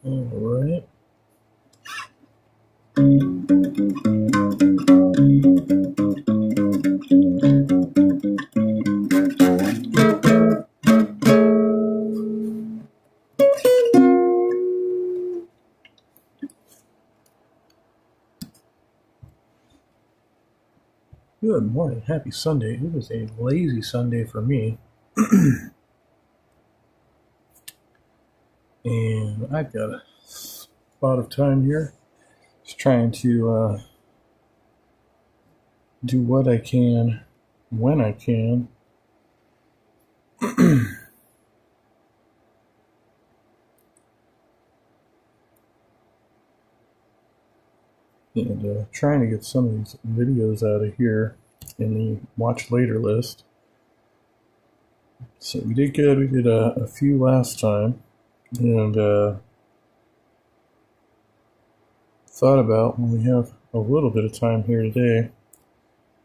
All right. Good morning. Happy Sunday. It was a lazy Sunday for me. And I've got a spot of time here. Just trying to do what I can when I can. And trying to get some of these videos out of here in the watch later list. So we did good. We did a few last time, and thought about when we have a little bit of time here today,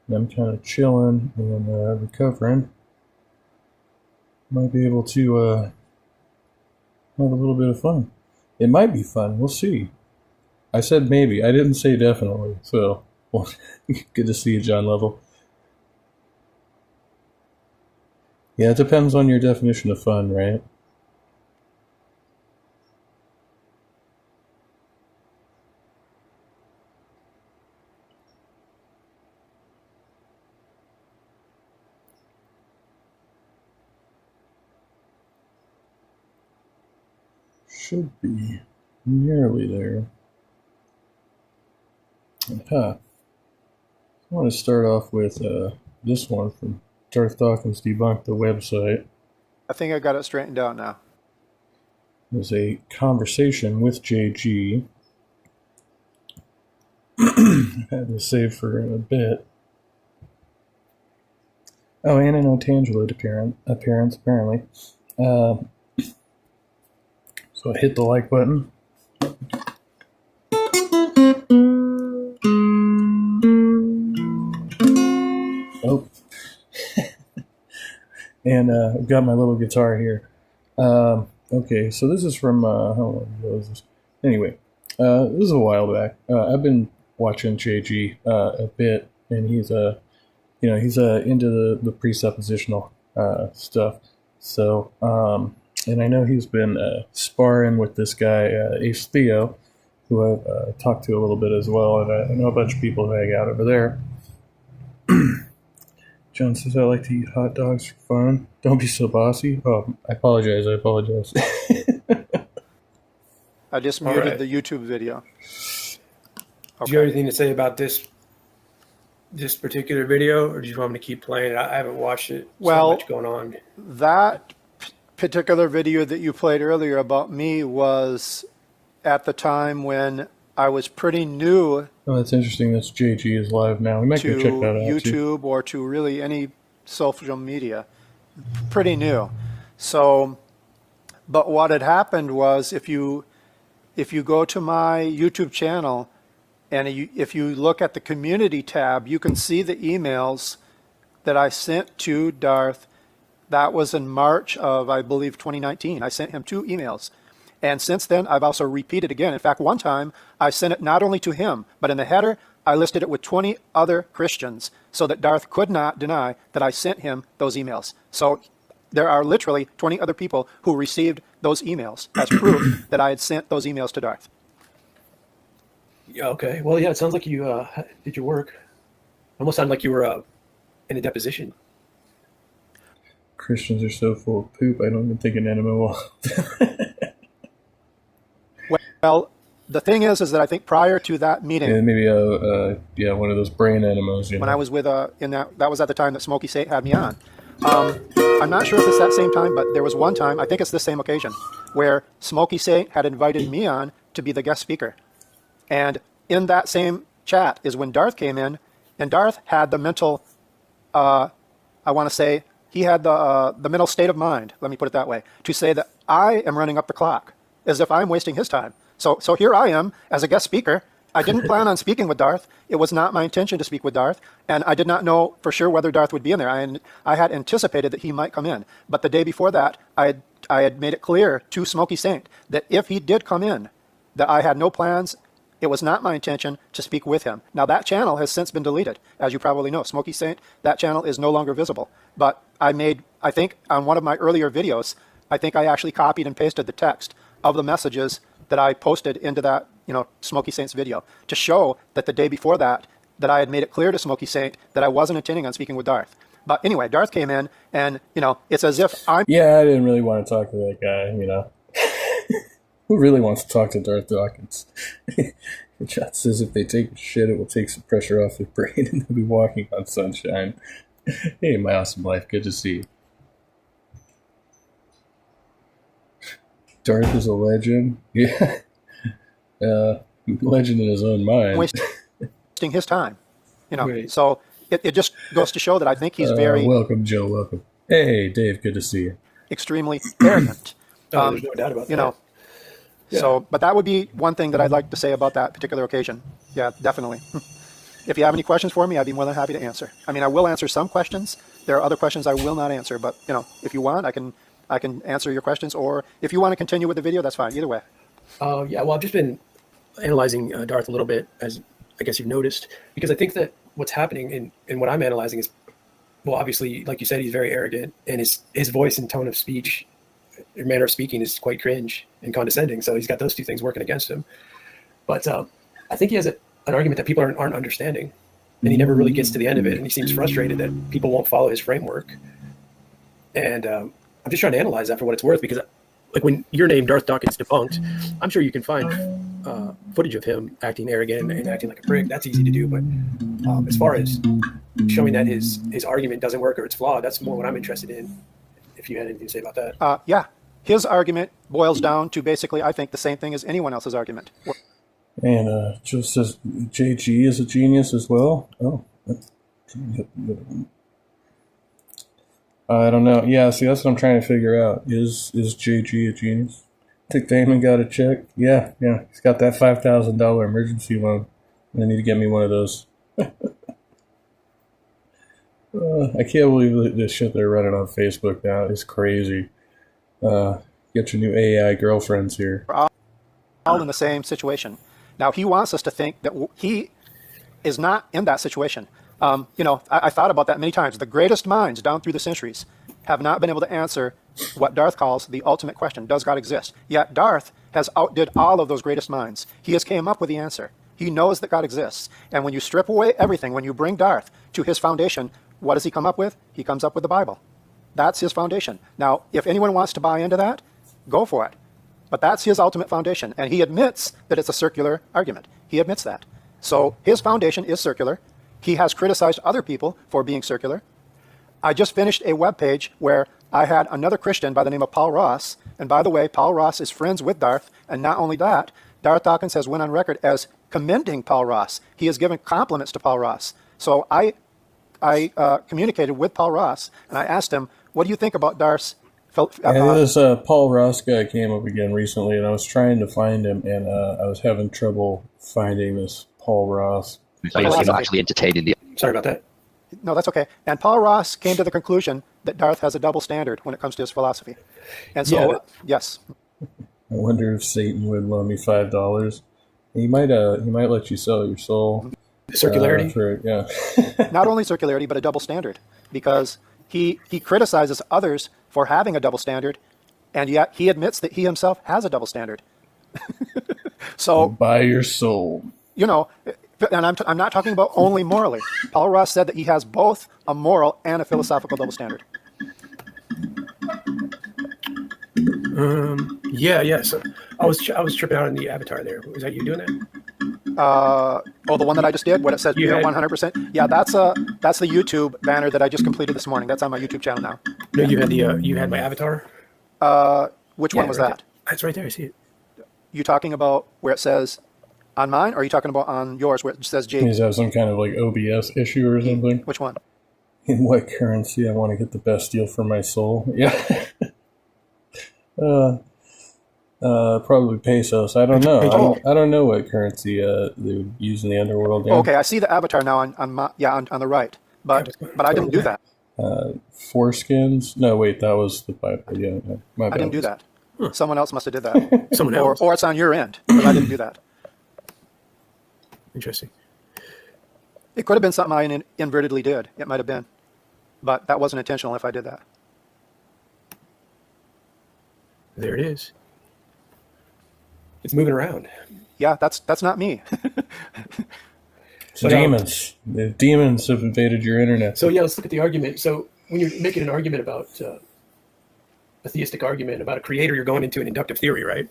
and I'm kind of chilling and recovering, might be able to have a little bit of fun. It might be fun. We'll see. I said maybe. I didn't say definitely. So, well, good to see you, John Lovell. Yeah, it depends on your definition of fun, right? Should be nearly there. I want to start off with this one from Darth Dawkins Debunked, the website. I think I got it straightened out now. It was a conversation with JG. I've had this saved for a bit. Oh, and an Otangelo appearance, apparently. So I hit the like button. Oh. And I've got my little guitar here. Okay, so this is from, how long ago is this? Anyway, this is a while back. I've been watching JG a bit, and he's into the presuppositional stuff. So, and I know he's been sparring with this guy, Ace Theo, who I've talked to a little bit as well, and I know a bunch of people who hang out over there. John says, I like to eat hot dogs for fun. Don't be so bossy. Oh, I apologize. I just muted the YouTube video. Okay. Do you have anything to say about this particular video, or do you want me to keep playing it? I haven't watched it. So much going on. That particular video that you played earlier about me was at the time when I was pretty new. Oh, that's interesting. That's JG is live now. We might go check that out. YouTube or to really any social media. Pretty new. So, but what had happened was if you go to my YouTube channel and if you look at the community tab, you can see the emails that I sent to Darth. That was in March of, I believe, 2019. I sent him 2 emails. And since then, I've also repeated again. In fact, one time, I sent it not only to him, but in the header, I listed it with 20 other Christians so that Darth could not deny that I sent him those emails. So there are literally 20 other people who received those emails as proof that I had sent those emails to Darth. Yeah, okay. Well, yeah, it sounds like you did your work. Almost sounded like you were in a deposition. Christians are so full of poop, I don't even think an enema will. Well, the thing is that I think prior to that meeting, yeah, maybe one of those brain enemas. When I was with that was at the time that Smokey Saint had me on. I'm not sure if it's that same time, but there was one time, I think it's the same occasion, where Smokey Saint had invited me on to be the guest speaker, and in that same chat is when Darth came in, and Darth had the mental, I want to say, he had the mental state of mind. Let me put it that way, to say that I am running up the clock, as if I'm wasting his time. So here I am as a guest speaker. I didn't plan on speaking with Darth. It was not my intention to speak with Darth, and I did not know for sure whether Darth would be in there. I had anticipated that he might come in, but the day before that, I had I had made it clear to Smokey Saint that if he did come in, that I had no plans. It was not my intention to speak with him. Now, that channel has since been deleted, as you probably know. Smokey Saint, that channel is no longer visible. But I think on one of my earlier videos, I think I actually copied and pasted the text of the messages that I posted into that, Smokey Saint's video to show that the day before that I had made it clear to Smokey Saint that I wasn't intending on speaking with Darth. But anyway, Darth came in, and, it's as if I'm... Yeah, I didn't really want to talk to that guy, Who really wants to talk to Darth Dawkins? It just says if they take a shit, it will take some pressure off their brain and they'll be walking on sunshine. Hey, my awesome life, good to see you. Darth is a legend. Yeah. Legend in his own mind. Wasting his time. So it just goes to show that I think he's very... Welcome, Joe, welcome. Hey, Dave, good to see you. Extremely arrogant. There's no doubt about that. Yeah. So, but that would be one thing that I'd like to say about that particular occasion. Yeah, definitely. If you have any questions for me, I'd be more than happy to answer. I mean, I will answer some questions. There are other questions I will not answer, but if you want, I can answer your questions, or if you want to continue with the video, that's fine. Either way. Yeah, well, I've just been analyzing Darth a little bit, as I guess you've noticed, because I think that what's happening and what I'm analyzing is, well, obviously, like you said, he's very arrogant, and his voice and tone of speech, manner of speaking is quite cringe and condescending. So he's got those two things working against him. But I think he has an argument that people aren't understanding, and he never really gets to the end of it. And he seems frustrated that people won't follow his framework. And I'm just trying to analyze that for what it's worth, because like when your name Darth Dawkins debunked, I'm sure you can find footage of him acting arrogant and acting like a prick. That's easy to do. But as far as showing that his argument doesn't work or it's flawed, that's more what I'm interested in. If you had anything to say about that. Yeah. His argument boils down to basically, I think, the same thing as anyone else's argument. And Joe says JG is a genius as well. Oh. I don't know. Yeah, see, that's what I'm trying to figure out. Is JG a genius? Dick Damon got a check? Yeah. He's got that $5,000 emergency loan. I need to get me one of those. I can't believe this shit they're running on Facebook now. It's crazy. Get your new AI girlfriends here. We're all in the same situation. Now, he wants us to think that he is not in that situation. I thought about that many times. The greatest minds down through the centuries have not been able to answer what Darth calls the ultimate question: does God exist? Yet Darth has outdid all of those greatest minds. He has came up with the answer. He knows that God exists. And when you strip away everything, when you bring Darth to his foundation, what does he come up with? He comes up with the Bible. That's his foundation. Now, if anyone wants to buy into that, go for it. But that's his ultimate foundation. And he admits that it's a circular argument. He admits that. So his foundation is circular. He has criticized other people for being circular. I just finished a webpage where I had another Christian by the name of Paul Ross. And by the way, Paul Ross is friends with Darth. And not only that, Darth Dawkins has went on record as commending Paul Ross. He has given compliments to Paul Ross. So I communicated with Paul Ross, and I asked him, what do you think about Darth's... this Paul Ross guy came up again recently, and I was trying to find him, and I was having trouble finding this Paul Ross. I'm actually entertaining the... Sorry about that. No, that's okay. And Paul Ross came to the conclusion that Darth has a double standard when it comes to his philosophy. And so, yes. I wonder if Satan would loan me $5. He might let you sell your soul. Circularity? Not only circularity, but a double standard. Because he criticizes others for having a double standard, and yet he admits that he himself has a double standard. So buy your soul. And I'm not talking about only morally. Paul Ross said that he has both a moral and a philosophical double standard. Yeah. So I was tripping out on the avatar there. Was that you doing that? The one that I just did, what it says 100%. Yeah, that's the YouTube banner that I just completed this morning. That's on my YouTube channel now. No, you had my avatar. Which one was that? That's right there. I see it. You talking about where it says on mine, or are you talking about on yours where it says J? Does that have some kind of like OBS issue or something? Which one? In what currency I want to get the best deal for my soul? Yeah. Probably pesos. I don't know. I don't know what currency they would use in the underworld. Okay, I see the avatar now on the right, but I didn't do that. foreskins. No, wait, that was the Bible. Yeah, no, my I bad. didn't do that. Someone else must have did that. Someone else. Or it's on your end, but I didn't do that. Interesting. It could have been something I inadvertently did. It might have been. But that wasn't intentional if I did that. There it is. It's moving around. Yeah, that's not me. It's demons. The demons have invaded your internet. So yeah, let's look at the argument. So when you're making an argument about a theistic argument about a creator, you're going into an inductive theory, right?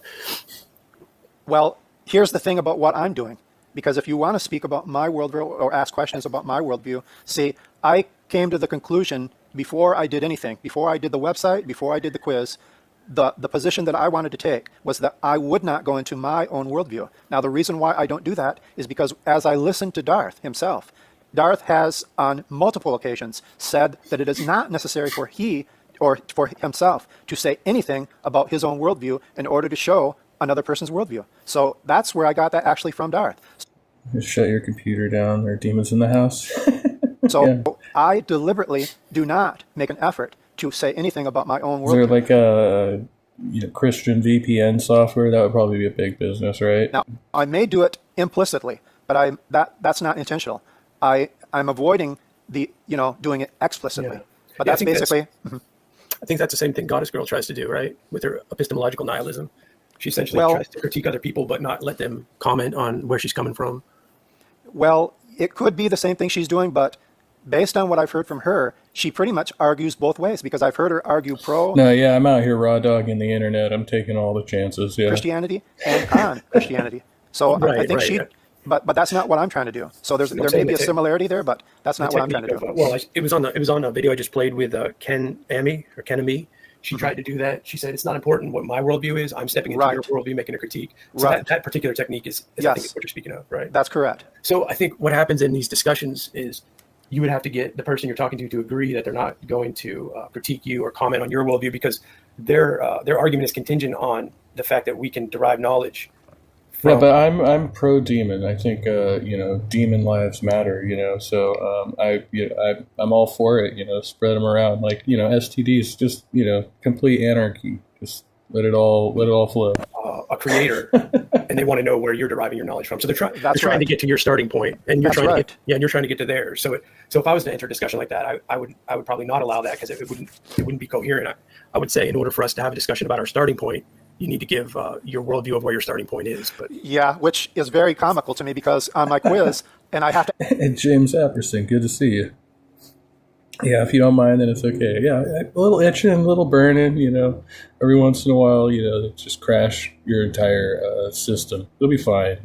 Well, here's the thing about what I'm doing. Because if you want to speak about my worldview or ask questions about my worldview, see, I came to the conclusion before I did anything, before I did the website, before I did the quiz, the position that I wanted to take was that I would not go into my own worldview. Now, the reason why I don't do that is because as I listened to Darth himself, Darth has on multiple occasions said that it is not necessary for he or for himself to say anything about his own worldview in order to show another person's worldview. So that's where I got that actually from Darth. Just shut your computer down. There are demons in the house. So Yeah. I deliberately do not make an effort to say anything about my own Is there worldview. like a Christian VPN software? That would probably be a big business, right? Now, I may do it implicitly, but that's not intentional. I'm avoiding doing it explicitly. Yeah. But Yeah, that's basically I think that's the same thing Goddess Girl tries to do, right? With her epistemological nihilism. She essentially Well- tries to critique other people, but not let them comment on where she's coming from. well, it could be the same thing she's doing, but based on what I've heard from her, she pretty much argues both ways because I've heard her argue pro No, yeah, I'm out here raw dogging the internet. I'm taking all the chances. Yeah. Christianity and con Christianity. So I Right, think right. but that's not what I'm trying to do. So there may saying be a that- similarity there, but that's not what I'm trying to do. Well, it was on a video I just played with Ken Ami. She tried to do that. She said, it's not important what my worldview is. I'm stepping into Right. your worldview, making a critique. So Right. that particular technique is I Yes. think is what you're speaking of, right? That's correct. So I think what happens in these discussions is you would have to get the person you're talking to agree that they're not going to critique you or comment on your worldview because their argument is contingent on the fact that we can derive knowledge. Yeah, but I'm pro demon. I think demon lives matter. So I'm all for it. Spread them around like STDs. Just complete anarchy. Just let it all flow. a creator, and they want to know where you're deriving your knowledge from. So they're trying to right. get to your starting point, and you're That's trying right. to get, and you're trying to get to theirs. So if I was to enter a discussion like that, I would probably not allow that because it wouldn't be coherent. I would say in order for us to have a discussion about our starting point, you need to give your worldview of where your starting point is. But Yeah, which is very comical to me because on my quiz, and I have to And James Apperson, good to see you. Yeah, if you don't mind, then it's okay. Yeah, a little itching, a little burning, every once in a while, just crash your entire system. It'll be fine,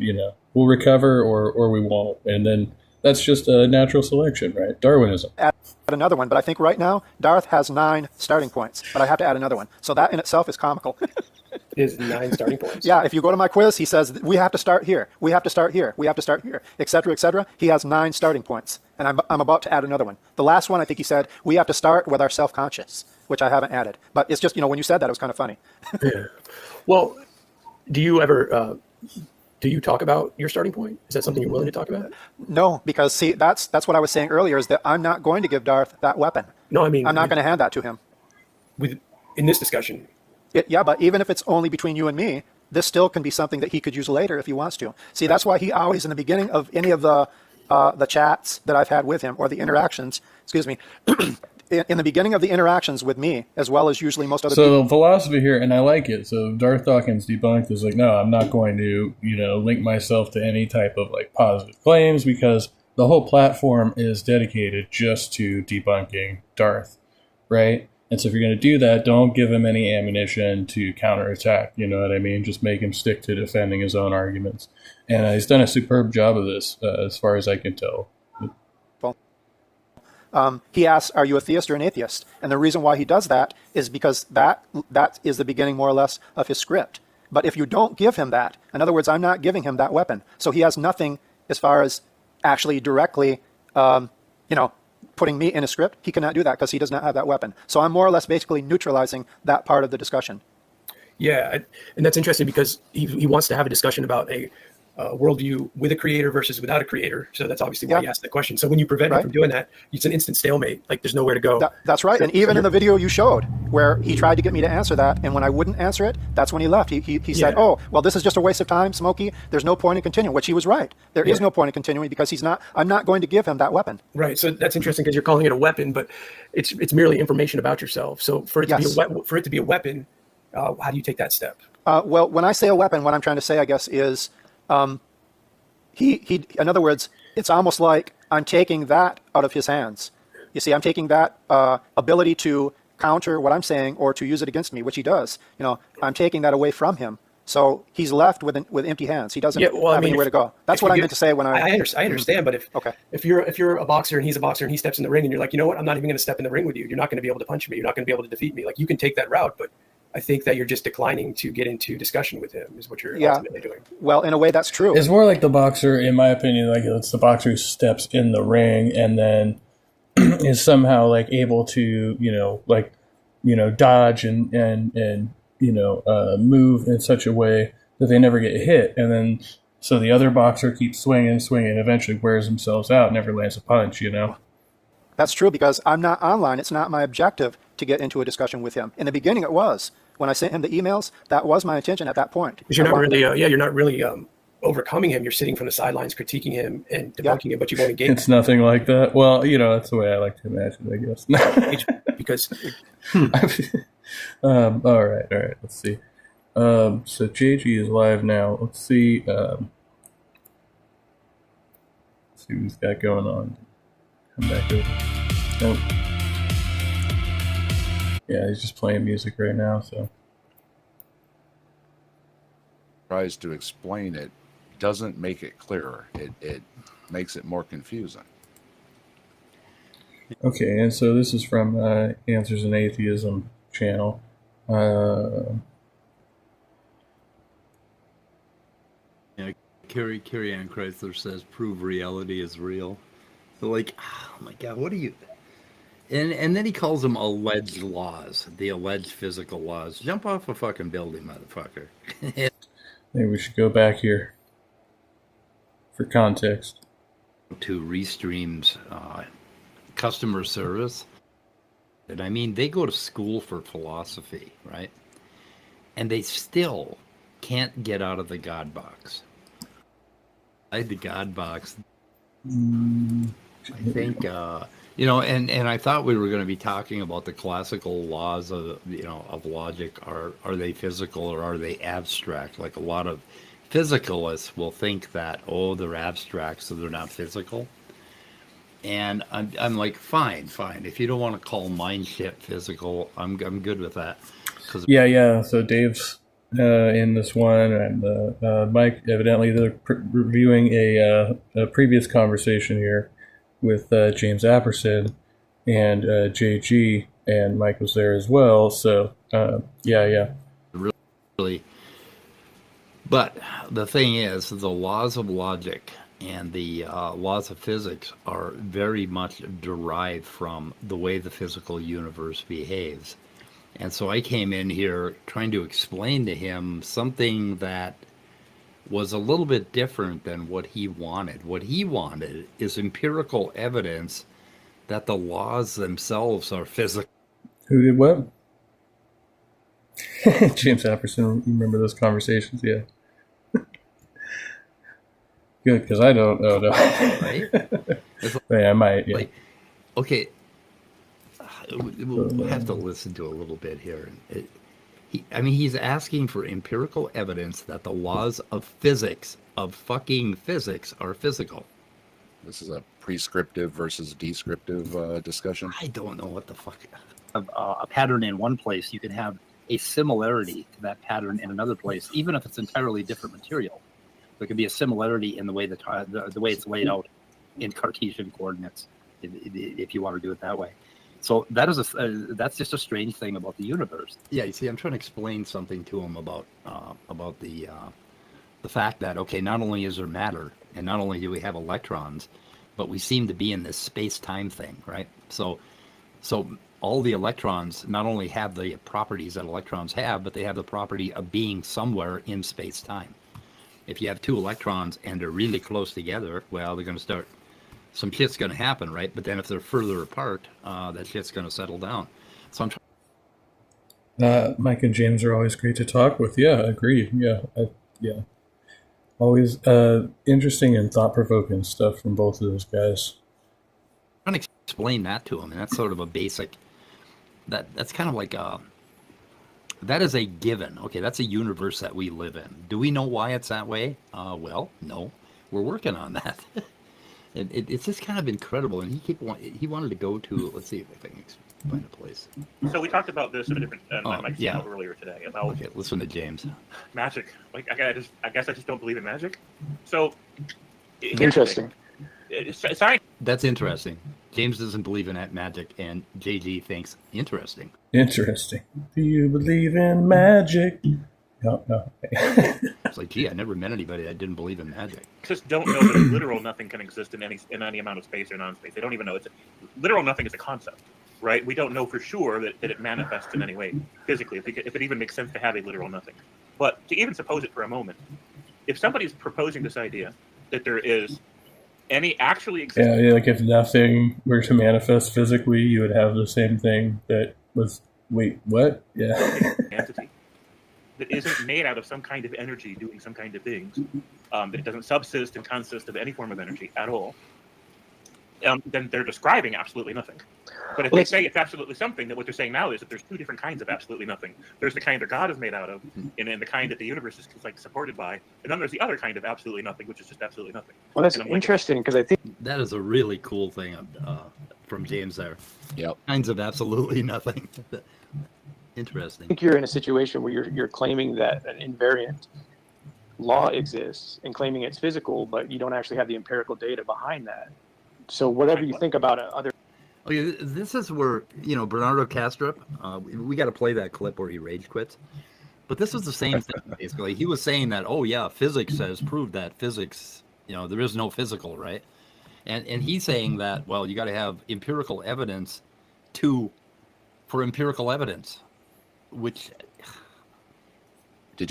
We'll recover or we won't. And then that's just a natural selection, right? Darwinism. add another one, but I think right now Darth has 9 starting points, but I have to add another one. So that in itself is comical. is 9 starting points. Yeah, if you go to my quiz, he says we have to start here, we have to start here, we have to start here, et cetera, et cetera. He has 9 starting points, and I'm about to add another one. The last one, I think he said we have to start with our self-conscious, which I haven't added. But it's just when you said that, it was kind of funny. Yeah. Well, do you ever do you talk about your starting point? Is that something you're willing to talk about? No, because see, that's what I was saying earlier is that I'm not going to give Darth that weapon. No, I mean I'm not going to hand that to him. in this discussion. Yeah, but even if it's only between you and me, this still can be something that he could use later if he wants to. See, that's why he always, in the beginning of any of the chats that I've had with him or the interactions, in the beginning of the interactions with me, as well as usually most other people. So the philosophy here, and I like it. So Darth Dawkins debunked is like, no, I'm not going to, link myself to any type of like positive claims because the whole platform is dedicated just to debunking Darth, right? And so if you're going to do that, don't give him any ammunition to counterattack. You know what I mean? Just make him stick to defending his own arguments. And he's done a superb job of this, as far as I can tell. He asks, are you a theist or an atheist? And the reason why he does that is because that is the beginning, more or less, of his script. But if you don't give him that, in other words, I'm not giving him that weapon. So he has nothing as far as actually directly, putting me in a script. He cannot do that because he does not have that weapon. So I'm more or less basically neutralizing that part of the discussion. Yeah, and that's interesting because he wants to have a discussion about a worldview with a creator versus without a creator. So that's obviously why Yeah. you asked that question. So when you prevent him from doing that, it's an instant stalemate. Like there's nowhere to go. That's right. And even in the video you showed where he tried to get me to answer that, and when I wouldn't answer it, that's when he left. He said, oh, well, this is just a waste of time, Smokey. There's no point in continuing, which he was right. There is no point in continuing because I'm not going to give him that weapon. Right. So that's interesting because you're calling it a weapon, but it's merely information about yourself. So for it to be a weapon, how do you take that step? Well, when I say a weapon, what I'm trying to say, I guess, is he in other words, it's almost like I'm taking that out of his hands. You see, I'm taking that ability to counter what I'm saying or to use it against me, which he does. I'm taking that away from him. So he's left with empty hands. He doesn't have anywhere to go. That's what I meant to say when I understand, but if you're a boxer and he's a boxer and he steps in the ring and you're like, you know what, I'm not even going to step in the ring with you. You're not going to be able to punch me. You're not going to be able to defeat me. Like you can take that route, but I think that you're just declining to get into discussion with him is what you're ultimately doing. Well, in a way, that's true. It's more like the boxer, in my opinion, like it's the boxer who steps in the ring and then is somehow like able to, dodge and move in such a way that they never get hit. And then, so the other boxer keeps swinging, eventually wears themselves out, never lands a punch, That's true because I'm not online. It's not my objective to get into a discussion with him. In the beginning, it was. When I sent him the emails, that was my intention at that point. Because you're not really overcoming him. You're sitting from the sidelines critiquing him and debunking him, but you won't engage. It's nothing like that. Well, that's the way I like to imagine, I guess. Because all right. Let's see. So JG is live now. Let's see. Let's see what he's got going on. Come back over. Nope. Yeah, he's just playing music right now, so. Tries to explain it, doesn't make it clearer. It makes it more confusing. Okay, and so this is from Answers in Atheism channel. Carrie Ann Chrysler says, prove reality is real. So like, oh my God, what are you... And then he calls them alleged laws, the alleged physical laws. Jump off a fucking building, motherfucker. Maybe we should go back here for context. To Restream's customer service. And I mean, they go to school for philosophy, right? And they still can't get out of the God box. The God box. I think... and I thought we were going to be talking about the classical laws of logic. Are they physical or are they abstract? Like a lot of physicalists will think that, they're abstract, so they're not physical. And I'm like, fine. If you don't want to call mind shit physical, I'm good with that. Yeah. So Dave's in this one, and Mike, evidently they're reviewing a previous conversation here with James Apperson and JG, and Mike was there as well. So, yeah. Really. But the thing is, the laws of logic and the laws of physics are very much derived from the way the physical universe behaves. And so I came in here trying to explain to him something that was a little bit different than what he wanted. What he wanted is empirical evidence that the laws themselves are physical. Who did what? James Apperson, you remember those conversations? Yeah. Good, because I don't know. No. Right? Yeah, I might. Yeah. Like, okay, we'll have to listen to a little bit here. He's asking for empirical evidence that the laws of physics, of fucking physics, are physical. This is a prescriptive versus descriptive discussion. I don't know what the fuck. A pattern in one place, you can have a similarity to that pattern in another place, even if it's entirely different material. There could be a similarity in the way the way it's laid out in Cartesian coordinates, if you want to do it that way. So that's just a strange thing about the universe. Yeah, you see, I'm trying to explain something to him about the fact that, okay, not only is there matter, and not only do we have electrons, but we seem to be in this space-time thing, right? So all the electrons not only have the properties that electrons have, but they have the property of being somewhere in space-time. if you have two electrons and they're really close together, well, they're going to start, some shit's going to happen, right? But then if they're further apart, that shit's going to settle down. So I'm trying. Mike and James are always great to talk with. Yeah, agreed. Yeah, yeah. Always interesting and thought-provoking stuff from both of those guys. I'm trying to explain that to them, and that's sort of a basic, that's kind of like that is a given. Okay, that's a universe that we live in. Do we know why it's that way? Well, no. We're working on that. It's just kind of incredible, and he wanted to go to, let's see if I can find a place. So we talked about this in a different channel earlier today about okay, listen to James. magic. Like I guess I just don't believe in magic. So Interesting. Sorry. That's interesting. James doesn't believe in that magic, and JG thinks interesting. Interesting. Do you believe in magic? No. It's like, gee, I never met anybody that didn't believe in magic. Just don't know that literal nothing can exist in any amount of space or non-space. They don't even know literal nothing is a concept, right? We don't know for sure that it manifests in any way physically, if it even makes sense to have a literal nothing. But to even suppose it for a moment, if somebody's proposing this idea that there is any actually existing... Yeah, like if nothing were to manifest physically, you would have the same thing that was... Wait, what? Yeah. entity that isn't made out of some kind of energy doing some kind of things, that it doesn't subsist and consist of any form of energy at all, then they're describing absolutely nothing. But if they say it's absolutely something, then what they're saying now is that there's two different kinds of absolutely nothing. There's the kind that God is made out of, and then the kind that the universe is like supported by, and then there's the other kind of absolutely nothing, which is just absolutely nothing. Well, that's interesting because I think that is a really cool thing from James there. Yep. Kinds of absolutely nothing. Interesting. I think you're in a situation where you're claiming that an invariant law exists and claiming it's physical, but you don't actually have the empirical data behind that. So whatever you think about other... Okay, this is where, Bernardo Kastrup, we got to play that clip where he rage quits. But this is the same thing, basically. He was saying that, oh, yeah, physics has proved that physics, there is no physical, right? And he's saying that, well, you got to have empirical evidence for empirical evidence, which... Did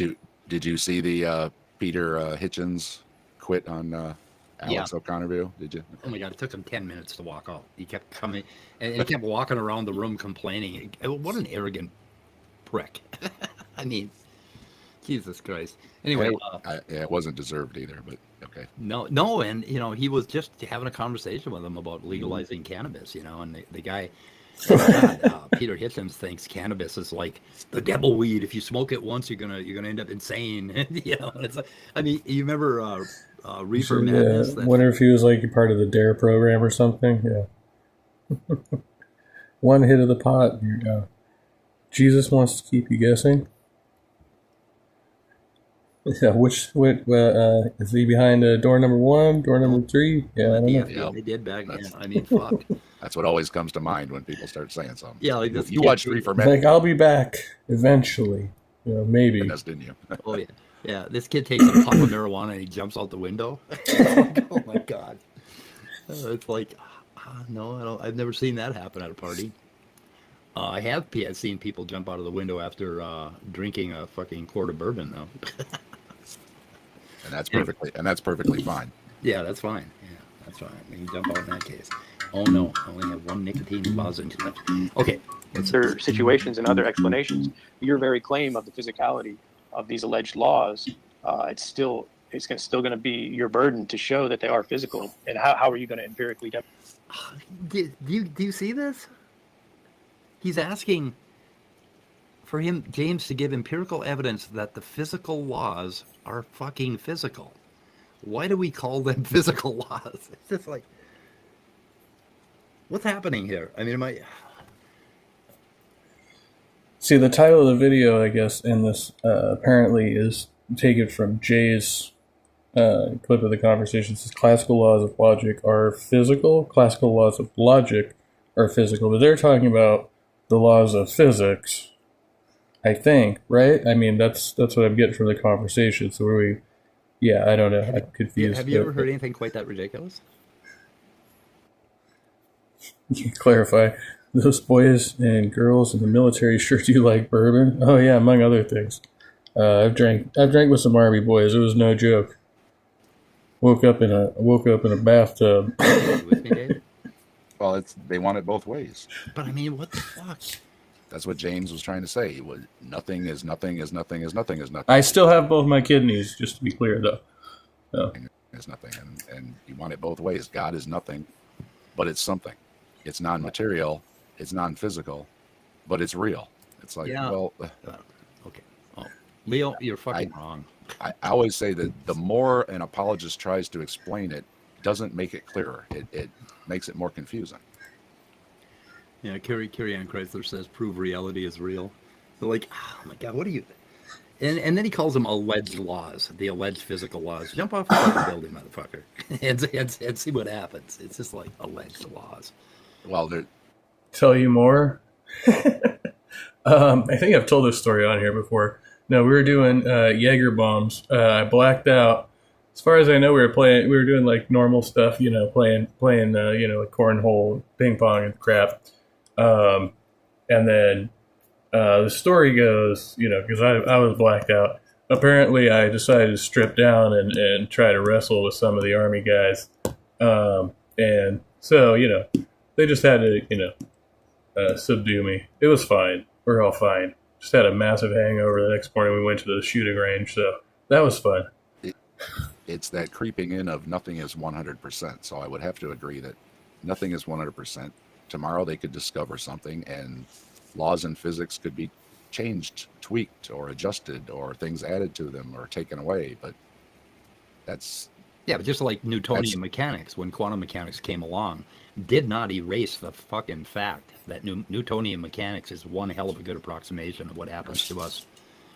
you see the Peter Hitchens quit on Alex O'Connor view? Did you? Oh my God! It took him 10 minutes to walk out. He kept coming, and he kept walking around the room complaining. What an arrogant prick! I mean, Jesus Christ. Anyway, it wasn't deserved either, but okay. No, and he was just having a conversation with him about legalizing cannabis. And the guy. Peter Hitchens thinks cannabis is like the devil weed. If you smoke it once, you're gonna end up insane. It's like, I mean, you remember Reefer Madness? Yeah, wonder if he was like part of the DARE program or something. Yeah. One hit of the pot. Jesus wants to keep you guessing. Yeah, is he behind door number 1, door number 3? Yeah, I don't know. They did back then. I mean, fuck. That's what always comes to mind when people start saying something. Yeah, like this. You watched Reefer Madness. Like, I'll be back eventually. Maybe. That's, didn't you? Oh yeah, yeah. This kid takes a puff of marijuana and he jumps out the window. Oh my God. It's like, no, I've never seen that happen at a party. I have seen people jump out of the window after drinking a fucking quart of bourbon, though. And that's perfectly fine. Yeah, that's fine. Yeah, that's fine. We can jump out in that case. Oh no, I only have one nicotine lozenge left. Okay. Other situations and other explanations. Your very claim of the physicality of these alleged laws, it's still going to be your burden to show that they are physical. And how are you going to empirically demonstrate? Do you see this? He's asking for James, to give empirical evidence that the physical laws are fucking physical. Why do we call them physical laws? It's just like, what's happening here? I mean, See, the title of the video, I guess, in this apparently is taken from Jay's clip of the conversation. It says, classical laws of logic are physical. Classical laws of logic are physical. But they're talking about the laws of physics, I think, right? I mean, that's what I'm getting from the conversation. So I don't know. I'm confused. Have you ever heard anything quite that ridiculous? You can clarify. Those boys and girls in the military sure do like bourbon. Oh yeah, among other things. I've drank with some Army boys. It was no joke. Woke up in a bathtub. You with me, Dave? Well, they want it both ways. But I mean, what the fuck? That's what James was trying to say. He was nothing is nothing is nothing is nothing is nothing. I still have both my kidneys, just to be clear, though. So. Is nothing, and you want it both ways. God is nothing, but it's something. It's non-material. It's non-physical, but it's real. It's like, well, okay. Oh, Leo, you're fucking wrong. I always say that the more an apologist tries to explain it, doesn't make it clearer. It makes it more confusing. Yeah, Carrie Ann Chrysler says, prove reality is real. They're like, oh my God, what are you... And then he calls them alleged laws, the alleged physical laws. Jump off the fucking building, motherfucker, and see what happens. It's just like alleged laws. Well, tell you more. I think I've told this story on here before. No, we were doing Jaeger bombs. I blacked out. As far as I know, we were doing like normal stuff, playing, like cornhole, ping pong, and crap. And then the story goes, because I was blacked out. Apparently, I decided to strip down and try to wrestle with some of the Army guys. And so, they just had to, subdue me. It was fine. We're all fine. Just had a massive hangover. The next morning we went to the shooting range, so that was fun. It's that creeping in of nothing is 100%. So I would have to agree that nothing is 100%. Tomorrow they could discover something, and laws in physics could be changed, tweaked, or adjusted, or things added to them or taken away. But that's... Yeah, but just like Newtonian mechanics, when quantum mechanics came along, did not erase the fucking fact that Newtonian mechanics is one hell of a good approximation of what happens to us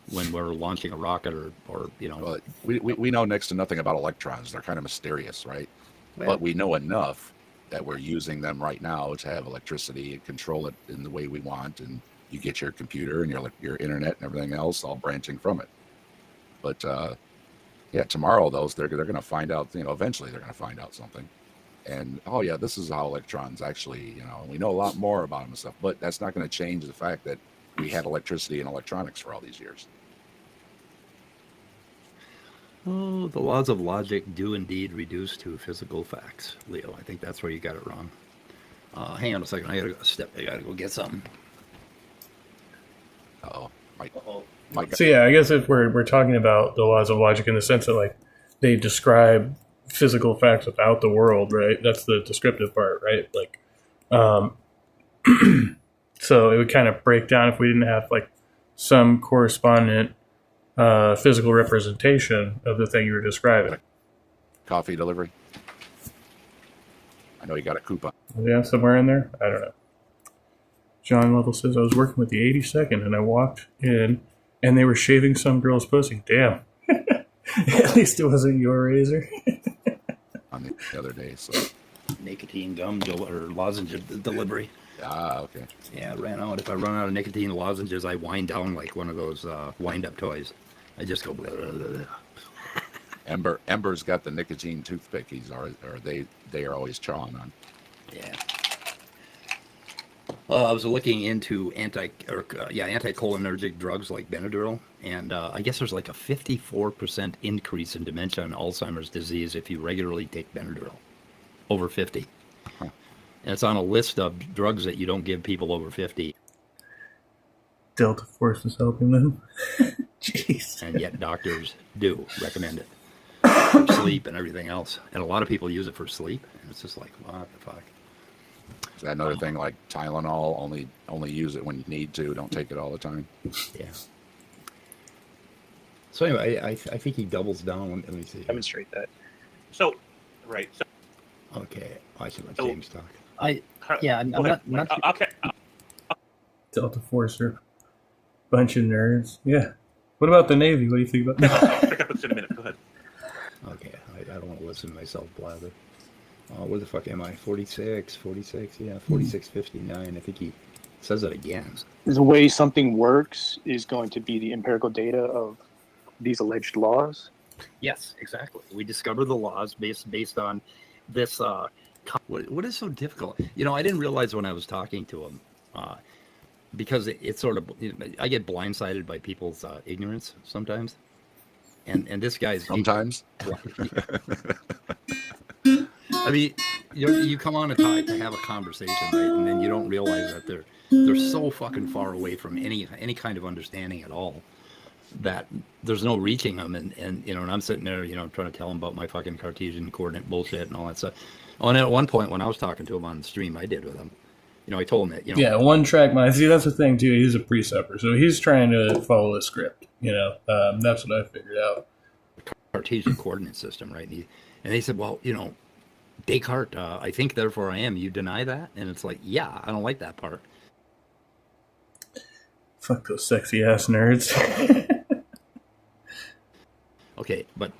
when we're launching a rocket or Well, we know next to nothing about electrons. They're kind of mysterious, right? Well, but we know enough that we're using them right now to have electricity and control it in the way we want, and you get your computer and your internet and everything else all branching from it. But yeah, tomorrow they're going to find out, eventually they're going to find out something. And, oh yeah, this is how electrons actually, we know a lot more about them and stuff, but that's not going to change the fact that we had electricity and electronics for all these years. Oh, the laws of logic do indeed reduce to physical facts, Leo. I think that's where you got it wrong. Hang on a second. I gotta go get something. Uh-oh. So yeah, I guess if we're talking about the laws of logic in the sense that like they describe physical facts about the world, right? That's the descriptive part, right? Like, so it would kind of break down if we didn't have like some correspondent physical representation of the thing you were describing. Coffee delivery. I know you got a coupon. Yeah, somewhere in there. I don't know. John Lovell says I was working with the 82nd and I walked in and they were shaving some girl's pussy. Damn. At least it wasn't your razor. On the other day, so Nicotine gum or lozenge delivery. Ah, okay. Yeah, I ran out. If I run out of nicotine lozenges, I wind down like one of those wind-up toys. I just go blah, blah, blah, blah. Ember's got the nicotine toothpick. They are always chawing on. Yeah. I was looking into anticholinergic drugs like Benadryl, and I guess there's like a 54% increase in dementia and Alzheimer's disease if you regularly take Benadryl over 50. Huh. And it's on a list of drugs that you don't give people over 50. Delta Force is helping them. Jeez. And yet doctors do recommend it for sleep and everything else. And a lot of people use it for sleep. And it's just like, what the fuck? Is that another thing like Tylenol? Only use it when you need to. Don't take it all the time. Yeah. So anyway, I think he doubles down. Let me see. Demonstrate that. So, right. So, Okay. I should let James talk. I'm not okay. Delta Force are a bunch of nerds. Yeah. What about the Navy? What do you think about that? Pick up in a minute. Go ahead. Okay. I don't want to listen to myself blather. Where the fuck am I? 46, yeah, 46.59. I think he says it again. The way something works is going to be the empirical data of these alleged laws. Yes, exactly. We discover the laws based on this. What is so difficult? I didn't realize when I was talking to him because it's sort of, I get blindsided by people's ignorance sometimes. And this guy's sometimes. I mean, you come on to have a conversation, right? And then you don't realize that they're so fucking far away from any kind of understanding at all that there's no reaching them. And and I'm sitting there, trying to tell them about my fucking Cartesian coordinate bullshit and all that stuff. Oh, and at one point when I was talking to him on the stream, I did with him. I told him that, Yeah, one track mind. See, that's the thing too. He's a preceptor, so he's trying to follow a script. That's what I figured out. Cartesian coordinate system, right? And they said, well, Descartes, I think, therefore I am. You deny that? And it's like, yeah, I don't like that part. Fuck those sexy ass nerds. Okay, but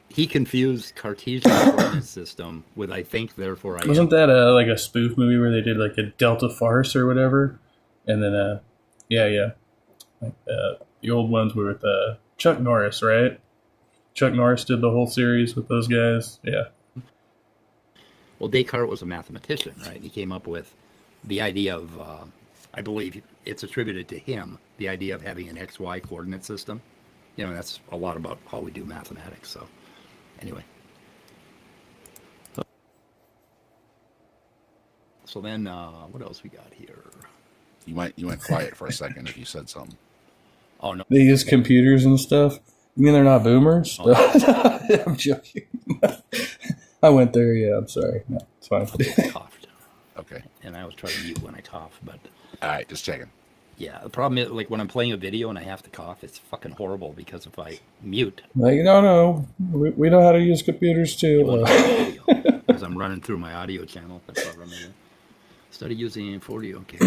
he confused Cartesian coordinate system with I think, therefore I am. Wasn't that like a spoof movie where they did like a Delta farce or whatever? And then, yeah. Like, the old ones were with Chuck Norris, right? Chuck Norris did the whole series with those guys. Yeah. Well, Descartes was a mathematician, right? He came up with the idea of, I believe it's attributed to him, the idea of having an XY coordinate system. That's a lot about how we do mathematics. So, anyway. So then, what else we got here? You went quiet for a second if you said something. Oh, no. They use computers and stuff. You mean they're not boomers? Oh. I'm joking. I went there, yeah, I'm sorry. No, it's fine. I coughed. Okay. And I always try to mute when I cough, but... All right, just checking. Yeah, the problem is, like, when I'm playing a video and I have to cough, it's fucking horrible, because if I mute... Like, no, we know how to use computers, too. Because I'm running through my audio channel. That's what I'm doing. Study using 40, okay.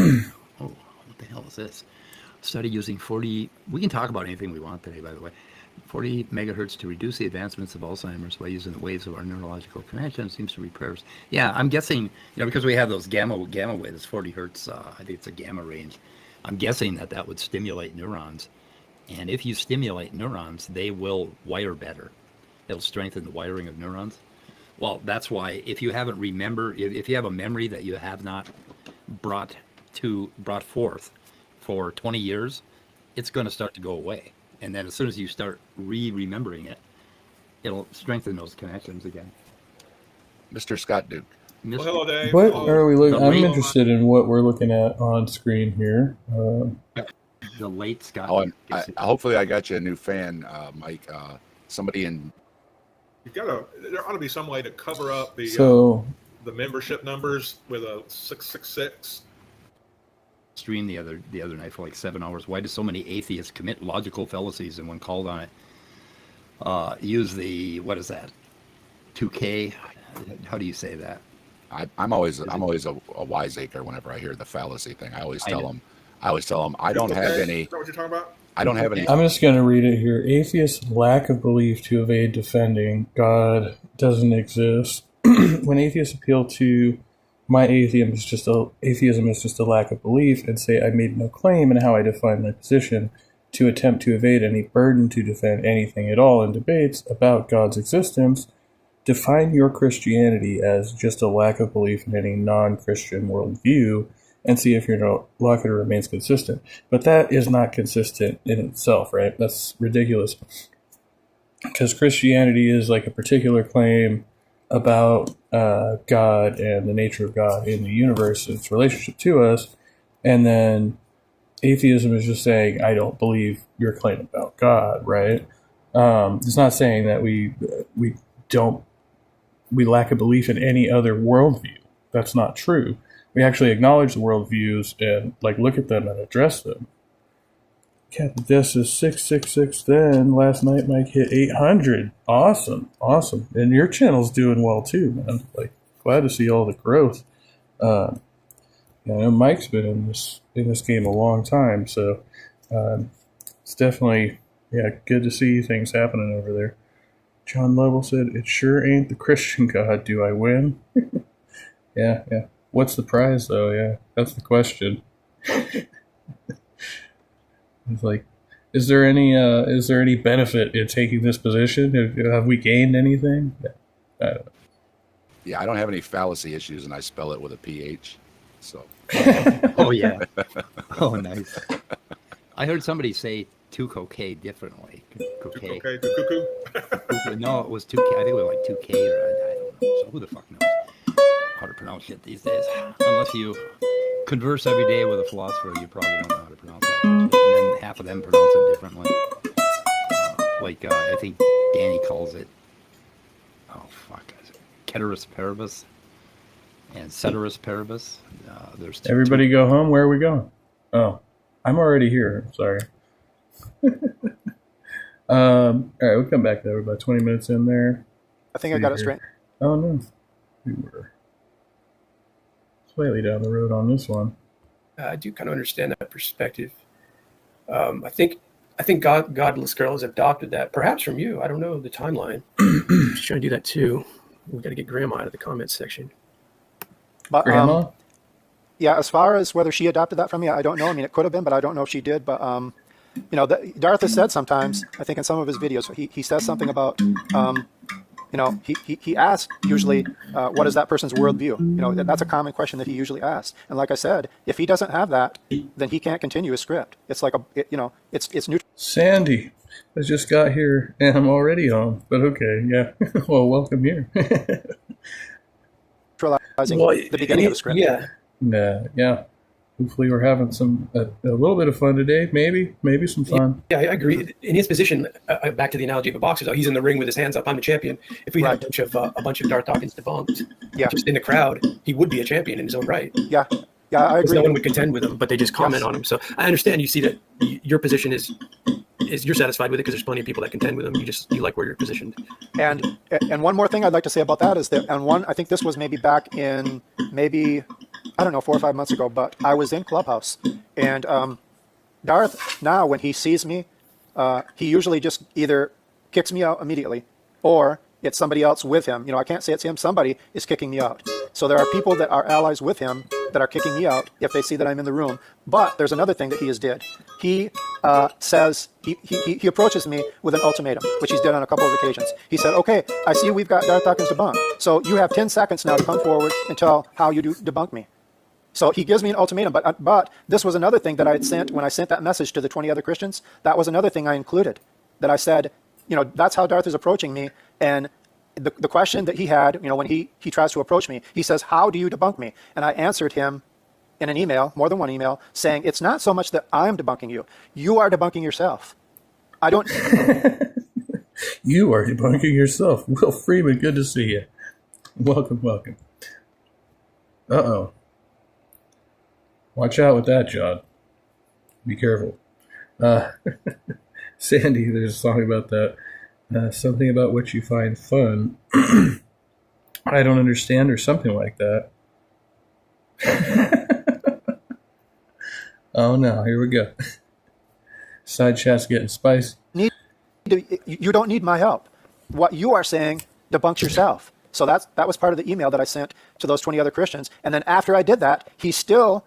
Oh, what the hell is this? Study using 40... We can talk about anything we want today, by the way. 40 megahertz to reduce the advancements of Alzheimer's by using the waves of our neurological connection seems to repairs. Yeah, I'm guessing, because we have those gamma waves, 40 hertz, I think it's a gamma range. I'm guessing that would stimulate neurons. And if you stimulate neurons, they will wire better. It'll strengthen the wiring of neurons. Well, that's why if you haven't if you have a memory that you have not brought forth for 20 years, it's going to start to go away. And then as soon as you start remembering it, it'll strengthen those connections again. Mr. Scott Duke. Well, hello, Dave. What are we looking? I'm interested in what we're looking at on screen here. The late Scott. Oh, hopefully I got you a new fan, Mike. Somebody in. There ought to be some way to cover up the membership numbers with a 666. Stream the other night for like 7 hours. Why do so many atheists commit logical fallacies and when called on it use the, what is that, 2K? How do you say that? I'm always a wiseacre whenever I hear the fallacy thing. I always tell them I don't have any. Is that what you're talking about? I don't have any. I'm just going to read it here. Atheists' lack of belief to evade defending God doesn't exist. When atheists appeal to my atheism is just a lack of belief, and say I made no claim in how I define my position, to attempt to evade any burden to defend anything at all in debates about God's existence, define your Christianity as just a lack of belief in any non-Christian worldview, and see if your locator remains consistent. But that is not consistent in itself, right? That's ridiculous. Because Christianity is like a particular claim about God and the nature of God in the universe, its relationship to us, and then atheism is just saying, I don't believe your claim about God, right? It's not saying that we lack a belief in any other worldview. That's not true. We actually acknowledge the worldviews and look at them and address them. Captain Des is 666 then. Last night Mike hit 800. Awesome. And your channel's doing well too, man. Glad to see all the growth. I know Mike's been in this game a long time, so it's definitely good to see things happening over there. John Lovell said, "It sure ain't the Christian God. Do I win?" Yeah. What's the prize though? Yeah, that's the question. It's is there any benefit in taking this position? Have we gained anything? I don't know. Yeah, I don't have any fallacy issues, and I spell it with a PH. So. Oh yeah. Oh, nice. I heard somebody say "2K" differently. Okay, cuckoo. No, it was 2K. I think it was like 2K or I don't know. So who the fuck knows how to pronounce shit these days? Unless you converse every day with a philosopher, you probably don't know how to pronounce that. And then half of them pronounce it differently. I think Danny calls it, Ceteris Paribus and Ceteris Paribus. There's Everybody go home. Where are we going? Oh, I'm already here. Sorry. All right, we'll come back to that. We're about 20 minutes in there. I think I got it straight. Oh, no. We were slightly down the road on this one. I do kind of understand that perspective. I think Godless Girl has adopted that, perhaps from you. I don't know the timeline. She's trying to do that too. We've got to get Grandma out of the comments section. But, Grandma? Yeah, as far as whether she adopted that from me, I don't know. I mean, it could have been, but I don't know if she did. But, Darth has said sometimes, I think in some of his videos, he says something about, he asks usually, what is that person's worldview? That's a common question that he usually asks. And like I said, if he doesn't have that, then he can't continue his script. It's like it's neutral. Sandy, I just got here and I'm already home. But okay, yeah. Well, welcome here. Neutralizing the beginning of the script. Yeah. Yeah. Hopefully we're having a little bit of fun today. Maybe some fun. Yeah, I agree. In his position, back to the analogy of a boxer, he's in the ring with his hands up. I'm the champion. If we had a bunch of Darth Dawkins debunked, just in the crowd, he would be a champion in his own right. Yeah, I agree. No one would contend with him, but they just comment on him. So I understand. You see that your position is you're satisfied with it because there's plenty of people that contend with him. You like where you're positioned. And one more thing I'd like to say about that is that, I think this was maybe back in I don't know, 4 or 5 months ago, but I was in Clubhouse, and Darth, now when he sees me, he usually just either kicks me out immediately, or it's somebody else with him. I can't say it's him. Somebody is kicking me out. So there are people that are allies with him that are kicking me out if they see that I'm in the room. But there's another thing that he has did. He says, he approaches me with an ultimatum, which he's done on a couple of occasions. He said, okay, I see we've got Darth Dawkins debunked. So you have 10 seconds now to come forward and tell how you debunk me. So he gives me an ultimatum, but this was another thing that I had sent when I sent that message to the 20 other Christians. That was another thing I included, that I said, that's how Darth is approaching me. And the question that he had, when he tries to approach me, he says, how do you debunk me? And I answered him in an email, more than one email, saying, it's not so much that I'm debunking you. You are debunking yourself. I don't... You are debunking yourself. Will Freeman, good to see you. Welcome. Uh-oh. Watch out with that, John. Be careful. Sandy, there's a song about that. Something about which you find fun. I don't understand, or something like that. Oh no, here we go. Side chat's getting spicy. You don't need my help. What you are saying debunks yourself. So that was part of the email that I sent to those 20 other Christians. And then after I did that, he still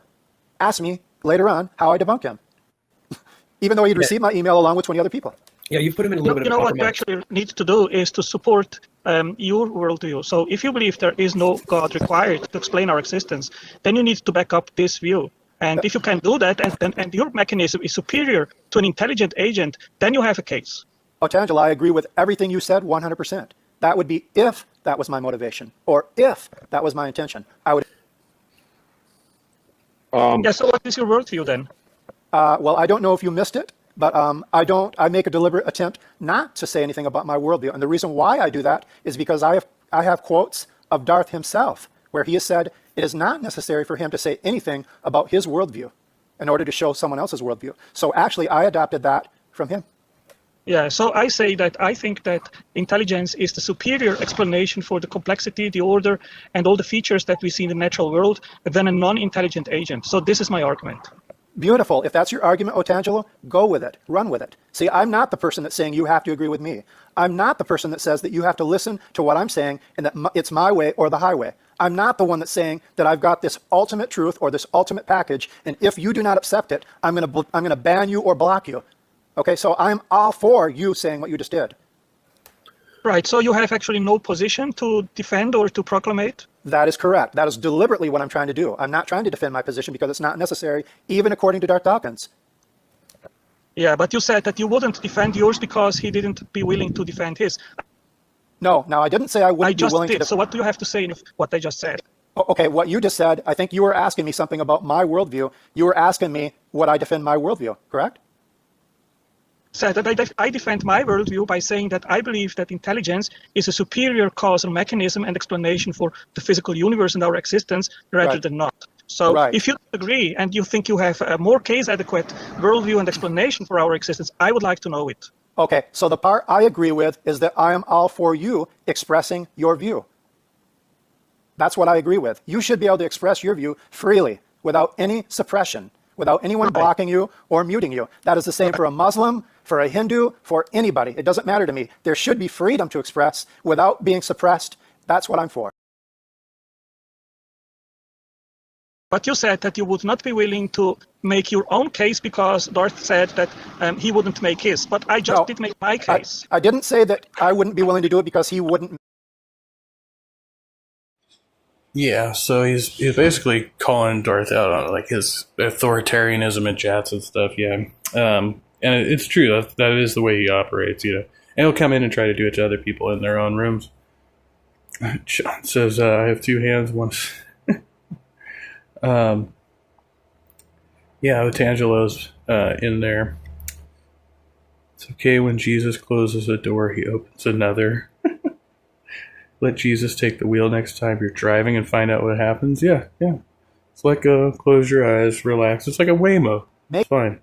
asked me later on how I debunk him, even though he'd received my email along with 20 other people. Yeah, you've put him in a little bit of a what you actually need to do is to support your worldview. So if you believe there is no God required to explain our existence, then you need to back up this view. And if you can do that, and your mechanism is superior to an intelligent agent, then you have a case. Otangelo, I agree with everything you said 100%. That would be if that was my motivation, or if that was my intention. I would. So what is your worldview then? Well, I don't know if you missed it, but I make a deliberate attempt not to say anything about my worldview. And the reason why I do that is because I have quotes of Darth himself, where he has said it is not necessary for him to say anything about his worldview in order to show someone else's worldview. So actually, I adopted that from him. Yeah, so I say that I think that intelligence is the superior explanation for the complexity, the order, and all the features that we see in the natural world than a non-intelligent agent. So this is my argument. Beautiful. If that's your argument, Otangelo, go with it. Run with it. See, I'm not the person that's saying you have to agree with me. I'm not the person that says that you have to listen to what I'm saying and that it's my way or the highway. I'm not the one that's saying that I've got this ultimate truth or this ultimate package, and if you do not accept it, I'm going to ban you or block you. Okay, so I'm all for you saying what you just did. Right, so you have actually no position to defend or to proclamate? That is correct. That is deliberately what I'm trying to do. I'm not trying to defend my position because it's not necessary, even according to Darth Dawkins. Yeah, but you said that you wouldn't defend yours because he didn't be willing to defend his. No, I didn't say I wouldn't be willing to. So what do you have to say in what I just said? Okay, what you just said, I think you were asking me something about my worldview. You were asking me would I defend my worldview, correct? Said that I defend my worldview by saying that I believe that intelligence is a superior causal mechanism and explanation for the physical universe and our existence rather than not. So if you agree and you think you have a more case adequate worldview and explanation for our existence, I would like to know it. Okay, so the part I agree with is that I am all for you expressing your view. That's what I agree with. You should be able to express your view freely without any suppression, without anyone blocking you or muting you. That is the same for a Muslim, for a Hindu, for anybody. It doesn't matter to me. There should be freedom to express without being suppressed. That's what I'm for. But you said that you would not be willing to make your own case because Darth said that he wouldn't make his. But I just did make my case. I didn't say that I wouldn't be willing to do it because he wouldn't. Yeah, so he's basically calling Darth out on like his authoritarianism in chats and stuff. Yeah, and it's true. That is the way he operates. And he'll come in and try to do it to other people in their own rooms. John says, "I have two hands, one." Yeah, Otangelo's in there. It's okay when Jesus closes a door, he opens another. Let Jesus take the wheel next time you're driving and find out what happens. Yeah. It's like close your eyes, relax. It's like a Waymo. It's fine.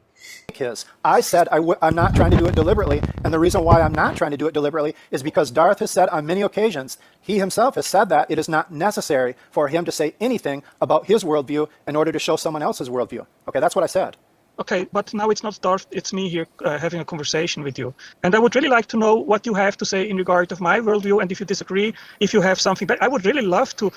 I said I'm not trying to do it deliberately, and the reason why I'm not trying to do it deliberately is because Darth has said on many occasions, he himself has said that it is not necessary for him to say anything about his worldview in order to show someone else's worldview. Okay, that's what I said. Okay, but now it's not Darth, it's me here having a conversation with you. And I would really like to know what you have to say in regard of my worldview, and if you disagree, if you have something. But I would really love to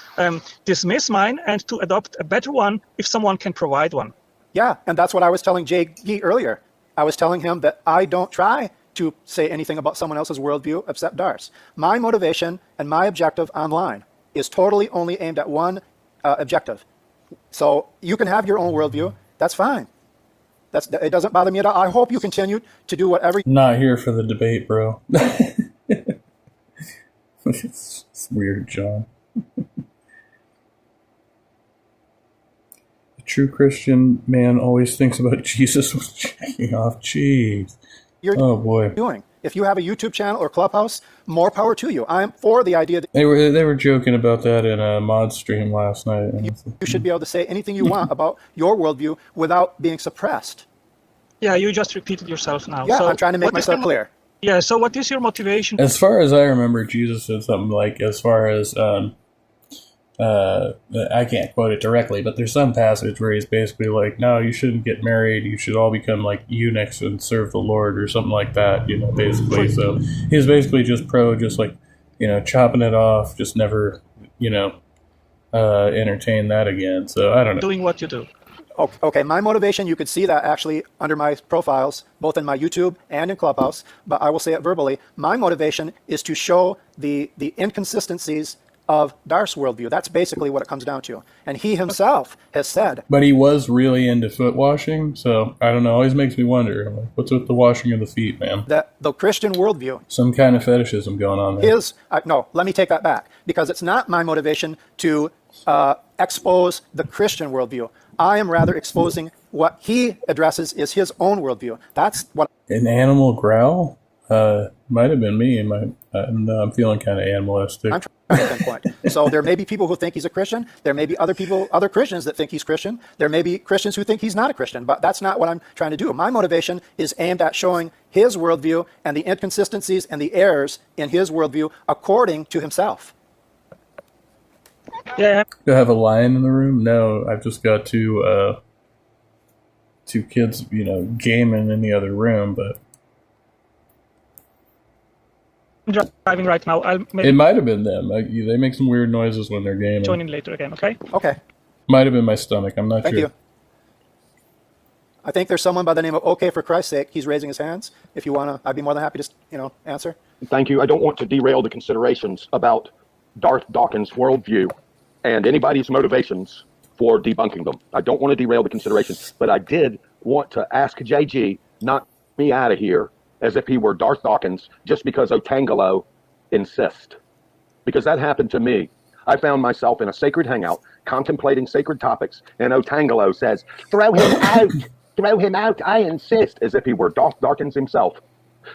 dismiss mine and to adopt a better one if someone can provide one. Yeah, and that's what I was telling Jay Gee earlier. I was telling him that I don't try to say anything about someone else's worldview except Darth's. My motivation and my objective online is totally only aimed at one objective. So you can have your own worldview. That's fine. It doesn't bother me at all. I hope you continue to do whatever. Not here for the debate, bro. It's weird, John. A true Christian man always thinks about Jesus when checking off. Jeez. Oh boy. If you have a YouTube channel or Clubhouse, more power to you. I'm for the idea that they were joking about that in a mod stream last night. You should be able to say anything you want about your worldview without being suppressed. Yeah, you just repeated yourself now. Yeah, so I'm trying to make myself clear. Yeah, so what is your motivation? As far as I remember, Jesus said something like, as far as, I can't quote it directly, but there's some passage where he's basically like, no, you shouldn't get married. You should all become like eunuchs and serve the Lord or something like that, basically. So he's basically just chopping it off, just never, entertain that again. So I don't know. Doing what you do. Okay, my motivation, you could see that actually under my profiles, both in my YouTube and in Clubhouse, but I will say it verbally. My motivation is to show the inconsistencies of Darth's worldview. That's basically what it comes down to. And he himself has said. But he was really into foot washing, so I don't know. Always makes me wonder, what's with the washing of the feet, man? That the Christian worldview. Some kind of fetishism going on there. No, let me take that back. Because it's not my motivation to expose the Christian worldview. I am rather exposing what he addresses is his own worldview. That's what. An animal growl? Might have been me. I'm feeling kind of animalistic. I'm trying to pinpoint. So there may be people who think he's a Christian. There may be other Christians that think he's Christian. There may be Christians who think he's not a Christian. But that's not what I'm trying to do. My motivation is aimed at showing his worldview and the inconsistencies and the errors in his worldview according to himself. Yeah. Do I have a lion in the room? No, I've just got two kids, gaming in the other room, but. I'm driving right now. It might have been them. They make some weird noises when they're gaming. Join in later again, okay? Okay. Might have been my stomach. I'm not sure. Thank you. I think there's someone by the name of OK for Christ's sake. He's raising his hands. If you want to, I'd be more than happy to, answer. Thank you. I don't want to derail the considerations about Darth Dawkins' worldview. and anybody's motivations for debunking them. I don't want to derail the consideration, but I did want to ask JG, knock me out of here as if he were Darth Dawkins just because Otangelo insists. Because that happened to me. I found myself in a sacred hangout contemplating sacred topics, and Otangelo says, "Throw him out! Throw him out! I insist!" as if he were Darth Dawkins himself.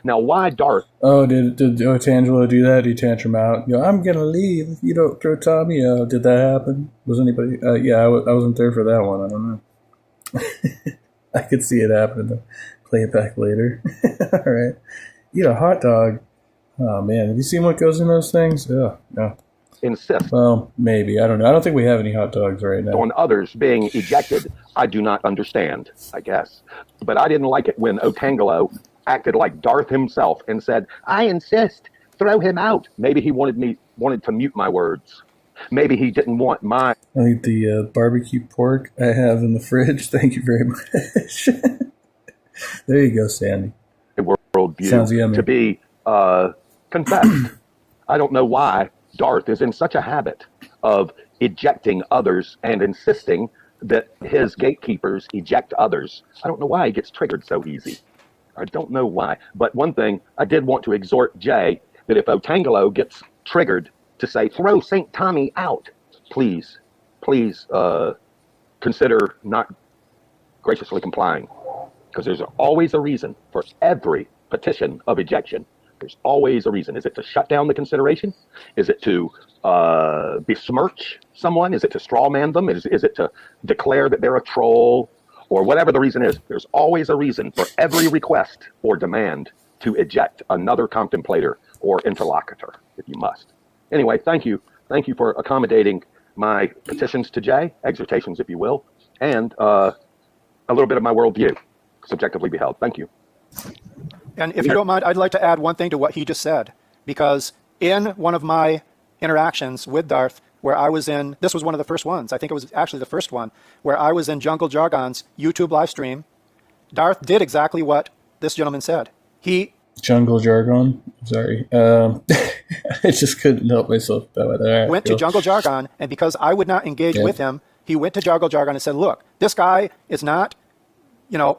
Now, why Darth? Oh, did Otangelo do that? Did he tantrum out? I'm gonna leave if you don't throw Tommy out. Did that happen? Was anybody? Yeah, I wasn't there for that one. I don't know. I could see it happen. Play it back later. All right. Eat a hot dog. Oh man, have you seen what goes in those things? Oh no. Insist. Well, maybe. I don't know. I don't think we have any hot dogs right now. On others being ejected, I do not understand, I guess. But I didn't like it when Otangelo acted like Darth himself and said, "I insist, throw him out." Maybe he wanted to mute my words. Maybe he didn't want my... I think the barbecue pork I have in the fridge. Thank you very much. There you go, Sandy. Worldview to be confessed. I don't know why Darth is in such a habit of ejecting others and insisting that his gatekeepers eject others. I don't know why he gets triggered so easy. I don't know why. But one thing I did want to exhort Jay, that if Otangelo gets triggered to say, "Throw St. Tommy out," please consider not graciously complying. Because there's always a reason for every petition of ejection. There's always a reason. Is it to shut down the consideration? Is it to besmirch someone? Is it to strawman them? Is it to declare that they're a troll? Or whatever the reason is, there's always a reason for every request or demand to eject another contemplator or interlocutor, if you must. Anyway, thank you. Thank you for accommodating my petitions to Jay, exhortations, if you will, and a little bit of my worldview, subjectively beheld. Thank you. And if you don't mind, I'd like to add one thing to what he just said, because in one of my interactions with Darth, where I was in, this was one of the first ones, I think it was actually the first one, where I was in Jungle Jargon's YouTube live stream, Darth did exactly what this gentleman said. Jungle Jargon? Sorry. I just couldn't help myself. Went to Jungle Jargon, and because I would not engage with him, he went to Jungle Jargon and said, "Look, this guy is not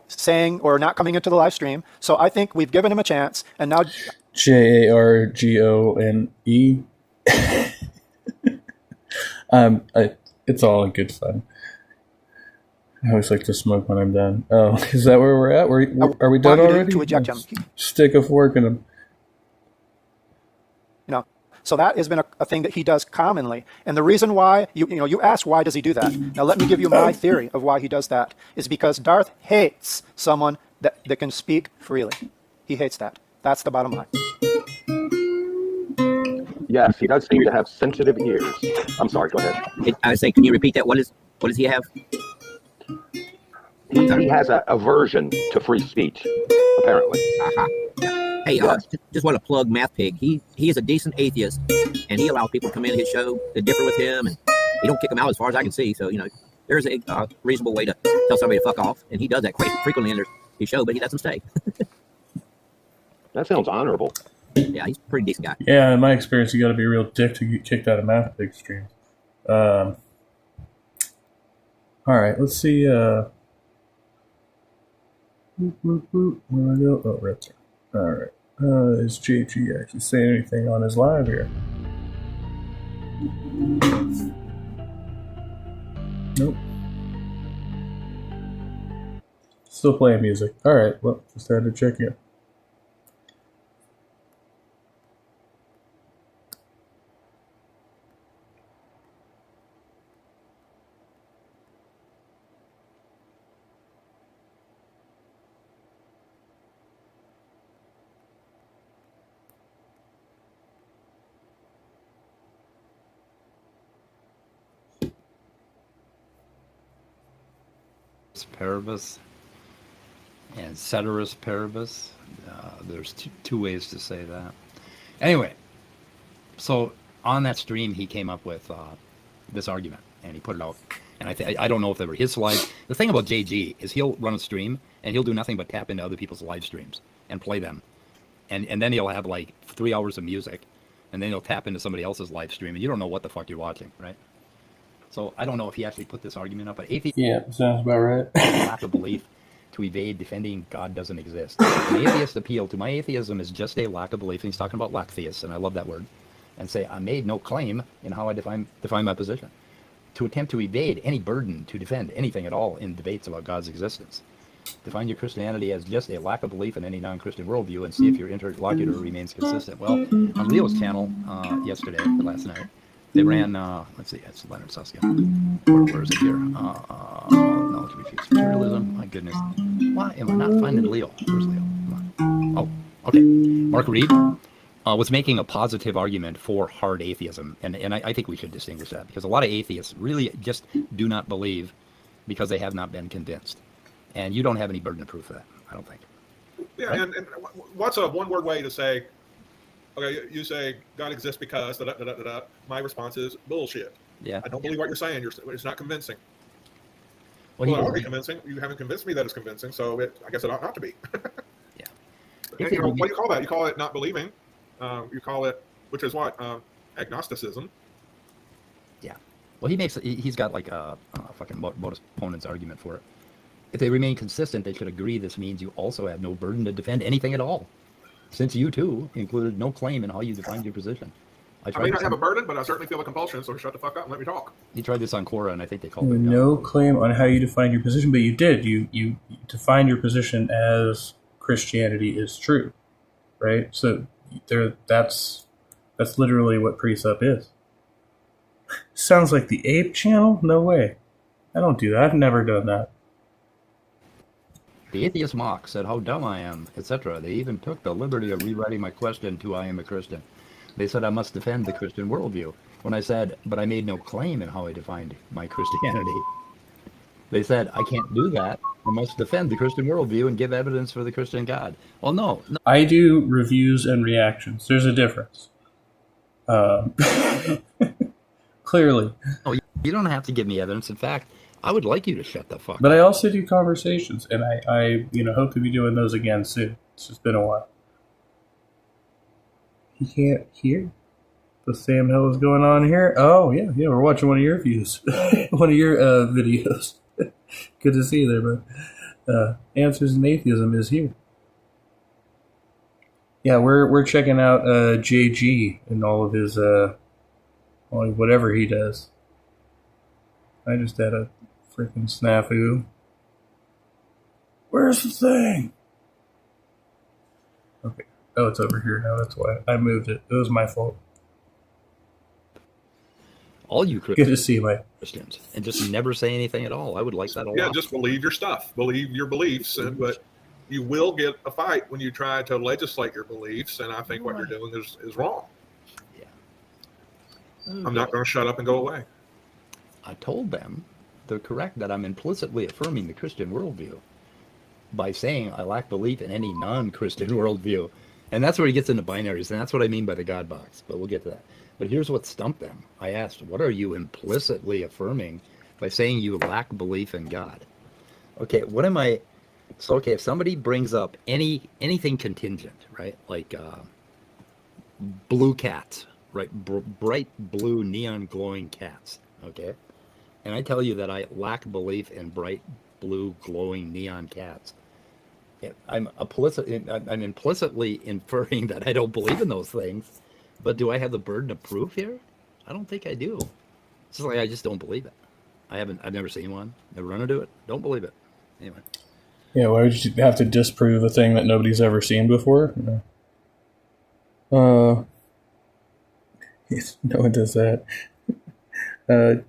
saying or not coming into the live stream. So I think we've given him a chance." And now Jargone. It's all in good fun. I always like to smoke when I'm done. Oh, is that where we're at? Are we done already? To eject him. Stick a fork in him. So that has been a thing that he does commonly. And the reason why, you asked why does he do that? Now let me give you my theory of why he does that. Is because Darth hates someone that can speak freely. He hates that. That's the bottom line. Yes, he does seem to have sensitive ears. I'm sorry, go ahead. I was saying, can you repeat that? What does he have? He has an aversion to free speech, apparently. Hey, just want to plug Math Pig. He is a decent atheist, and he allows people to come in his show to differ with him, and he don't kick them out as far as I can see. So, there's a reasonable way to tell somebody to fuck off, and he does that quite frequently in his show, but he lets them stay. That sounds honorable. Yeah, he's a pretty decent guy. Yeah, in my experience, you got to be a real dick to get kicked out of Math Pig streams. All right, let's see. Where do I go? Oh, right there. All right. Is JG actually saying anything on his live here? Nope. Still playing music. All right. Well, just had to check in. Paribus and ceteris paribus. There's two ways to say that. Anyway, so on that stream, he came up with this argument, and he put it out. And I don't know if they were his slides. The thing about JG is he'll run a stream, and he'll do nothing but tap into other people's live streams and play them. And then he'll have like 3 hours of music, and then he'll tap into somebody else's live stream, and you don't know what the fuck you're watching, right? So I don't know if he actually put this argument up, but atheism. Yeah, sounds about right. Lack of belief to evade defending God doesn't exist. An atheist appeal to my atheism is just a lack of belief. And he's talking about lack theists, and I love that word. And say, I made no claim in how I define my position. To attempt to evade any burden to defend anything at all in debates about God's existence. Define your Christianity as just a lack of belief in any non-Christian worldview and see if your interlocutor remains consistent. Well, on Leo's channel last night, they ran, let's see, it's Leonard Susskind. Where is it here? Knowledge refutes materialism. My goodness. Why am I not finding Leo? Where's Leo? Come on. Oh, okay. Mark Reed was making a positive argument for hard atheism. And I think we should distinguish that because a lot of atheists really just do not believe because they have not been convinced. And you don't have any burden of proof for that, I don't think. Yeah, right? and what's a one-word way to say, okay, you say God exists because, da-da-da-da-da. My response is bullshit. Yeah. I don't believe what you're saying. It's not convincing. Well, it ought to be convincing. You haven't convinced me that it's convincing, so I guess it ought not to be. Yeah. What do you call that? You call it not believing. You call it, which is what? Agnosticism. Yeah. Well, he's got like a fucking modus ponens argument for it. If they remain consistent, they should agree this means you also have no burden to defend anything at all. Since you, too, included no claim in how you defined your position. I may not have a burden, but I certainly feel a compulsion, so shut the fuck up and let me talk. He tried this on Quora, and I think they called it... No claim on how you define your position, but you did. You defined your position as Christianity is true, right? So that's literally what Precept is. Sounds like the Ape channel? No way. I don't do that. I've never done that. The atheist mock said how dumb I am, etc. They even took the liberty of rewriting my question to I am a Christian. They said I must defend the Christian worldview. When I said, but I made no claim in how I defined my Christianity. They said, I can't do that. I must defend the Christian worldview and give evidence for the Christian God. Well, no. I do reviews and reactions. There's a difference. Clearly. Oh, you don't have to give me evidence. In fact, I would like you to shut the fuck up. But I also do conversations, and I hope to be doing those again soon. It's just been a while. You can't hear? The Sam hell is going on here? Oh, yeah, we're watching one of your views. One of your videos. Good to see you there, bro. Answers in Atheism is here. Yeah, we're checking out JG and all of his whatever he does. I just had a freaking snafu. Where's the thing? Okay. Oh, it's over here now. That's why I moved it. It was my fault. All you Good to see you, Christians, and just never say anything at all. I would like that a lot. Yeah, just believe your stuff. Believe your beliefs. But you will get a fight when you try to legislate your beliefs, and I think what you're doing is wrong. Yeah. I'm not going to shut up and go away. I told them they're correct that I'm implicitly affirming the Christian worldview by saying I lack belief in any non-Christian worldview. And that's where he gets into binaries, and that's what I mean by the God box, but we'll get to that. But here's what stumped them. I asked, what are you implicitly affirming by saying you lack belief in God? Okay, what am I... So, okay, if somebody brings up anything contingent, right, like blue cats, right, bright blue neon glowing cats, okay, and I tell you that I lack belief in bright blue glowing neon cats, I'm implicitly inferring that I don't believe in those things, but do I have the burden of proof here? I don't think I do. It's just like I just don't believe it. I've never seen one, never run into it, don't believe it. Anyway. Yeah, why would you have to disprove a thing that nobody's ever seen before? No one does that. John,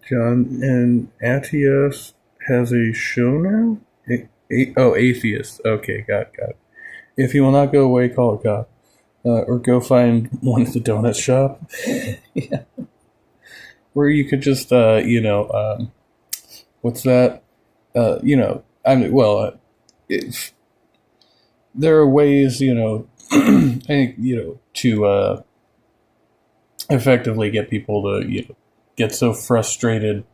and Atios has a show now? Atheist. Okay, got it. If he will not go away, call it God. Or go find one at the donut shop. Yeah. Where you could just, what's that? There are ways, I think, to effectively get people to, get so frustrated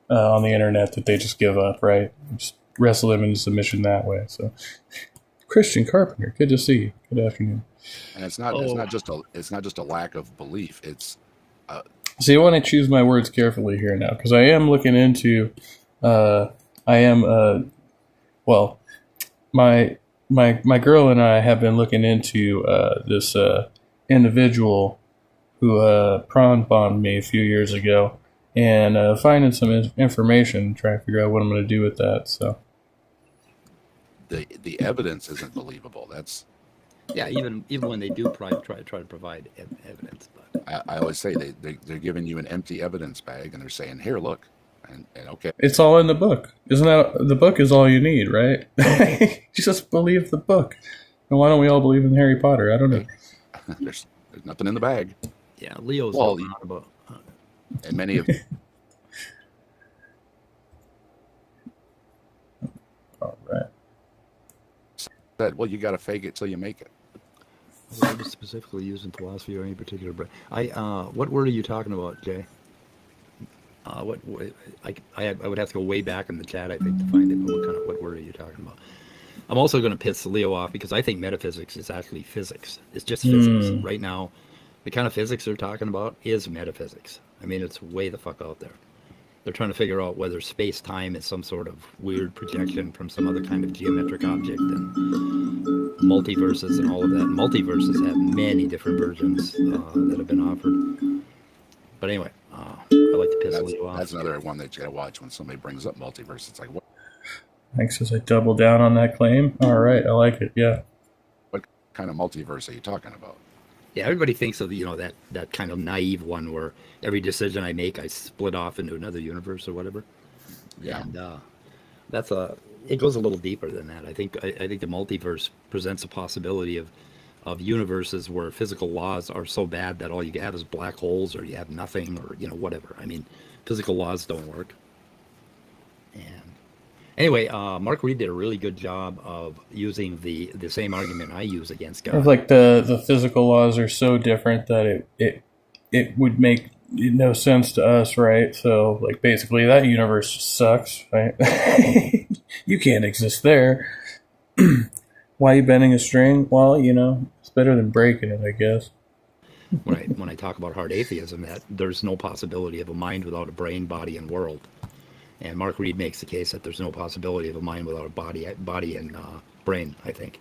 on the internet that they just give up, right? Just wrestle them into submission that way. So, Christian Carpenter, good to see you. Good afternoon. And it's not just a lack of belief. It's See, I want to choose my words carefully here now, because I am looking into, well, my girl and I have been looking into this individual who prawn bombed me a few years ago, and finding some information, trying to figure out what I'm going to do with that. So the evidence isn't believable. That's even when they do try to provide evidence. But I always say they're giving you an empty evidence bag, and they're saying, "Here, look," and okay, it's all in the book. Isn't that the book is all you need, right? Just believe the book. And why don't we all believe in Harry Potter? I don't know. There's nothing in the bag. Yeah, Leo's not about. And many of all right. Said, well, you got to fake it till you make it. What is specifically used in philosophy or any particular brain? What word are you talking about, Jay? I would have to go way back in the chat, I think, to find it. But what word are you talking about? I'm also going to piss Leo off because I think metaphysics is actually physics. It's just physics. Right now, the kind of physics they're talking about is metaphysics. I mean, it's way the fuck out there. They're trying to figure out whether space-time is some sort of weird projection from some other kind of geometric object, and multiverses and all of that. Multiverses have many different versions that have been offered. But anyway, I like to piss Leo off. That's another one that you got to watch when somebody brings up multiverse. It's like, what? Thanks as I double down on that claim. All right, I like it. Yeah. What kind of multiverse are you talking about? Yeah, everybody thinks of that kind of naive one where every decision I make, I split off into another universe or whatever. Yeah, and it goes a little deeper than that. I think the multiverse presents a possibility of universes where physical laws are so bad that all you have is black holes, or you have nothing, or whatever. I mean, physical laws don't work. And anyway, Mark Reed did a really good job of using the same argument I use against God. It's like the physical laws are so different that it would make no sense to us, right? So, like, basically, that universe sucks, right? You can't exist there. Why are you bending a string? Well, it's better than breaking it, I guess. When I talk about hard atheism, that there's no possibility of a mind without a brain, body, and world. And Mark Reed makes the case that there's no possibility of a mind without a body and brain, I think.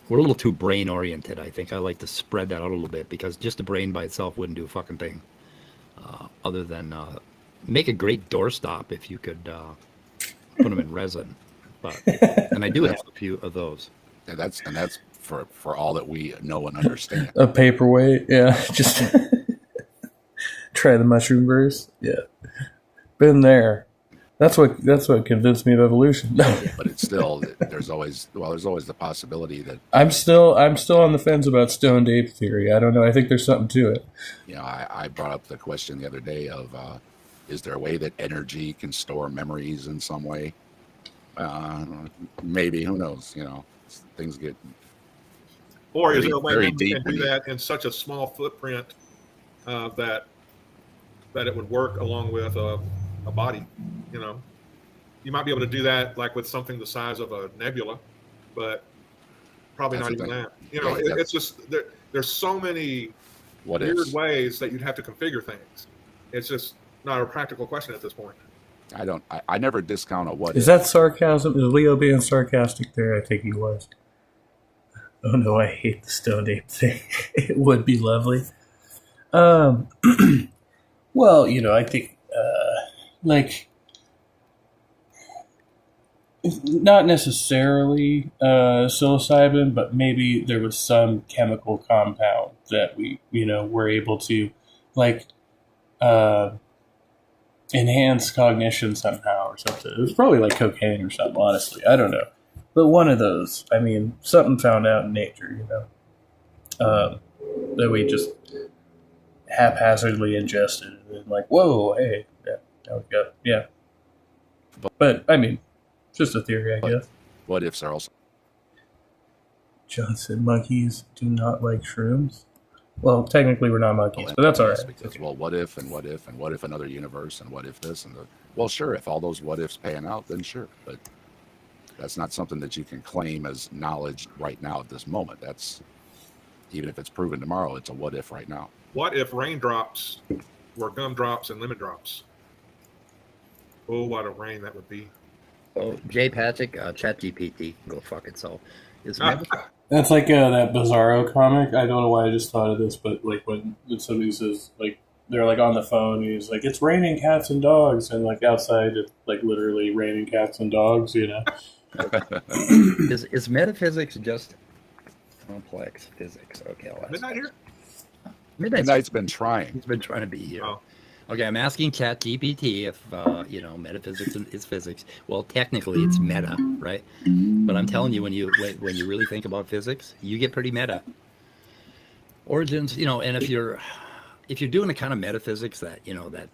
We're a little too brain-oriented, I think. I like to spread that out a little bit, because just the brain by itself wouldn't do a fucking thing. Other than make a great doorstop if you could put them in resin. And I do have a few of those. And that's for all that we know and understand. A paperweight, yeah. Just try the mushroom verse. Yeah. Been there. That's what convinced me of evolution. But it's still, there's always the possibility that I'm still on the fence about stoned ape theory. I don't know. I think there's something to it. I brought up the question the other day of is there a way that energy can store memories in some way? Maybe, who knows? Things get or is there a way very that deep you can do that in such a small footprint that it would work along with a body? You might be able to do that like with something the size of a nebula, but probably not even that. It's just there's so many weird ways that you'd have to configure things. It's just not a practical question at this point. I never discount a what is that sarcasm? Is Leo being sarcastic there? I think he was. Oh no, I hate the stoned ape thing. It would be lovely. Well, I think not necessarily psilocybin, but maybe there was some chemical compound that we were able to enhance cognition somehow or something. It was probably like cocaine or something, honestly. I don't know. But one of those, something found out in nature, that we just haphazardly ingested. And whoa, hey, yeah, now we got, yeah. But, just a theory, I guess. What ifs are also... John said monkeys do not like shrooms. Well, technically we're not monkeys, but that's all right. Because, what if another universe, and what if this, and sure, if all those what ifs pan out, then sure. But that's not something that you can claim as knowledge right now at this moment. That's, even if it's proven tomorrow, it's a what if right now. What if raindrops were gumdrops and lemon drops. Oh, what a rain that would be. Oh, Jay Patrick, ChatGPT, go fuck itself. That's like that Bizarro comic. I don't know why I just thought of this, but like when somebody says, like, they're like on the phone, and he's like, it's raining cats and dogs, and like outside it's like literally raining cats and dogs, you know. Is metaphysics just complex physics? Okay, I'll ask. Midnight here? Midnight's been trying. He's been trying to be here. Oh. Okay, I'm asking ChatGPT if metaphysics is physics. Well, technically it's meta, right? But I'm telling you, when you really think about physics, you get pretty meta. Origins, and if you're doing the kind of metaphysics that that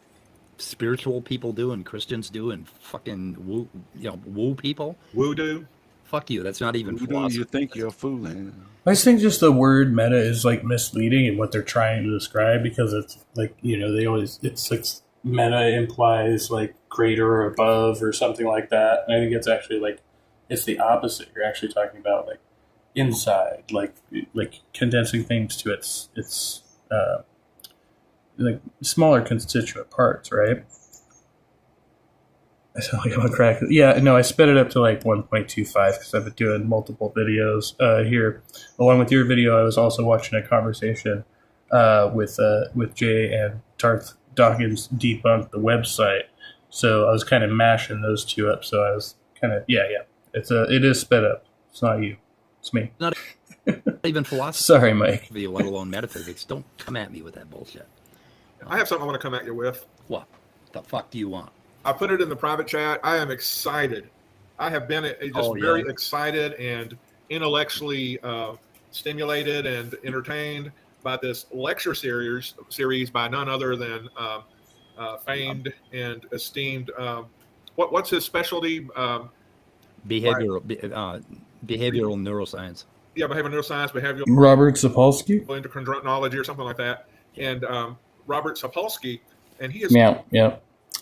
spiritual people do and Christians do and fucking woo people, voodoo. Fuck you. That's not even Who do philosophy. you think you're fooling? I just think just the word meta is like misleading in what they're trying to describe, because it's like, it's like meta implies like greater or above or something like that. And I think it's actually like, it's the opposite. You're actually talking about like inside, like condensing things to its like smaller constituent parts, right? I sound like I'm a crack. Yeah, no, I sped it up to like 1.25 because I've been doing multiple videos here. Along with your video, I was also watching a conversation with Jay and Tarth Dawkins Debunked the website. So I was kind of mashing those two up. So I was kind of, yeah. It is sped up. It's not you. It's me. Not even philosophy. Sorry, Mike. Let alone metaphysics. Don't come at me with that bullshit. I have something I want to come at you with. What the fuck do you want? I put it in the private chat. I am excited. I have been very excited and intellectually stimulated and entertained by this lecture series by none other than famed and esteemed. What's his specialty? Behavioral neuroscience. Yeah, behavioral neuroscience, behavioral. Robert Sapolsky. Endocrinology or something like that. And Robert Sapolsky, and he is. Yeah.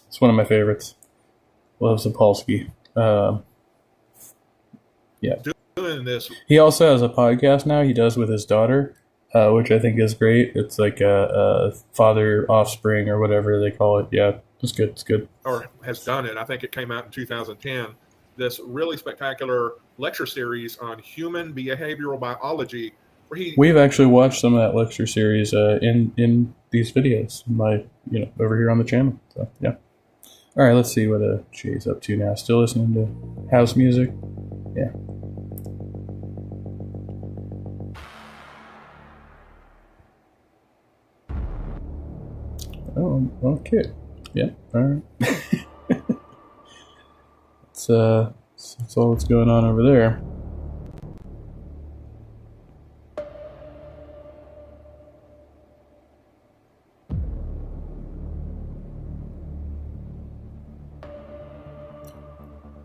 It's one of my favorites. Love Sapolsky. Yeah. Doing this. He also has a podcast now. He does with his daughter, which I think is great. It's like a father offspring or whatever they call it. Yeah, it's good. It's good. Or has done it. I think it came out in 2010. This really spectacular lecture series on human behavioral biology. We've actually watched some of that lecture series in these videos, over here on the channel. So yeah. All right, let's see what Jay's up to now. Still listening to house music? Yeah. Oh, okay. Yeah, all right. That's all that's going on over there.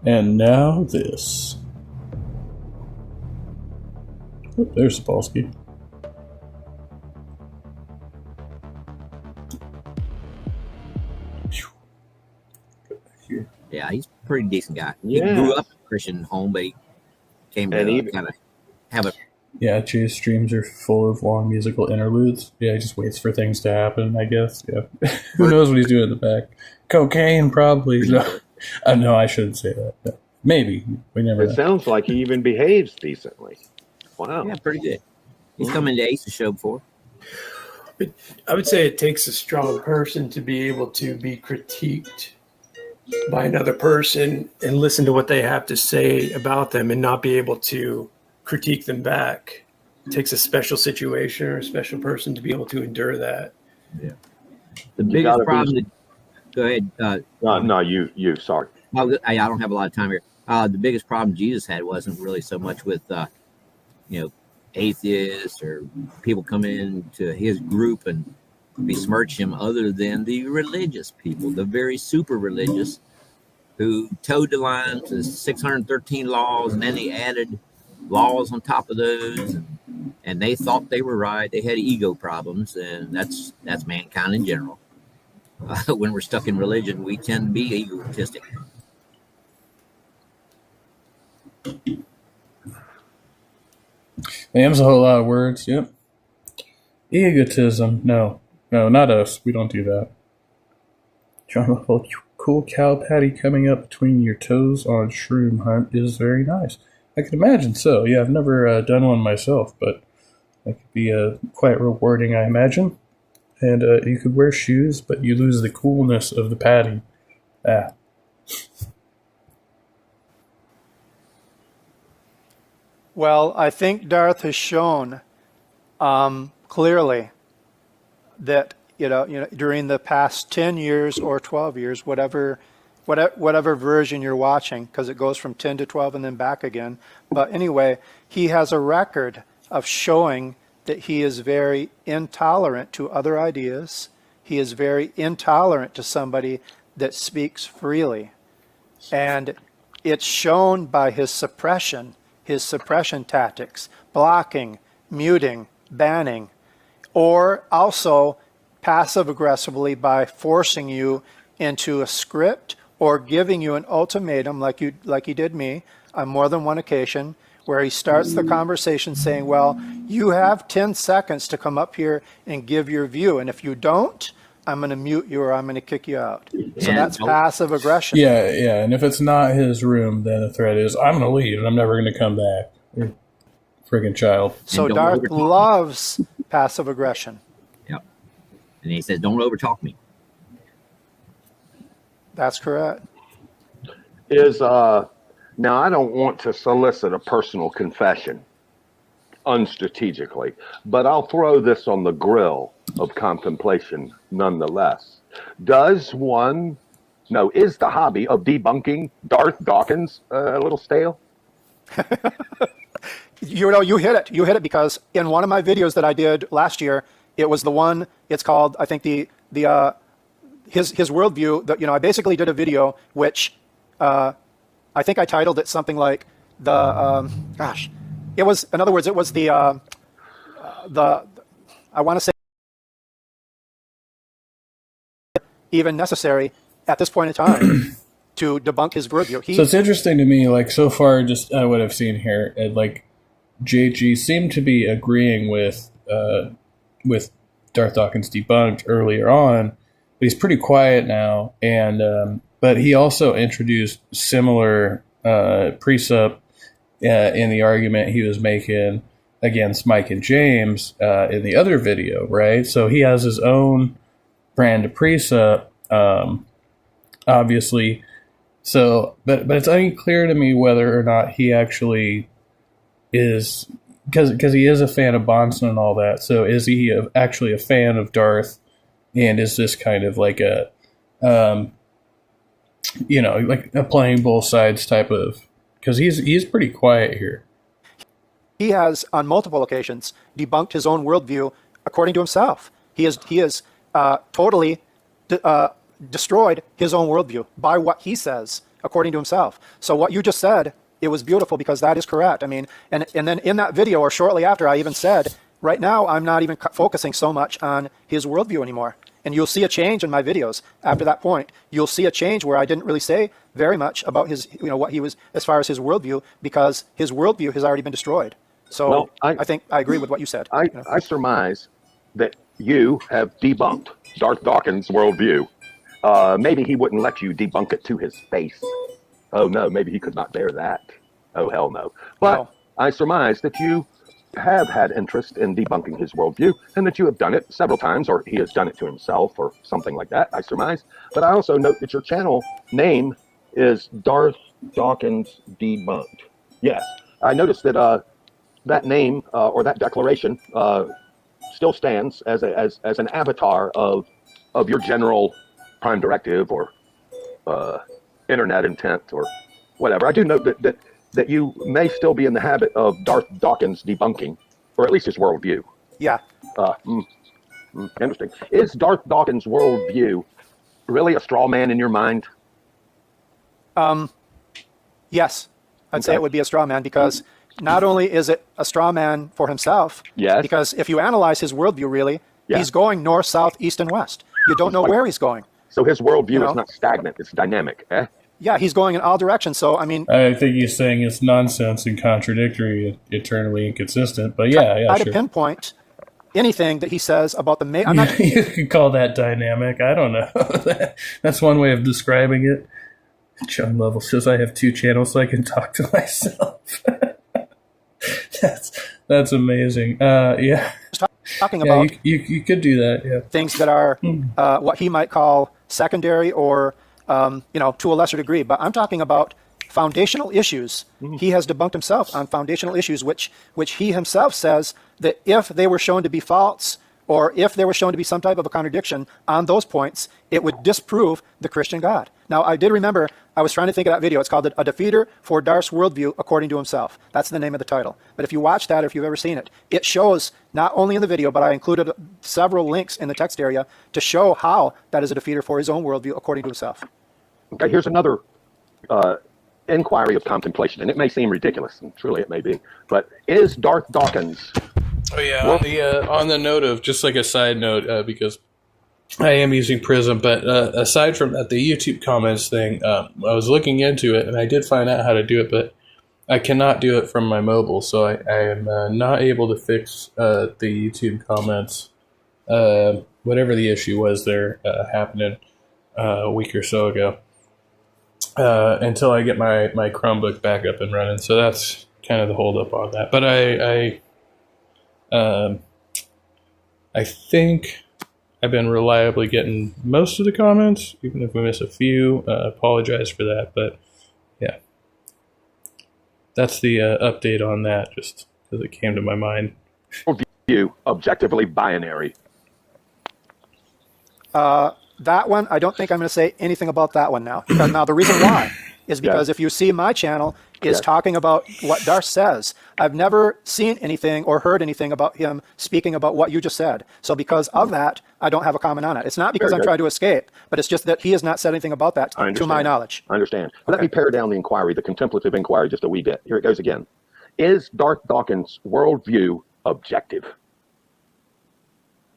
And now this. Oh, there's Sapolsky. Yeah, he's a pretty decent guy. He Yeah. grew up in a Christian home, but he came to kind of have a. Yeah, Jay's streams are full of long musical interludes. Yeah, he just waits for things to happen, I guess. Yeah. Who knows what he's doing in the back? Cocaine, probably. No, I shouldn't say that. No. Maybe. We never know. It sounds like he even behaves decently. Wow. Yeah, pretty good. He's come into Ace's show before. I would say it takes a strong person to be able to be critiqued by another person and listen to what they have to say about them and not be able to critique them back. It takes a special situation or a special person to be able to endure that. Yeah. The biggest problem. Go ahead. No, you. Sorry. I don't have a lot of time here. The biggest problem Jesus had wasn't really so much with, atheists or people coming into his group and besmirch him, other than the religious people, the very super religious, who towed the line to 613 laws, and then they added laws on top of those, and they thought they were right. They had ego problems, and that's mankind in general. When we're stuck in religion, we tend to be egotistic. There's a whole lot of words. Yep. Egotism. No, not us. We don't do that. John, a cool cow patty coming up between your toes on shroom hunt is very nice. I can imagine so. Yeah, I've never done one myself, but that could be quite rewarding, I imagine. And you could wear shoes, but you lose the coolness of the patty. Ah. Well, I think Darth has shown clearly that during the past 10 years or 12 years, whatever version you're watching, because it goes from 10 to 12 and then back again. But anyway, he has a record of showing that he is very intolerant to other ideas. He is very intolerant to somebody that speaks freely. And it's shown by his suppression tactics, blocking, muting, banning, or also passive aggressively by forcing you into a script or giving you an ultimatum like he did me on more than one occasion, where he starts the conversation saying, well, you have 10 seconds to come up here and give your view, and if you don't, I'm going to mute you or I'm going to kick you out. So that's passive aggression. Yeah, and if it's not his room, then the threat is, I'm going to leave and I'm never going to come back. You're a friggin' child. So Darth loves passive aggression. Yep. And he says, don't overtalk me. That's correct. Now, I don't want to solicit a personal confession unstrategically, but I'll throw this on the grill of contemplation nonetheless. Is the hobby of debunking Darth Dawkins a little stale? You hit it. You hit it, because in one of my videos that I did last year, it was the one, it's called, I think his worldview, that, I basically did a video which, I think I titled it something like it was, in other words, it was I want to say, even necessary at this point in time to debunk his worldview. So it's interesting to me, like, so far, just what I've seen here, like, JG seemed to be agreeing with Darth Dawkins debunked earlier on, but he's pretty quiet now, and but he also introduced similar precept in the argument he was making against Mike and James in the other video, right? So he has his own brand of precept, obviously. So, but it's unclear to me whether or not he actually is, because he is a fan of Bonson and all that. So is he actually a fan of Darth, and is this kind of like a like a playing both sides type of, because he's pretty quiet here. He has, on multiple occasions, debunked his own worldview according to himself. He has totally destroyed his own worldview by what he says according to himself. So what you just said, it was beautiful, because that is correct. I mean, and then in that video, or shortly after, I even said, right now I'm not even focusing so much on his worldview anymore. And you'll see a change in my videos after that point. You'll see a change where I didn't really say very much about his, what he was, as far as his worldview, because his worldview has already been destroyed. So well, I think I agree with what you said. I surmise that you have debunked Darth Dawkins' worldview. Maybe he wouldn't let you debunk it to his face. Oh no, maybe he could not bear that. Oh hell no. But no. I surmise that you have had interest in debunking his worldview, and that you have done it several times, or he has done it to himself, or something like that, I surmise. But I also note that your channel name is Darth Dawkins Debunked. Yes, I noticed that that name or that declaration still stands as an avatar of your general prime directive or internet intent or whatever. I do note that you may still be in the habit of Darth Dawkins debunking, or at least his worldview. Yeah. Interesting. Is Darth Dawkins' worldview really a straw man in your mind? Yes. I'd say it would be a straw man, because not only is it a straw man for himself, yes, because if you analyze his worldview, really, he's going north, south, east, and west. You don't know where he's going. So his worldview is not stagnant, it's dynamic, eh? Yeah, he's going in all directions. So, I mean, I think he's saying it's nonsense and contradictory, eternally inconsistent. But yeah, try sure. to pinpoint anything that he says about the I'm not. You could call that dynamic. I don't know. That's one way of describing it. John Lovell says I have 2 channels so I can talk to myself. That's amazing. Yeah. Talking about you could do that. Yeah. Things that are what he might call secondary or to a lesser degree. But I'm talking about foundational issues. He has debunked himself on foundational issues, which he himself says that if they were shown to be false, or if there was shown to be some type of a contradiction on those points, it would disprove the Christian God. Now, I did remember, I was trying to think of that video. It's called A Defeater for Darth's Worldview According to Himself. That's the name of the title. But if you watch that, or if you've ever seen it, it shows, not only in the video, but I included several links in the text area to show how that is a defeater for his own worldview according to himself. Okay, here's another inquiry of contemplation, and it may seem ridiculous, and truly it may be, but is Darth Dawkins... Oh yeah, on the note of, just like a side note, because I am using Prism, but aside from that, the YouTube comments thing, I was looking into it, and I did find out how to do it, but I cannot do it from my mobile, so I am not able to fix the YouTube comments, whatever the issue was there happening a week or so ago, until I get my Chromebook back up and running. So that's kind of the holdup on that. But I think I've been reliably getting most of the comments, even if we miss a few. Apologize for that, but yeah. That's the update on that, just because it came to my mind. View, objectively binary. That one, I don't think I'm going to say anything about that one now. Because now the reason why is because if you see my channel is talking about what Darth says. I've never seen anything or heard anything about him speaking about what you just said. So because of that, I don't have a comment on it. It's not because I'm trying to escape, but it's just that he has not said anything about that to my knowledge. I understand. Let me pare down the inquiry, the contemplative inquiry, just a wee bit. Here it goes again. Is Darth Dawkins' worldview objective?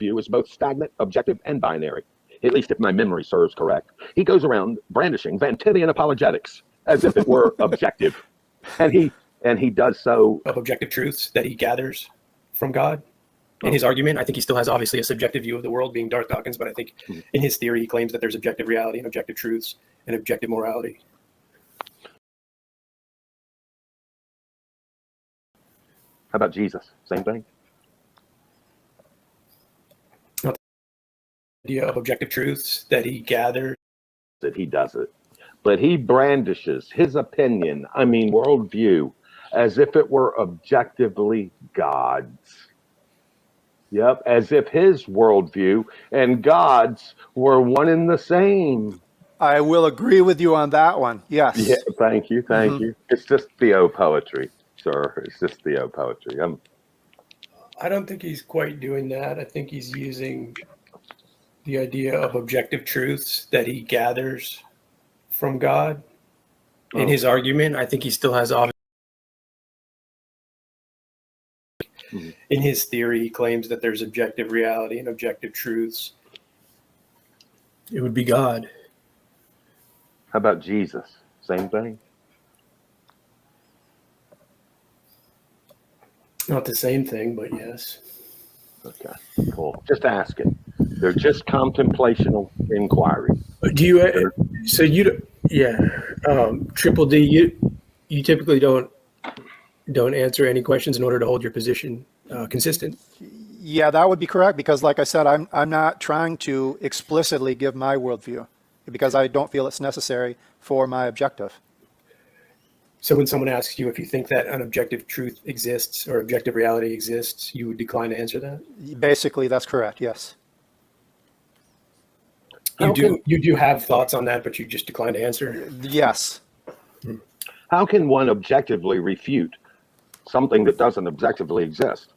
View is both stagnant, objective, and binary, at least if my memory serves correct. He goes around brandishing Vantivian apologetics as if it were objective. And he does so of objective truths that he gathers from God. In his argument, I think he still has obviously a subjective view of the world, being Darth Dawkins, but I think in his theory, he claims that there's objective reality and objective truths and objective morality. How about Jesus? Same thing? The idea of objective truths that he gathers. That he does it. But he brandishes his opinion, worldview, as if it were objectively God's. Yep, as if his worldview and God's were one and the same. I will agree with you on that one, yes. Yeah, thank you. It's just Theo poetry, sir. It's just Theo poetry. I don't think he's quite doing that. I think he's using the idea of objective truths that he gathers from God. In his argument, I think he still has in his theory, he claims that there's objective reality and objective truths. It would be God. How about Jesus? Same thing? Not the same thing, but yes. Okay, cool. Just asking. They're just contemplational inquiry. Do you? So you? Yeah. Triple D. You typically don't answer any questions in order to hold your position consistent. Yeah, that would be correct, because like I said, I'm not trying to explicitly give my worldview because I don't feel it's necessary for my objective. So when someone asks you if you think that an objective truth exists or objective reality exists, you would decline to answer that? Basically, that's correct, yes. You do have thoughts on that, but you just decline to answer? Yes. How can one objectively refute something that doesn't objectively exist?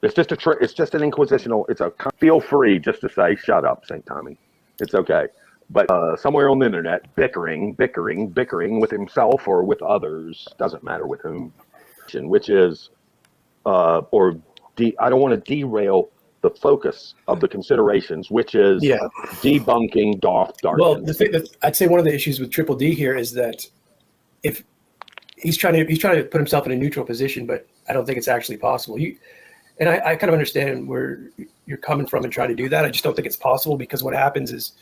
It's just it's just an inquisitional. Feel free just to say shut up, St. Tommy. It's okay. But somewhere on the internet, bickering with himself or with others, doesn't matter with whom, which is, I don't want to derail the focus of the considerations, which is debunking Darth Dawkins. Well, I'd say one of the issues with Triple D here is that if he's trying to put himself in a neutral position, but I don't think it's actually possible. And I kind of understand where you're coming from and try to do that. I just don't think it's possible, because what happens is.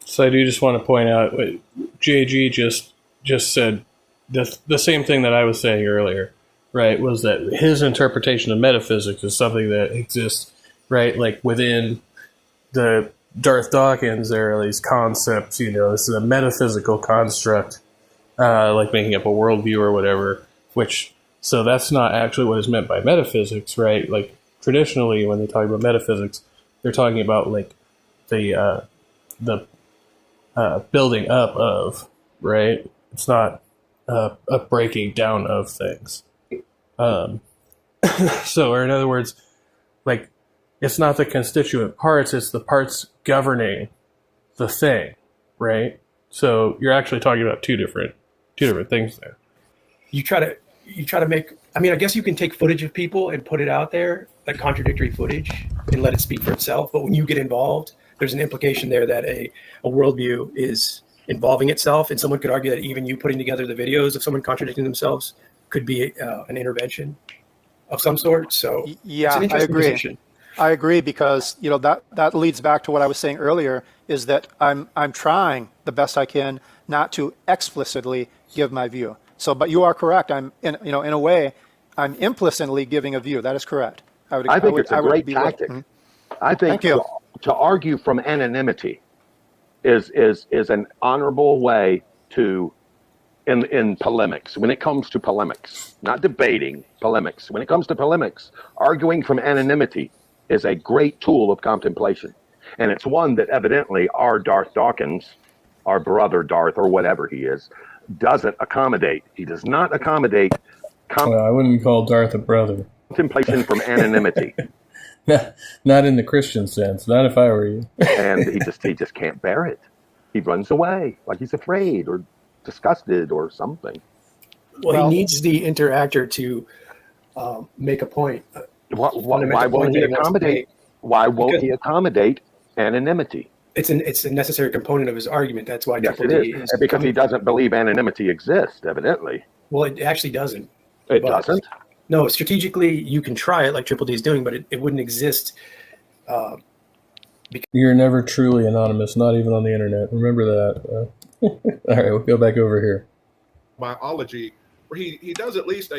So I do just want to point out what JG just said, the same thing that I was saying earlier, right? Was that his interpretation of metaphysics is something that exists, right? Like within the Darth Dawkins, there are these concepts, this is a metaphysical construct, like making up a worldview or whatever, so that's not actually what is meant by metaphysics, right? Like traditionally, when they talk about metaphysics, they're talking about like the building up of, right? It's not a breaking down of things. So, or in other words, like, it's not the constituent parts, it's the parts governing the thing, right? So you're actually talking about two different things there. You try to make, I mean, I guess you can take footage of people and put it out there, like contradictory footage, and let it speak for itself. But when you get involved, there's an implication there that a worldview is involving itself. And someone could argue that even you putting together the videos of someone contradicting themselves could be an intervention of some sort. So yeah, it's an interesting I agree. position. I agree, because that leads back to what I was saying earlier, is that I'm trying the best I can not to explicitly give my view. So, but you are correct. I'm in a way, I'm implicitly giving a view. That is correct. I think it's a great tactic. I think to argue from anonymity is an honorable way to, in polemics, when it comes to polemics, not debating, polemics. When it comes to polemics, arguing from anonymity is a great tool of contemplation. And it's one that evidently our Darth Dawkins, our brother Darth, or whatever he is, doesn't accommodate. He does not accommodate well, I wouldn't call Darth a brother. Contemplation from anonymity. Not in the Christian sense. Not if I were you. And he just can't bear it. He runs away like he's afraid or disgusted or something. Well, he needs the interactor to make a point. Why won't he accommodate? Why won't he accommodate anonymity? It's a necessary component of his argument. That's why. Yes, it is. Because he doesn't believe anonymity exists, evidently. Well, it actually doesn't. It doesn't? No, strategically, you can try it like Triple D is doing, but it wouldn't exist. You're never truly anonymous, not even on the internet. Remember that. All right, we'll go back over here. Biology, where he does at least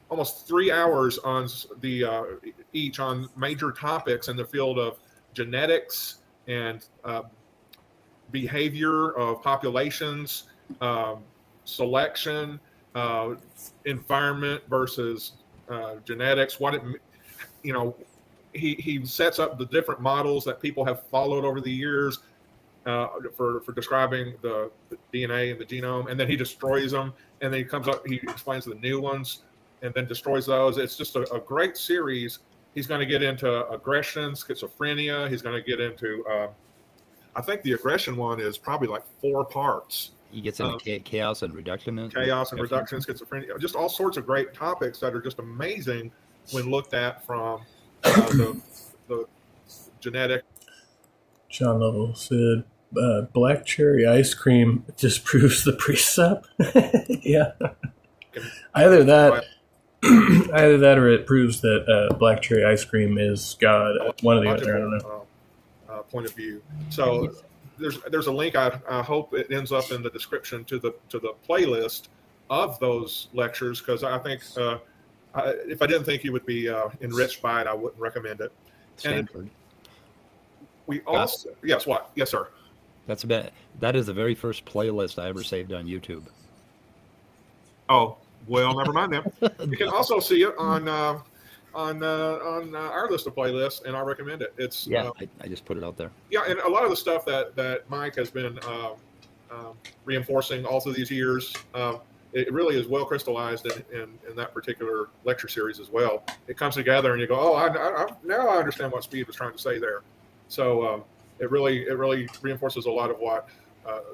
almost 3 hours on each on major topics in the field of genetics and behavior of populations, selection, environment versus genetics. He sets up the different models that people have followed over the years for describing the DNA and the genome, and then he destroys them, and then he explains the new ones, and then destroys those. It's just a great series. He's going to get into aggression, schizophrenia. He's going to get into, I think the aggression one is probably like 4 parts. He gets into chaos and reduction. Chaos and reduction, schizophrenia, just all sorts of great topics that are just amazing when looked at from the genetic. John Lovell said, black cherry ice cream disproves the precept. Yeah. Either that or it proves that black cherry ice cream is God. One of the other, I don't know. Point of view. So there's a link. I hope it ends up in the description to the playlist of those lectures, because I think if I didn't think you would be enriched by it, I wouldn't recommend it. Stanford. We also yes sir. That is the very first playlist I ever saved on YouTube. Oh well, never mind then. You can also see it on our list of playlists, and I recommend it. It's I just put it out there. Yeah, and a lot of the stuff that Mike has been reinforcing all through these years, it really is well crystallized in that particular lecture series as well. It comes together, and you go, "Oh, now I understand what Speed was trying to say there." So it really reinforces a lot of what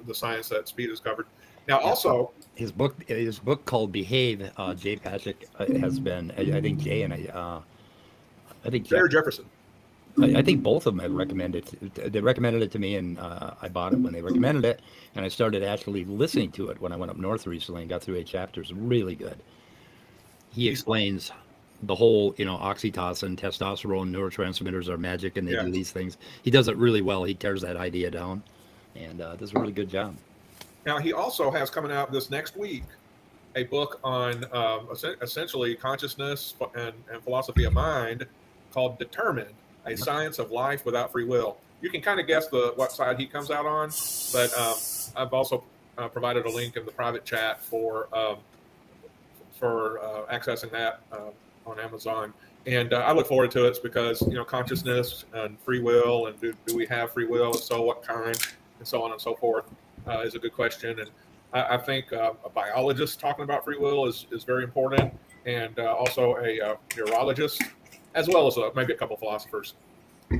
the science that Speed has covered. Now, also his book called Behave. Jay Patrick has been. I think Jay and I think Jared Jefferson. I think both of them have recommended it. They recommended it to me, and I bought it when they recommended it, and I started actually listening to it when I went up north recently and got through 8 chapters. Really good. he explains the whole, oxytocin, testosterone, neurotransmitters are magic, and they do these things. He does it really well. He tears that idea down, and does a really good job. Now, he also has coming out this next week a book on essentially consciousness and philosophy of mind called Determined, a Science of Life Without Free Will. You can kind of guess what side he comes out on, but I've also provided a link in the private chat for accessing that on Amazon. And I look forward to it because, consciousness and free will, and do we have free will, and so what kind, and so on and so forth, is a good question. And I think a biologist talking about free will is very important, and also a neurologist, as well as maybe a couple of philosophers.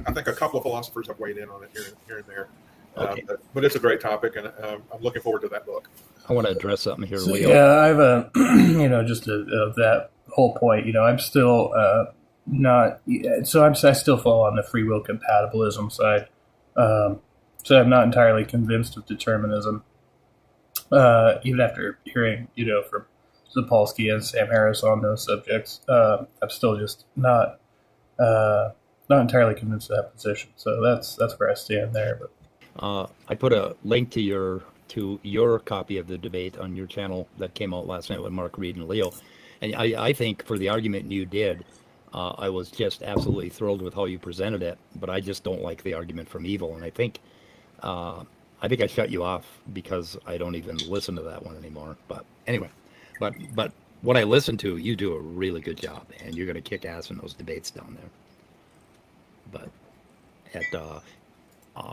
I think a couple of philosophers have weighed in on it here and there. Okay. But it's a great topic, and I'm looking forward to that book. I want to address something here, So, Leo. yeah, I have just that whole point. I'm still not. So I still fall on the free will compatibilism side. So I'm not entirely convinced of determinism. Even after hearing, from Zapolsky and Sam Harris on those subjects, I'm still just not entirely convinced of that position. So that's where I stand there. But I put a link to your copy of the debate on your channel that came out last night with Mark Reed and Leo. And I think for the argument you did, I was just absolutely thrilled with how you presented it, but I just don't like the argument from evil. And I think I shut you off because I don't even listen to that one anymore. But anyway, but what I listen to, you do a really good job, and you're going to kick ass in those debates down there. But at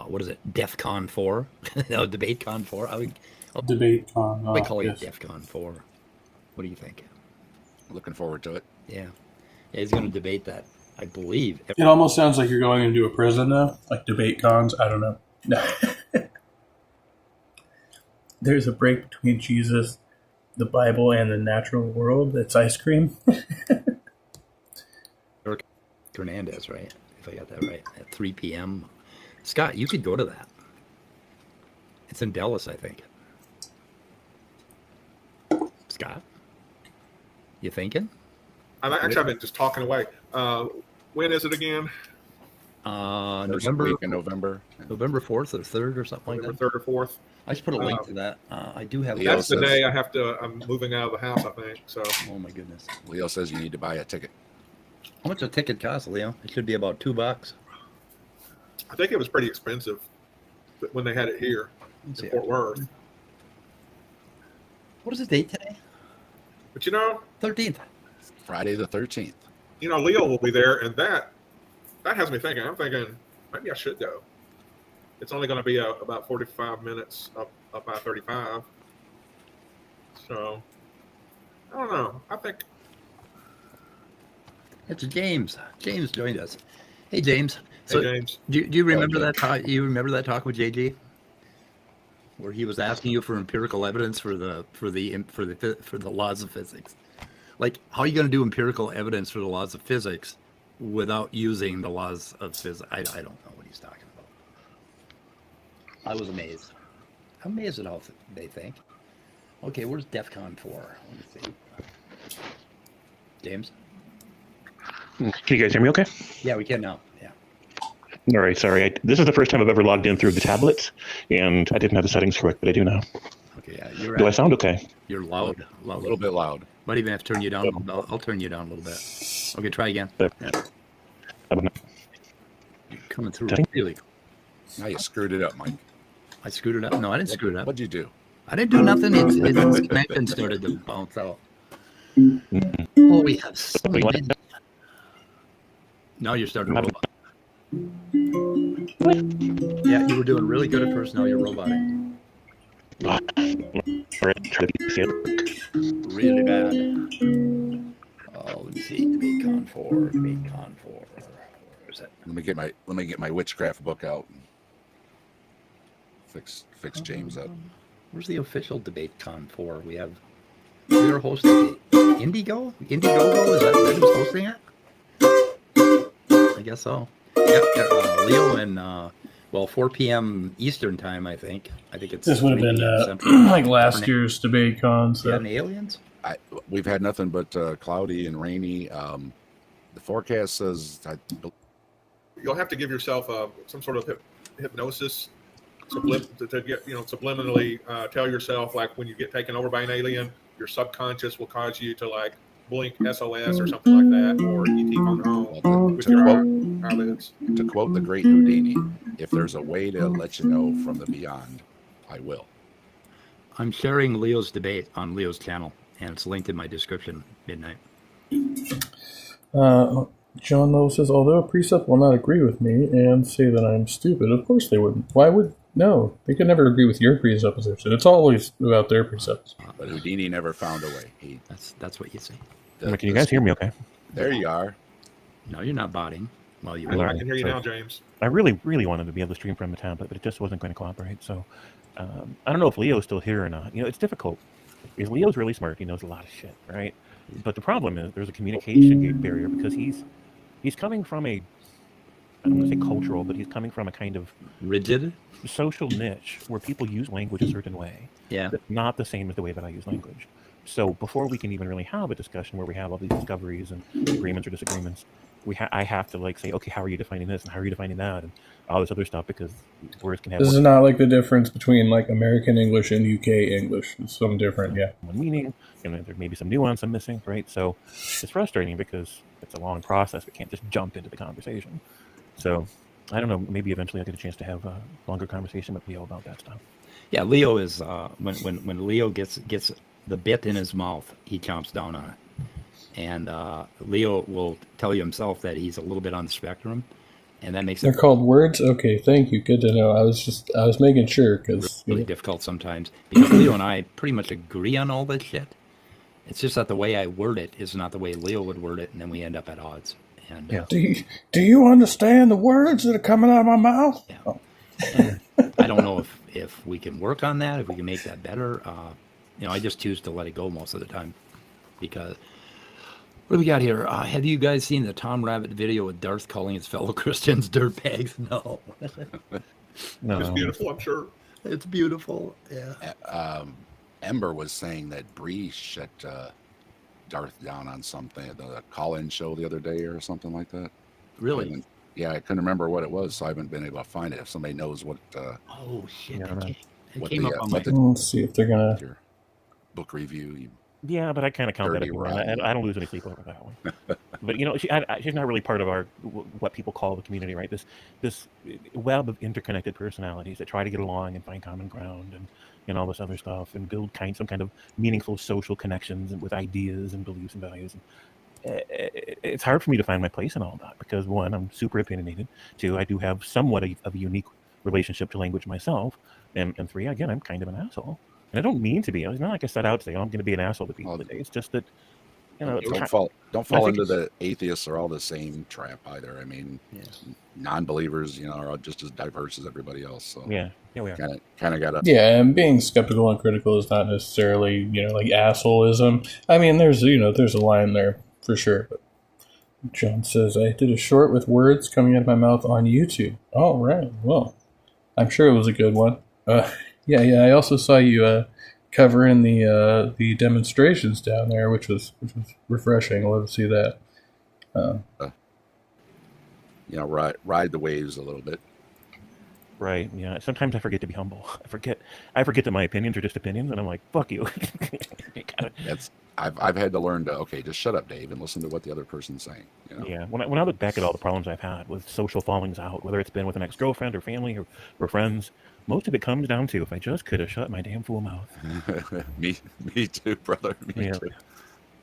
what is it, DEFCON 4? No, DebateCon 4. DebateCon. I call it DEFCON 4. What do you think? Looking forward to it. Yeah, he's going to debate that, I believe. It almost sounds like you're going into a prison now, like debate cons. I don't know. No. There's a break between Jesus, the Bible, and the natural world. It's ice cream. Hernandez, right? If I got that right, at 3 p.m. Scott, you could go to that. It's in Dallas, I think. Scott, you thinking? I've been just talking away. When is it again? November. Week in November. November 4th or 3rd or something like that. November 3rd or 4th. I just put a link to that. I do have. That's the day I'm moving out of the house, I think. So. Oh my goodness. Leo says you need to buy a ticket. How much a ticket costs, Leo? It should be about $2. I think it was pretty expensive when they had it here in Fort Worth. What is the date today? But 13th. Friday the 13th. Leo will be there, and that has me thinking. I'm thinking maybe I should go. It's only going to be about 45 minutes up I-35. So I don't know. I think it's James. James joined us. Hey, James. So, hey, James. Do you remember that talk? You remember that talk with JG, where he was asking you for empirical evidence for the laws of physics? Like, how are you going to do empirical evidence for the laws of physics without using the laws of physics? I don't know what he's talking about. I was amazed. I'm amazed at how they think. Okay, where's DEFCON 4? Let me see. James? Can you guys hear me okay? Yeah, we can now. Yeah. All right, sorry. This is the first time I've ever logged in through the tablet, and I didn't have the settings correct, but I do now. Okay, yeah. Do I sound okay? You're loud. A little bit loud. Might even have to turn you down. I'll turn you down a little bit. Okay, try again. Yeah. You're coming through really. Now you screwed it up, Mike. I screwed it up? No, I didn't screw it up. What'd you do? I didn't do nothing. Its connection started to bounce out. Oh, we have so many. Now you're starting to robot. Yeah, you were doing really good at first. Now you're roboting. Really bad. Oh, let me see. DebateCon 4. DebateCon 4. Where's that? Let me get my witchcraft book out. Fix James up. Where's the official DebateCon 4? We are hosting Indigo? Indiegogo? Is that who's hosting it? I guess so. Yep. Leo and 4 p.m. Eastern time, I think. I think it's. This would have been like last year's DebateCon. So. Yeah, and the aliens? We've had nothing but cloudy and rainy. The forecast says You'll have to give yourself some sort of hypnosis to get, subliminally tell yourself, like, when you get taken over by an alien, your subconscious will cause you to like blink SOS or something like that, or ET phone home with your eyelids. To quote the great Houdini, if there's a way to let you know from the beyond, I will. I'm sharing Leo's debate on Leo's channel, and it's linked in my description, midnight. John Lowe says, although a precept will not agree with me and say that I'm stupid, of course they wouldn't. Why would? No, they could never agree with your presupposition. It's always about their precepts. But Houdini never found a way. That's what you say. Can you guys hear me okay? There you are. No, you're not botting. Well, you I can hear you now, James. I really, really wanted to be able to stream from the tablet, but it just wasn't going to cooperate. So I don't know if Leo's still here or not. It's difficult. Because Leo's really smart. He knows a lot of shit, right? But the problem is there's a communication barrier because he's coming from I don't want to say cultural, but he's coming from a kind of rigid social niche where people use language a certain way. Yeah. That's not the same as the way that I use language. So before we can even really have a discussion where we have all these discoveries and agreements or disagreements, I have to say, okay, how are you defining this and how are you defining that and all this other stuff, because words can have. This is not like the difference between American English and UK English. It's something different, yeah. One meaning, and there may be some nuance I'm missing, right? So it's frustrating because it's a long process. We can't just jump into the conversation. So I don't know. Maybe eventually I'll get a chance to have a longer conversation with Leo about that stuff. Yeah, Leo is when Leo gets the bit in his mouth, he chomps down on it. And Leo will tell you himself that he's a little bit on the spectrum, and that makes They're called words? Okay, thank you. Good to know. I was making sure, because really difficult sometimes, because Leo and I pretty much agree on all this shit. It's just that the way I word it is not the way Leo would word it, and then we end up at odds. And yeah. Do you understand the words that are coming out of my mouth? Yeah. Oh. I don't know if we can work on that, if we can make that better. I just choose to let it go most of the time, because what do we got here? Have you guys seen the Tom Rabbit video with Darth calling his fellow Christians dirtbags? No. No. It's beautiful, I'm sure. It's beautiful. Yeah. Ember was saying that Bree shut Darth down on something, the call-in show the other day or something like that. Really? I couldn't remember what it was, so I haven't been able to find it. If somebody knows what... oh, shit. It came up on my... Let's see if they're going to... Book review. Yeah, but I kind of count that as one. I don't lose any sleep over that one. But she's not really part of our what people call the community, right? This web of interconnected personalities that try to get along and find common ground and all this other stuff and build some kind of meaningful social connections with ideas and beliefs and values. And it's hard for me to find my place in all that because, one, I'm super opinionated. Two, I do have somewhat of a unique relationship to language myself. And three, again, I'm kind of an asshole. And I don't mean to be. It's not like I set out to say, I'm going to be an asshole to people today. It's just that, don't fall into the atheists are all the same trap either. I mean, non-believers, are all just as diverse as everybody else. So yeah, we are. Kind of got to. Yeah, and being skeptical and critical is not necessarily, like assholeism. I mean, there's a line there for sure. But John says, I did a short with words coming out of my mouth on YouTube. All right. Well, I'm sure it was a good one. Yeah. I also saw you covering the demonstrations down there, which was refreshing. I love to see that. Ride the waves a little bit. Right. Yeah. Sometimes I forget to be humble. I forget that my opinions are just opinions, and I'm like, fuck you. I've had to learn to just shut up, Dave, and listen to what the other person's saying. Yeah. When I look back at all the problems I've had with social fallings out, whether it's been with an ex-girlfriend or family or friends. Most of it comes down to if I just could have shut my damn fool mouth. Me too, brother. Me too.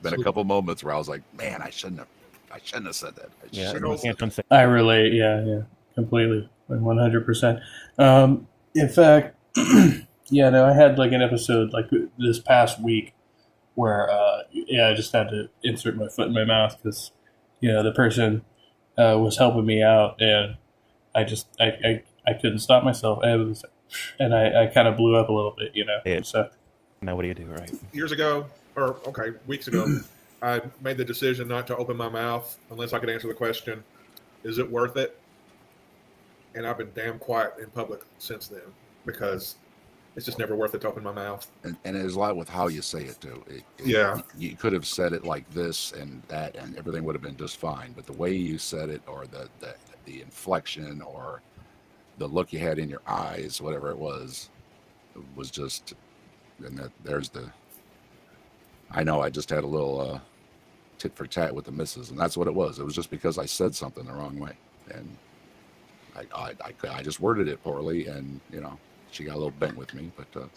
Been a couple moments where I was like, man, I shouldn't have said that. I relate. Yeah, completely, 100%. In fact, I had an episode this past week where I just had to insert my foot in my mouth because the person was helping me out, and I couldn't stop myself. And I kind of blew up a little bit, Yeah. So now what do you do, right? Weeks ago, I made the decision not to open my mouth unless I could answer the question, is it worth it? And I've been damn quiet in public since then because it's just never worth it to open my mouth. And there's a lot with how you say it too. Yeah. You could have said it like this and that, and everything would have been just fine. But the way you said it, or the inflection, or the look you had in your eyes, whatever it was just. And there's the. I know I just had a little tit for tat with the missus, and that's what it was. It was just because I said something the wrong way, and I just worded it poorly, and she got a little bent with me, but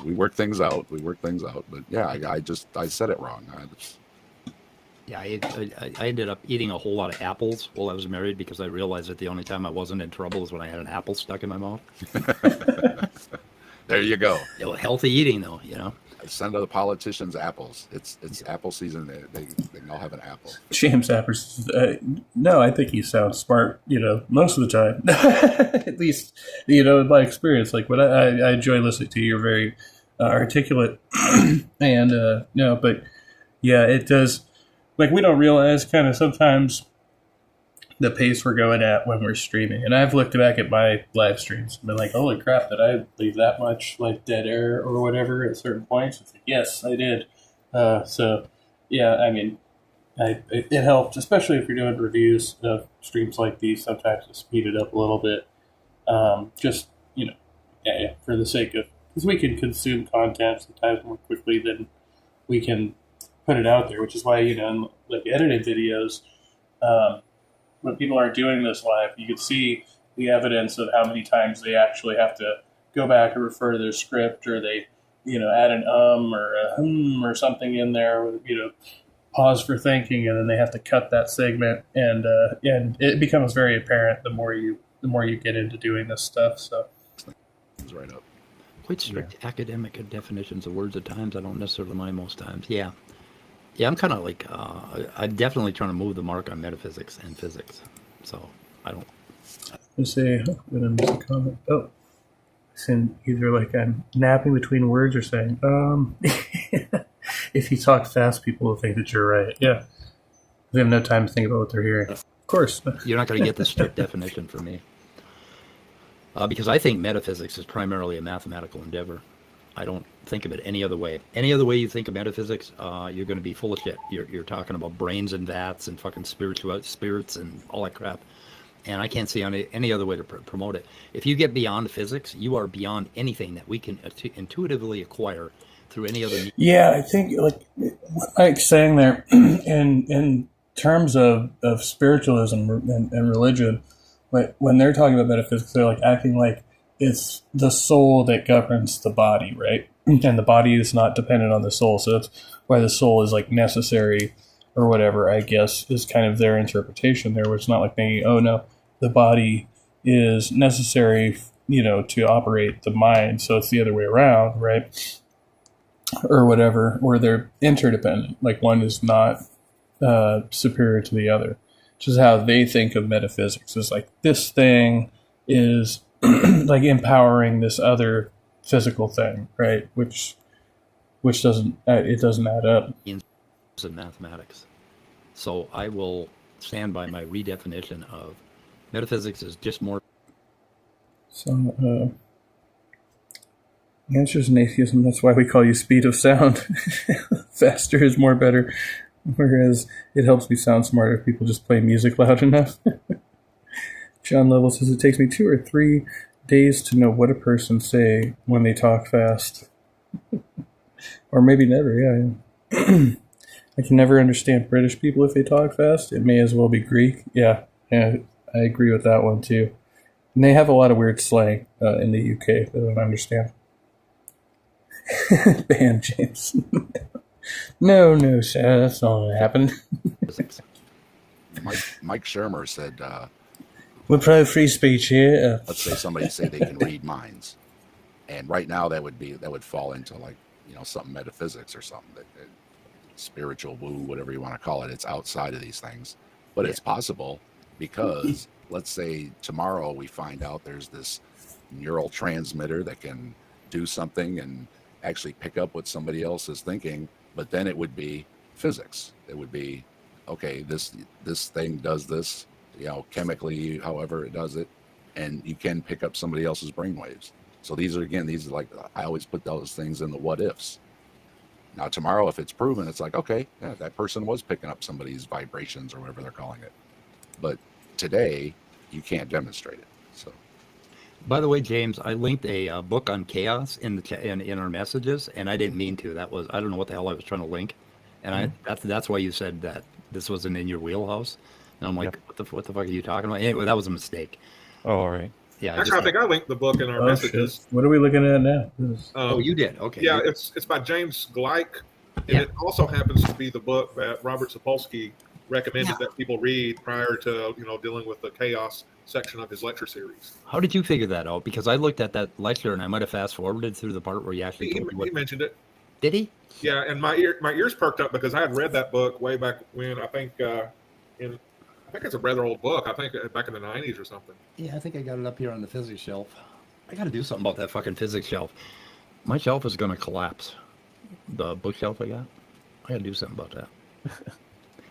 we worked things out. But yeah, I said it wrong. I ended up eating a whole lot of apples while I was married because I realized that the only time I wasn't in trouble was when I had an apple stuck in my mouth. There you go. Healthy eating, though, Send other politicians apples. It's apple season. They can all have an apple. James Appers, no, I think you sound smart, most of the time. At least, in my experience. Like, when I enjoy listening to you, you're very articulate. And, but yeah, it does. Like, we don't realize kind of sometimes the pace we're going at when we're streaming. And I've looked back at my live streams and been like, holy crap, did I leave that much like dead air or whatever at certain points? It's like, yes, I did. So yeah, I mean, it helped, especially if you're doing reviews of streams like these, sometimes to speed it up a little bit. Just, for the sake of, because we can consume content sometimes more quickly than we can put it out there, which is why, in like edited videos, when people are doing this live, you can see the evidence of how many times they actually have to go back and refer to their script, or they, add an or a or something in there, pause for thinking, and then they have to cut that segment, and it becomes very apparent the more you get into doing this stuff. So it's right up. Quite strict academic definitions of words at times. I don't necessarily mind most times. Yeah, I'm kind of like, I'm definitely trying to move the mark on metaphysics and physics. So I don't. Let's see, I'm going to miss a comment. Oh, in either like I'm napping between words or saying, if you talk fast, people will think that you're right. Yeah. They have no time to think about what they're hearing. Of course. You're not going to get the strict definition from me. Because I think metaphysics is primarily a mathematical endeavor. I don't think of it any other way. Any other way you think of metaphysics, you're going to be full of shit. You're talking about brains and vats and fucking spirits and all that crap. And I can't see any other way to promote it. If you get beyond physics, you are beyond anything that we can intuitively acquire through any other. Yeah, I think like saying there, in terms of spiritualism and religion, when they're talking about metaphysics, they're like acting like it's the soul that governs the body, right? And the body is not dependent on the soul. So that's why the soul is like necessary or whatever, I guess, is kind of their interpretation there, where it's not like thinking, oh no, the body is necessary, to operate the mind. So it's the other way around, right? Or whatever, where they're interdependent. Like one is not superior to the other. Which is how they think of metaphysics. It's like this thing is like empowering this other physical thing, right? Which doesn't add up. In mathematics. So I will stand by my redefinition of metaphysics is just more. So answers in atheism, that's why we call you speed of sound. Faster is more better. Whereas it helps me sound smarter if people just play music loud enough. John Level says, it takes me 2 or 3 days to know what a person say when they talk fast. Or maybe never, yeah. I can never understand British people if they talk fast. It may as well be Greek. Yeah, I agree with that one too. And they have a lot of weird slang in the UK that I don't understand. Ban James. No, sir, that's not what happened. Mike Shermer said, we're pro free speech here. Let's say somebody say they can read minds. And right now that would fall into like, something metaphysics or something, that spiritual woo, whatever you want to call it. It's outside of these things. But it's possible because let's say tomorrow we find out there's this neural transmitter that can do something and actually pick up what somebody else is thinking. But then it would be physics. It would be, okay, this thing does this, chemically, however it does it, and you can pick up somebody else's brainwaves. So these are like, I always put those things in the what ifs. Now tomorrow, if it's proven, it's like, okay, yeah, that person was picking up somebody's vibrations or whatever they're calling it. But today, you can't demonstrate it. So. By the way, James, I linked a book on chaos in the in our messages, and I didn't mean to. That was, I don't know what the hell I was trying to link, and that's why you said that this wasn't in your wheelhouse. And I'm like, what the fuck are you talking about? Anyway, that was a mistake. Oh, all right. Yeah. Actually, I think I linked the book in our messages. Shit. What are we looking at now? Oh, you did. Okay. Yeah, it's by James Gleick, and it also happens to be the book that Robert Sapolsky recommended that people read prior to dealing with the chaos section of his lecture series. How did you figure that out? Because I looked at that lecture and I might have fast forwarded through the part where you actually He mentioned it. Did he? Yeah, and my ears perked up because I had read that book way back when. I think it's a rather old book. I think back in the 90s or something. Yeah, I think I got it up here on the physics shelf. I got to do something about that fucking physics shelf. My shelf is going to collapse. The bookshelf I got. I got to do something about that.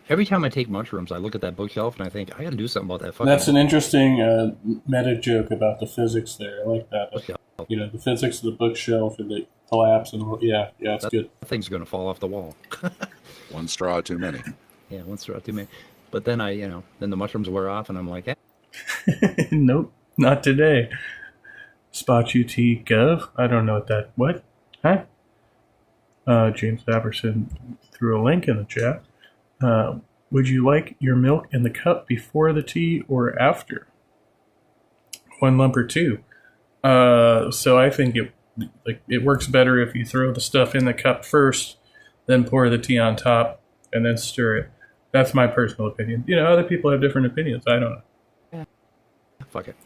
Every time I take mushrooms, I look at that bookshelf and I think, I got to do something about that fucking That's an interesting meta joke about the physics there. I like that. The physics of the bookshelf and the collapse. And it's good. That thing's going to fall off the wall. One straw too many. Yeah, one straw too many. But then then the mushrooms wear off and I'm like, Nope, not today. Spot UT Gov. I don't know what? Huh? James Aberson threw a link in the chat. Would you like your milk in the cup before the tea or after? 1 lump or 2. So I think it works better if you throw the stuff in the cup first, then pour the tea on top, and then stir it. That's my personal opinion. Other people have different opinions. I don't know. Yeah. Fuck it.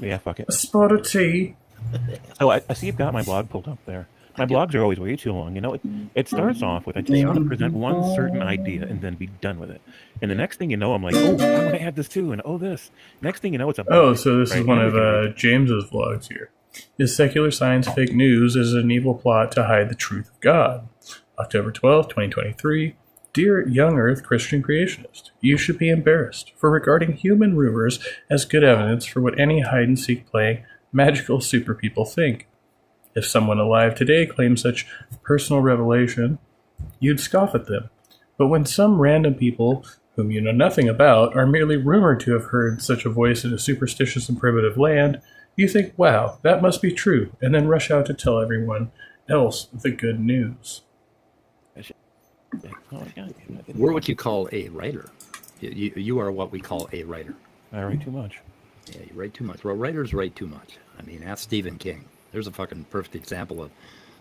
Yeah, fuck it. A spot of tea. Oh, I see you've got my blog pulled up there. My blogs are always way too long. It starts off with, I just want to present one certain idea and then be done with it. And the next thing you know, I'm like, oh, I want to add this too, and this. Next thing you know, it's a... So this is one of James's vlogs here. Is secular science fake news is an evil plot to hide the truth of God? October 12, 2023. Dear Young Earth Christian Creationist, you should be embarrassed for regarding human rumors as good evidence for what any hide-and-seek playing magical super people think. If someone alive today claims such personal revelation, you'd scoff at them. But when some random people, whom you know nothing about, are merely rumored to have heard such a voice in a superstitious and primitive land, you think, wow, that must be true, and then rush out to tell everyone else the good news. We're what you call a writer. You are what we call a writer. I write too much. Yeah, you write too much. Well, writers write too much. I mean, ask Stephen King. There's a fucking perfect example of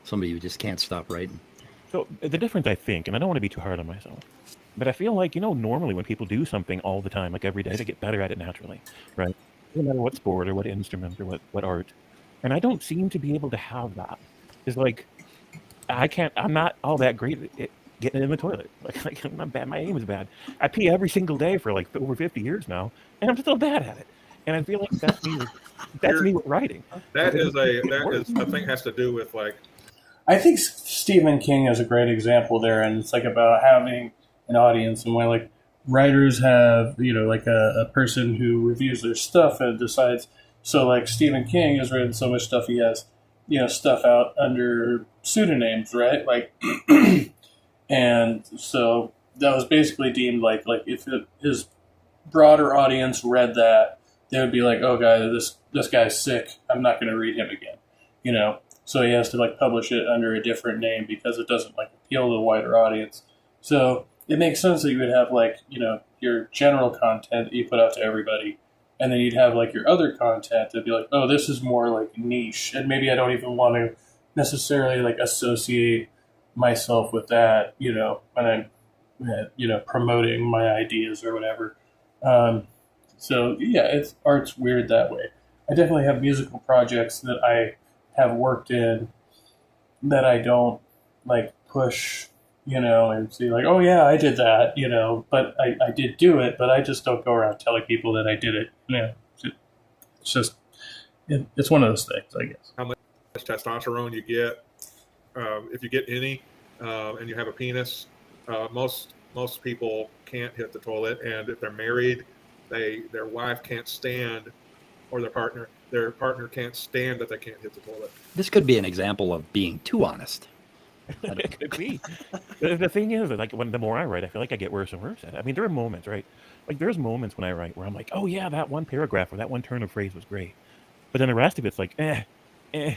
somebody who just can't stop writing. So the difference, I think, and I don't want to be too hard on myself, but I feel like, normally when people do something all the time, like every day, they get better at it naturally, right? No matter what sport or what instrument or what art. And I don't seem to be able to have that. It's like, I'm not all that great at getting in the toilet. Like I'm not bad. My aim is bad. I pee every single day for like over 50 years now, and I'm still bad at it. And I feel like that's me. That's me with writing. That is I think has to do with like. I think Stephen King is a great example there, and it's like about having an audience and why like writers have like a person who reviews their stuff and decides. So like Stephen King has written so much stuff, he has stuff out under pseudonyms, right? Like. And so that was basically deemed like if his broader audience read that, they would be like, oh, this guy's sick. I'm not going to read him again, So he has to like publish it under a different name because it doesn't like appeal to the wider audience. So it makes sense that you would have like your general content that you put out to everybody, and then you'd have like your other content that'd be like, oh, this is more like niche, and maybe I don't even want to necessarily like associate myself with that, when I'm, promoting my ideas or whatever. So yeah, art's weird that way. I definitely have musical projects that I have worked in that I don't like push, and see like, oh yeah, I did that, but I did do it, but I just don't go around telling people that I did it. It's just, it's one of those things, I guess. How much testosterone you get. If you get any, and you have a penis, most people can't hit the toilet, and if they're married, their wife can't stand, or their partner, their partner can't stand that they can't hit the toilet. This could be an example of being too honest. It could be. The thing is, like, the more I write, I feel like I get worse and worse at it. I mean, there are moments, right? Like, there's moments when I write where I'm like, oh yeah, that one paragraph or that one turn of phrase was great, but then the rest of it's like, You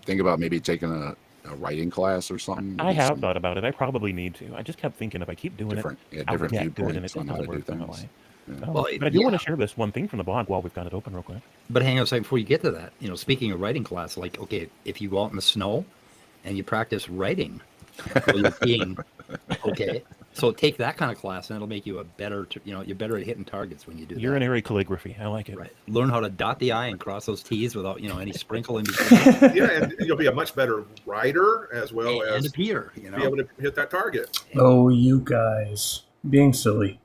think about maybe taking a writing class or something. I have thought about it. I probably need to. I just kept thinking if I keep doing different I'll get good, and it viewpoints on just how to doesn't do work that things. way. Yeah. Well, But I do want to share this one thing from the blog while we've got it open real quick. But hang on a second before you get to that. Speaking of writing class, like, okay, if you go out in the snow and you practice writing while you're peeing, okay, so take that kind of class and it'll make you you're better at hitting targets when you do that. Urinary calligraphy. I like it. Right. Learn how to dot the I and cross those T's without, any sprinkle in between. Yeah, and you'll be a much better writer as well and as a peer, be able to hit that target. Oh, you guys. Being silly.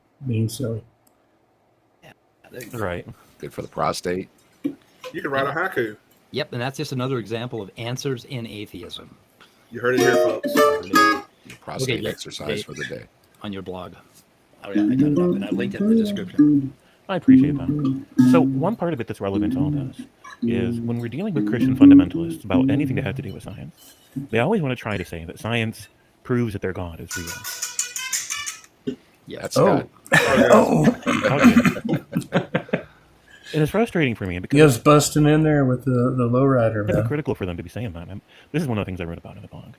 Right. Good for the prostate. You can write a haiku. Yep, and that's just another example of answers in atheism. You heard it here, folks. Your prostate exercise for the day. On your blog. Oh yeah, I got it up and I linked it in the description. I appreciate that. So one part of it that's relevant to all this is when we're dealing with Christian fundamentalists about anything that has to do with science, they always want to try to say that science proves that their God is real. Yeah, that's God. It is frustrating for me because He was busting in there with the lowrider, it's man. critical for them to be saying that. This is one of the things I wrote about in the blog,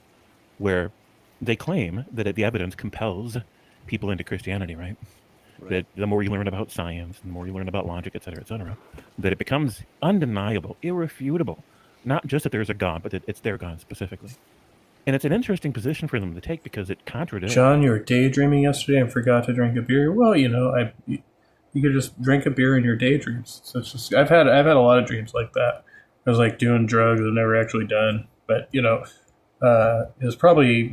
where they claim that the evidence compels people into Christianity, right? That the more you learn about science, the more you learn about logic, et cetera, that it becomes undeniable, irrefutable, not just that there's a God, but that it's their God specifically. And it's an interesting position for them to take because it contradicts. John, you were daydreaming yesterday and forgot to drink a beer. Well, you could just drink a beer in your daydreams. So it's just I've had a lot of dreams like that. I was like doing drugs I've never actually done, but it was probably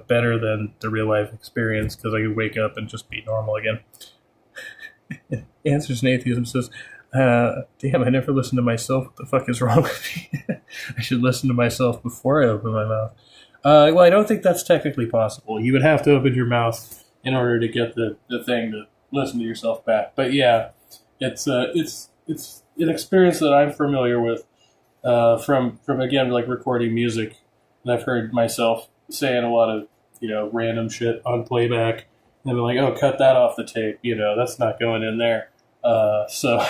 better than the real life experience because I could wake up and just be normal again. Answers in Atheism says, damn, I never listened to myself. What the fuck is wrong with me? I should listen to myself before I open my mouth. Well, I don't think that's technically possible. You would have to open your mouth in order to get the thing to listen to yourself back. But yeah, it's an experience that I'm familiar with from again, like recording music. And I've heard myself saying a lot of, random shit on playback. And I'm like, oh, cut that off the tape. That's not going in there. So,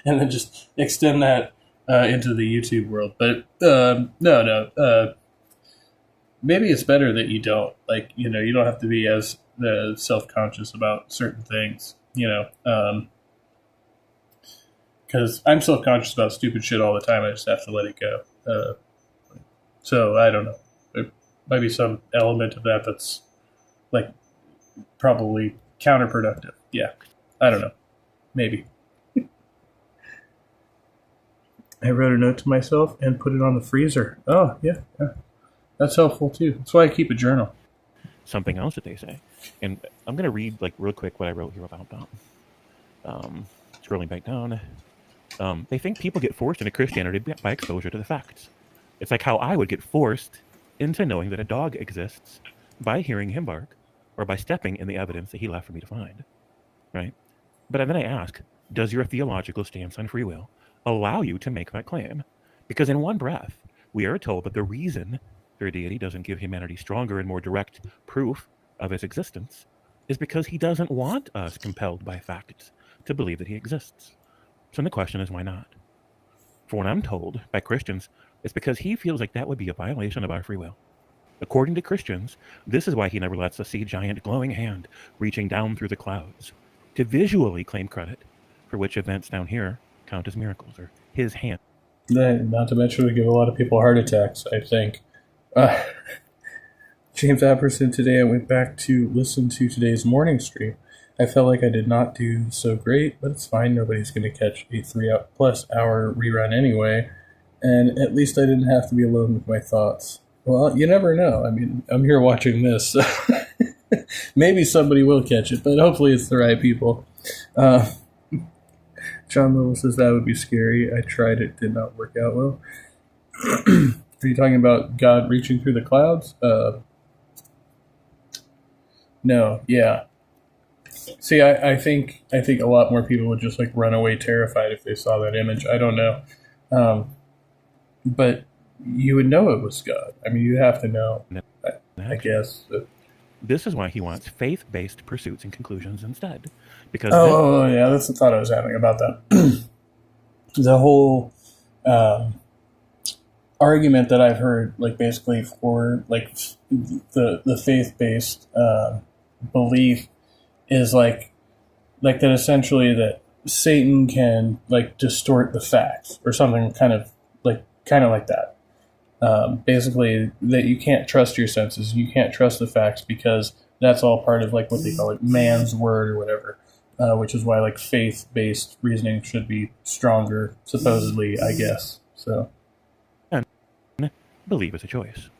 and then just extend that into the YouTube world. But no. Maybe it's better that you don't. Like, you don't have to be as self-conscious about certain things, because I'm self-conscious about stupid shit all the time. I just have to let it go. So I don't know. There might be some element of that that's like probably counterproductive. Yeah. I don't know. Maybe. I wrote a note to myself and put it on the freezer. Oh, yeah. That's helpful too. That's why I keep a journal. Something else that they say, and I'm going to read real quick what I wrote here about that. Scrolling back down, they think people get forced into Christianity by exposure to the facts. It's like how I would get forced into knowing that a dog exists by hearing him bark or by stepping in the evidence that he left for me to find, right? But then I ask, does your theological stance on free will allow you to make that claim? Because in one breath, we are told that the reason their deity doesn't give humanity stronger and more direct proof of his existence is because he doesn't want us compelled by facts to believe that he exists. So the question is, why not? For what I'm told by Christians, it's because he feels like that would be a violation of our free will. According to Christians, this is why he never lets us see a giant glowing hand reaching down through the clouds to visually claim credit for which events down here count as miracles, or his hand. Not to mention we give a lot of people heart attacks, I think. James Apperson, today I went back to listen to today's morning stream. I felt like I did not do so great, but it's fine. Nobody's going to catch a 3+ hour rerun anyway. And at least I didn't have to be alone with my thoughts. Well, you never know. I mean, I'm here watching this, so maybe somebody will catch it, but hopefully it's the right people. John Little says that would be scary. I tried it, did not work out well. Are you talking about God reaching through the clouds? No, yeah. See, I think a lot more people would just like run away terrified if they saw that image. I don't know, but you would know it was God. I mean, you have to know. I guess. This is why he wants faith-based pursuits and conclusions instead, because yeah, that's the thought I was having about that. The whole argument that I've heard, like basically for like the faith-based belief is like that essentially that Satan can like distort the facts or something kind of like that. Basically that you can't trust your senses, you can't trust the facts because that's all part of like what they call it man's word or whatever, which is why like faith-based reasoning should be stronger, supposedly, I guess. So, and believe is a choice,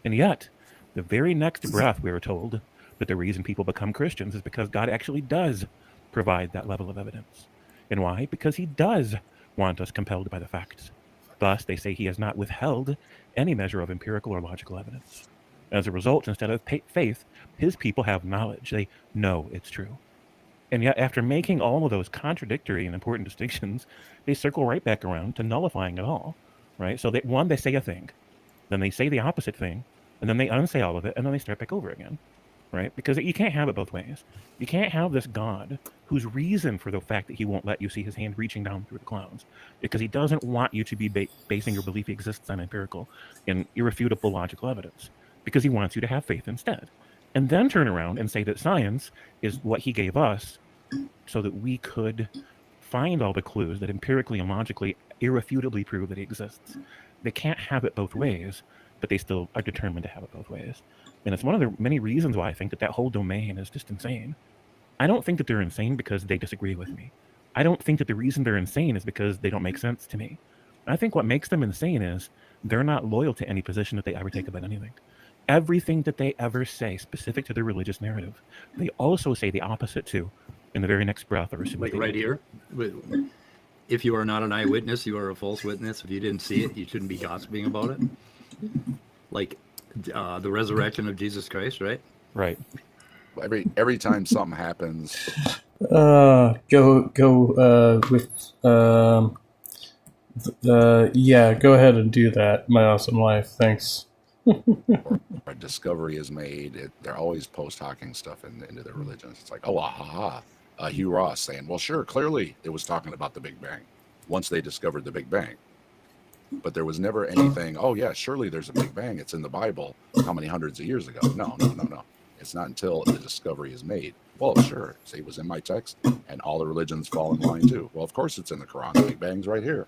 and yet the very next breath we are told that the reason people become Christians is because God actually does provide that level of evidence. And why? Because he does want us compelled by the facts. Thus, they say he has not withheld any measure of empirical or logical evidence. As a result, instead of faith, his people have knowledge. They know it's true. And yet, after making all of those contradictory and important distinctions, they circle right back around to nullifying it all, right? So, they say a thing, then they say the opposite thing, and then they unsay all of it, and then they start back over again, right? Because you can't have it both ways. You can't have this God whose reason for the fact that he won't let you see his hand reaching down through the clouds, because he doesn't want you to be basing your belief exists on empirical and irrefutable logical evidence, because he wants you to have faith instead. And then turn around and say that science is what he gave us so that we could find all the clues that empirically and logically irrefutably prove that he exists. They can't have it both ways, but they still are determined to have it both ways. And it's one of the many reasons why I think that whole domain is just insane. I don't think that they're insane because they disagree with me. I don't think that the reason they're insane is because they don't make sense to me. I think what makes them insane is they're not loyal to any position that they ever take about anything. Everything that they ever say specific to their religious narrative, they also say the opposite to in the very next breath. Or like right here, if you are not an eyewitness, you are a false witness. If you didn't see it, you shouldn't be gossiping about it. Like the resurrection of Jesus Christ, right? Right. Every time something happens, go with go ahead and do that. My awesome life, thanks. or a discovery is made, they're always post-hocking stuff into their religions. It's like, Hugh Ross saying, well, sure, clearly it was talking about the Big Bang once they discovered the Big Bang. But there was never anything, oh, yeah, surely there's a Big Bang. It's in the Bible how many hundreds of years ago? No. It's not until the discovery is made. Well, sure, say it was in my text, and all the religions fall in line too. Well, of course it's in the Quran. The Big Bang's right here.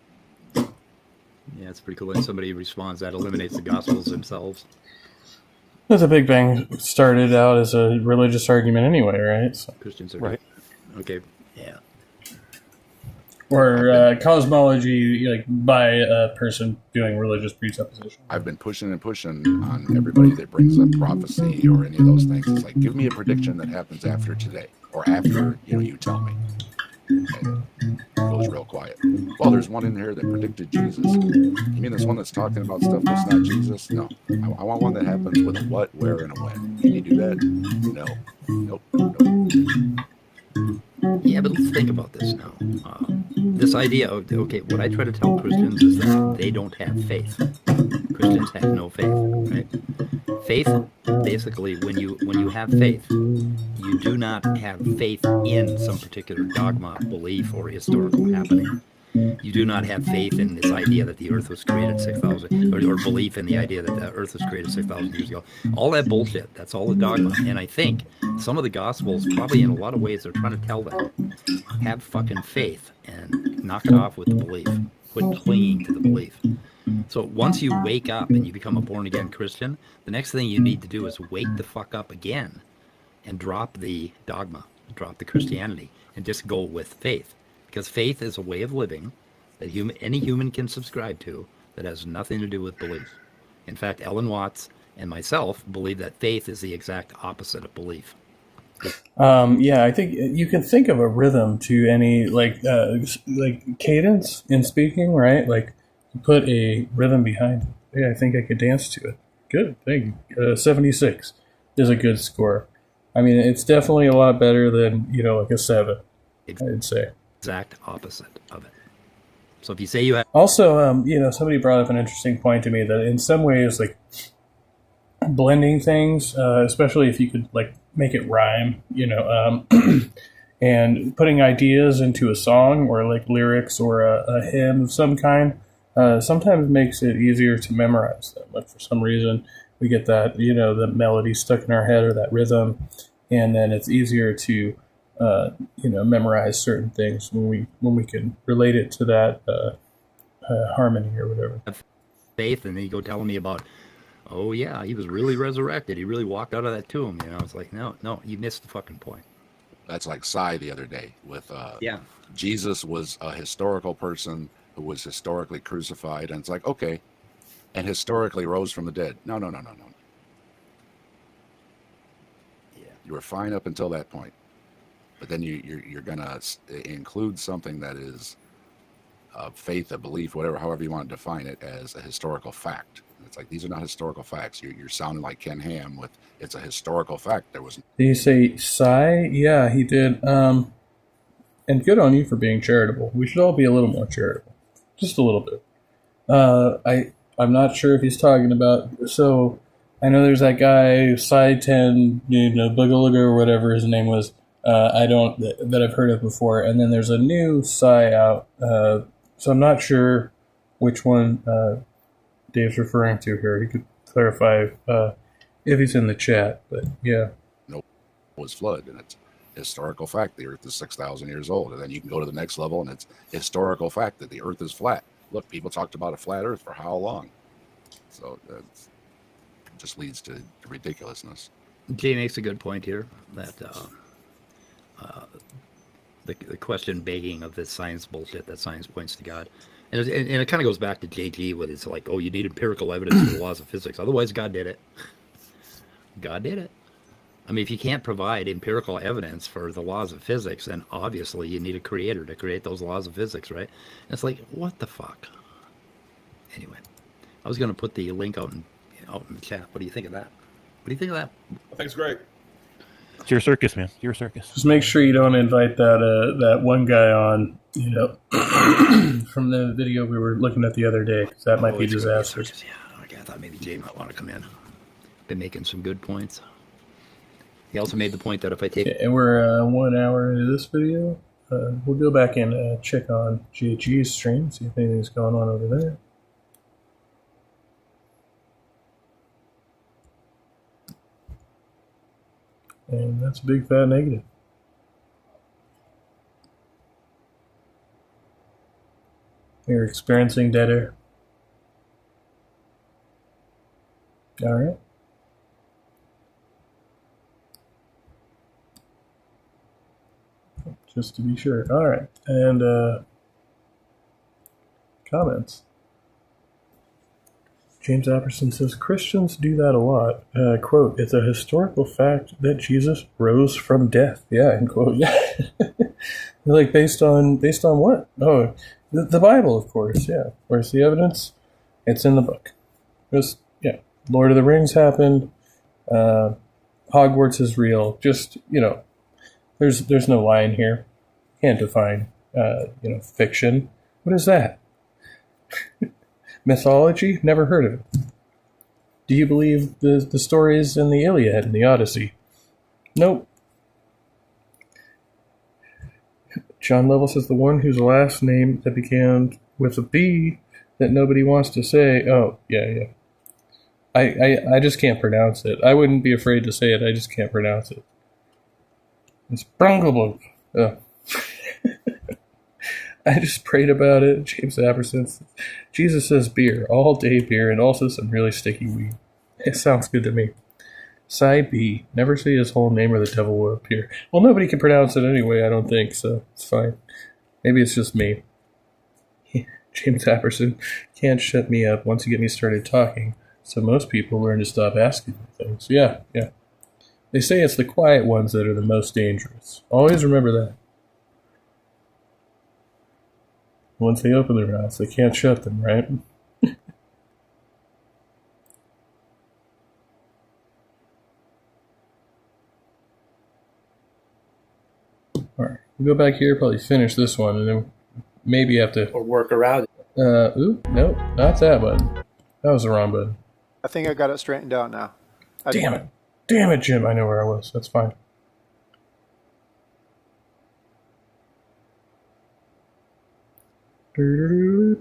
Yeah, it's pretty cool when somebody responds. That eliminates the Gospels themselves. The Big Bang started out as a religious argument anyway, right? So. Christians are right. Okay, yeah. Or cosmology, like by a person doing religious presupposition. I've been pushing on everybody that brings up prophecy or any of those things. It's like, give me a prediction that happens after today or after you tell me. And it goes real quiet. Well, there's one in here that predicted Jesus. You mean this one that's talking about stuff that's not Jesus? No. I want one that happens with a what, where, and a when. Can you do that? No. Nope. Yeah, but let's think about this now. This idea of, okay, what I try to tell Christians is that they don't have faith. Christians have no faith, right? Faith, basically, when you have faith, you do not have faith in some particular dogma, belief, or historical happening. You do not have faith in this idea that the earth was created 6,000, or belief in the idea that the earth was created 6,000 years ago. All that bullshit, that's all the dogma. And I think some of the Gospels, probably in a lot of ways, they're trying to tell them, have fucking faith and knock it off with the belief. Quit clinging to the belief. So once you wake up and you become a born-again Christian, the next thing you need to do is wake the fuck up again and drop the dogma, drop the Christianity, and just go with faith. Because faith is a way of living that any human can subscribe to that has nothing to do with belief. In fact, Ellen Watts and myself believe that faith is the exact opposite of belief. I think you can think of a rhythm to any like cadence in speaking, right? Like put a rhythm behind it. Yeah, I think I could dance to it. Good, thank you. 76 is a good score. I mean, it's definitely a lot better than, like a 7, I'd say. Exact opposite of it. So if you say you have... Also, somebody brought up an interesting point to me that in some ways, like, blending things, especially if you could, like, make it rhyme, and putting ideas into a song or, like, lyrics or a hymn of some kind, sometimes makes it easier to memorize them. Like, for some reason, we get that, the melody stuck in our head or that rhythm, and then it's easier to, memorize certain things when we can relate it to that harmony or whatever. Faith, and then you go telling me about, oh yeah, he was really resurrected. He really walked out of that tomb. It's like, no, you missed the fucking point. That's like Cy the other day with Jesus was a historical person who was historically crucified, and it's like, okay, and historically rose from the dead. No. Yeah, you were fine up until that point, but then you're gonna include something that is faith, a belief, whatever, however you want to define it, as a historical fact. It's like, these are not historical facts. You're sounding like Ken Ham with, it's a historical fact. There was. Did you say Cy? Yeah, he did. And good on you for being charitable. We should all be a little more charitable, just a little bit. I'm not sure if he's talking about. So I know there's that guy Cy 10, Boogalooga or whatever his name was. That I've heard of before, and then there's a new Cy out. So I'm not sure which one Dave's referring to here. He could clarify if he's in the chat, but yeah. No, was flood, and it's historical fact the Earth is 6,000 years old, and then you can go to the next level, and it's historical fact that the Earth is flat. Look, people talked about a flat Earth for how long? So that just leads to ridiculousness. Jay makes a good point here that the question begging of this science bullshit that science points to God. And it kind of goes back to JG with it's like, oh, you need empirical evidence for the laws of physics. Otherwise, God did it. God did it. I mean, if you can't provide empirical evidence for the laws of physics, then obviously you need a creator to create those laws of physics, right? And it's like, what the fuck? Anyway, I was going to put the link out in the chat. What do you think of that? What do you think of that? I think it's great. It's your circus, man. Your circus. Just make sure you don't invite that one guy on, from the video we were looking at the other day, because that might be disastrous. Yeah, okay, I thought maybe Jay might want to come in. Been making some good points. He also made the point that if I take... And we're 1 hour into this video. We'll go back and check on JG's stream, see if anything's going on over there. And that's a big fat negative. You're experiencing dead air. All right. Just to be sure. All right. And comments. James Apperson says, Christians do that a lot. Quote, it's a historical fact that Jesus rose from death. Yeah, end quote. Yeah. Like, based on what? Oh, the Bible, of course. Yeah. Where's the evidence? It's in the book. Just, yeah. Lord of the Rings happened. Hogwarts is real. Just, there's no line here. Can't define, fiction. What is that? Mythology? Never heard of it. Do you believe the stories in the Iliad and the Odyssey? Nope. John Lovell says the one whose last name that began with a B that nobody wants to say. Oh, yeah. I just can't pronounce it. I wouldn't be afraid to say it. I just can't pronounce it. It's Brungelblum. I just prayed about it. James Apperson. Jesus says beer. All day beer and also some really sticky weed. It sounds good to me. Cy B. Never say his whole name or the devil will appear. Well, nobody can pronounce it anyway, I don't think, so it's fine. Maybe it's just me. James Apperson. Can't shut me up once you get me started talking. So most people learn to stop asking me things. Yeah. They say it's the quiet ones that are the most dangerous. Always remember that. Once they open their mouths, they can't shut them, right? We'll go back here, probably finish this one, and then maybe have to... Or work around it. Nope, not that button. That was the wrong button. I think I got it straightened out now. Damn it, Jim. I know where I was. That's fine. There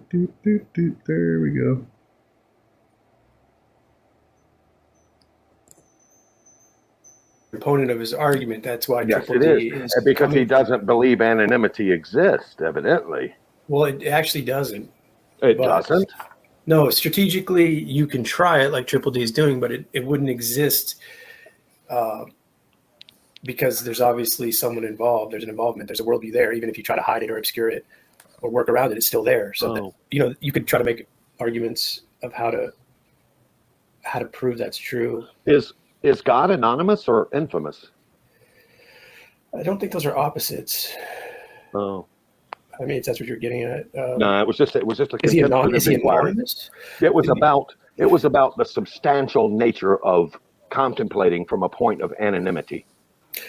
we go. Component of his argument. That's why Yes, Triple it D is. Because he doesn't believe anonymity exists, evidently. Well, it actually doesn't. It doesn't? No, strategically, you can try it like Triple D is doing, but it wouldn't exist because there's obviously someone involved. There's an involvement. There's a worldview there. Even if you try to hide it or obscure it or work around it, it's still there. So that, you could try to make arguments of how to prove that's true. Is God anonymous or infamous? I don't think those are opposites. Oh. I mean, if that's what you're getting at. No, it was just a. Is he anonymous? It was about the substantial nature of contemplating from a point of anonymity.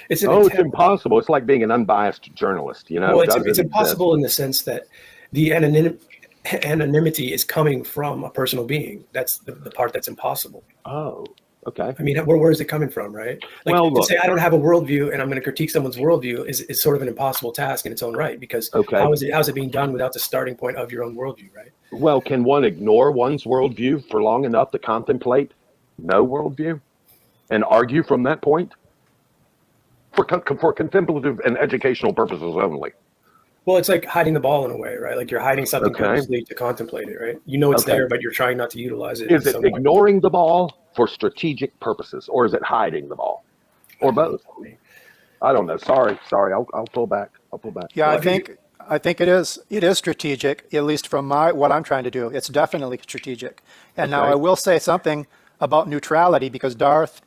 It's impossible. It's like being an unbiased journalist. Well, it's impossible in the sense that the anonymity is coming from a personal being. That's the part that's impossible. Oh. Okay. I mean, where is it coming from, right? Like to say I don't have a worldview and I'm going to critique someone's worldview is sort of an impossible task in its own right, because how is it being done without the starting point of your own worldview, right? Well, can one ignore one's worldview for long enough to contemplate no worldview and argue from that point for contemplative and educational purposes only? Well, it's like hiding the ball in a way, right? Like you're hiding something purposely to contemplate it, right? You know it's there, but you're trying not to utilize it. Is it ignoring the ball for strategic purposes, or is it hiding the ball, or both? I don't know. Sorry. I'll pull back. Yeah, I think it is strategic, at least from what I'm trying to do. It's definitely strategic. And now I will say something about neutrality, because Darth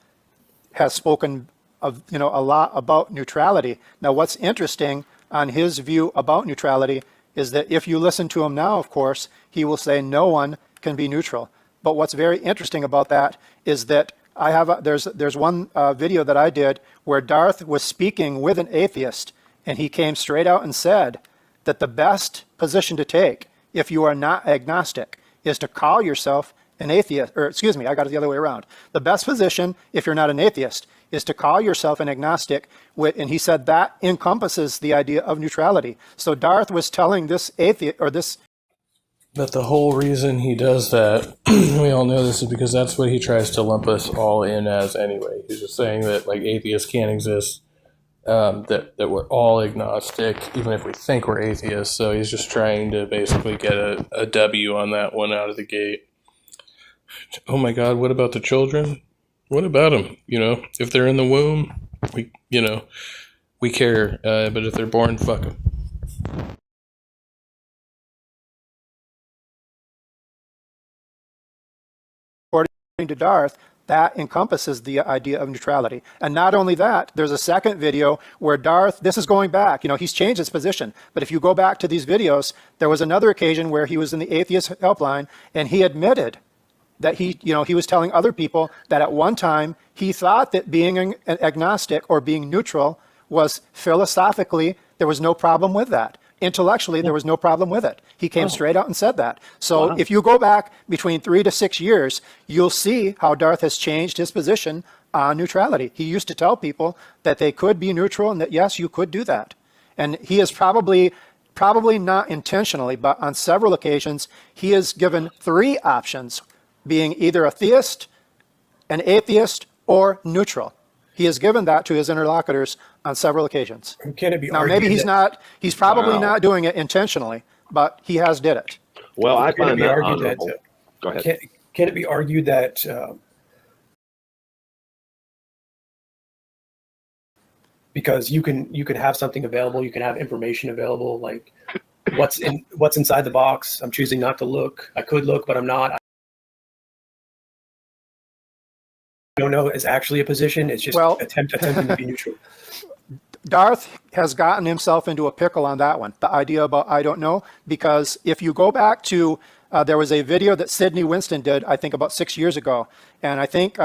has spoken a lot about neutrality. Now, what's interesting on his view about neutrality is that if you listen to him now, of course, he will say no one can be neutral. But what's very interesting about that is that there's one video that I did where Darth was speaking with an atheist, and he came straight out and said that the best position to take if you are not agnostic is to call yourself an atheist, or excuse me, I got it the other way around. The best position if you're not an atheist is to call yourself an agnostic, and he said that encompasses the idea of neutrality. So Darth was telling this atheist, or this... But the whole reason he does that, we all know this, is because that's what he tries to lump us all in as anyway. He's just saying that like atheists can't exist, that we're all agnostic, even if we think we're atheists. So he's just trying to basically get a W on that one out of the gate. Oh my God, what about the children? What about them? If they're in the womb, we care. But if they're born, fuck them. According to Darth, that encompasses the idea of neutrality. And not only that, there's a second video where Darth, this is going back, he's changed his position. But if you go back to these videos, there was another occasion where he was in the atheist helpline, and he admitted that he was telling other people that at one time he thought that being an agnostic or being neutral was philosophically, there was no problem with that. Intellectually, there was no problem with it. He came straight out and said that. So if you go back between 3 to 6 years, you'll see how Darth has changed his position on neutrality. He used to tell people that they could be neutral and that, yes, you could do that. And he has probably not intentionally, but on several occasions, he has given 3 options, being either a theist, an atheist, or neutral. He has given that to his interlocutors on several occaons. Can it be now, maybe he's probably not doing it intentionally, but he has did it. Well, I find that honorable. Go ahead. Can it be argued that because you can have something available, you can have information available, like what's inside the box. I'm choosing not to look. I could look, but I'm not. I don't know is actually a position. It's just attempting to be neutral. Darth has gotten himself into a pickle on that one, the idea about I don't know, because if you go back to, there was a video that Sidney Winston did, I think about 6 years ago, and I think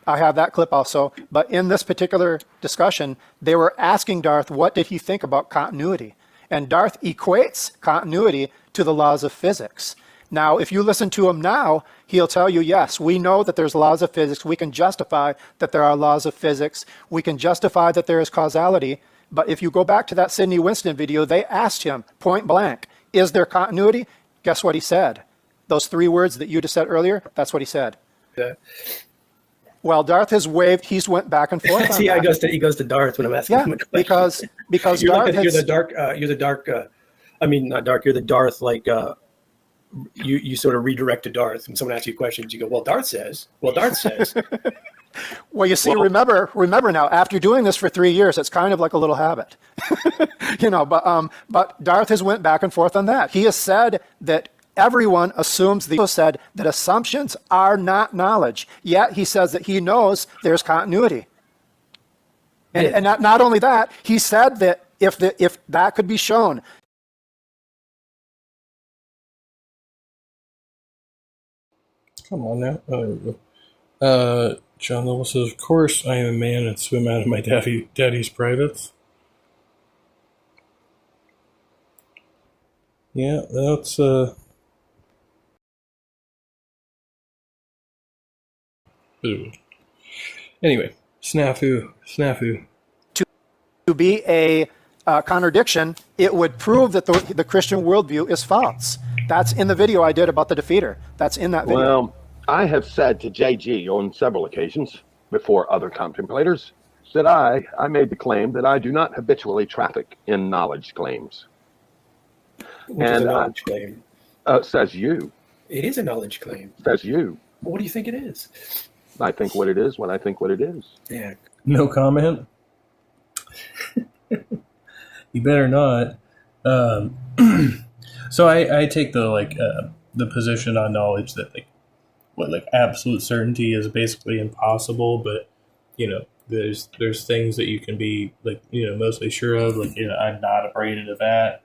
I have that clip also. But in this particular discussion, they were asking Darth, what did he think about continuity? And Darth equates continuity to the laws of physics. Now, if you listen to him now, he'll tell you, yes, we know that there's laws of physics. We can justify that there are laws of physics. We can justify that there is causality. But if you go back to that Sidney Winston video, they asked him point blank, is there continuity? Guess what he said? Those 3 words that you just said earlier, that's what he said. Yeah. Well, Darth has waved, he's went back and forth on See, that. he goes to Darth when I'm asking him a question. because you're Darth you're the dark, I mean, not dark, you're the Darth, like, you sort of redirect to Darth. When someone asks you questions, you go, well, Darth says. Well, you see, remember now, after doing this for 3 years, it's kind of like a little habit. But Darth has went back and forth on that. He has said that everyone assumes, said that assumptions are not knowledge. Yet he says that he knows there's continuity. And not only that, he said that if that could be shown. Come on now. Oh, there we go. John Little says, of course I am a man and swim out of my daddy's privates. Yeah, that's Anyway, snafu. To be a contradiction, it would prove that the Christian worldview is false. That's in the video I did about the defeater. That's in that video. Well, I have said to JG on several occasions before other contemplators that I made the claim that I do not habitually traffic in knowledge claims. Which is a knowledge claim. Says you. It is a knowledge claim. Says you. What do you think it is? I think what it is when I think what it is. Yeah. No comment? You better not. So I take the position on knowledge that absolute certainty is basically impossible, but there's things that you can be mostly sure of, I'm not a brain in a vat,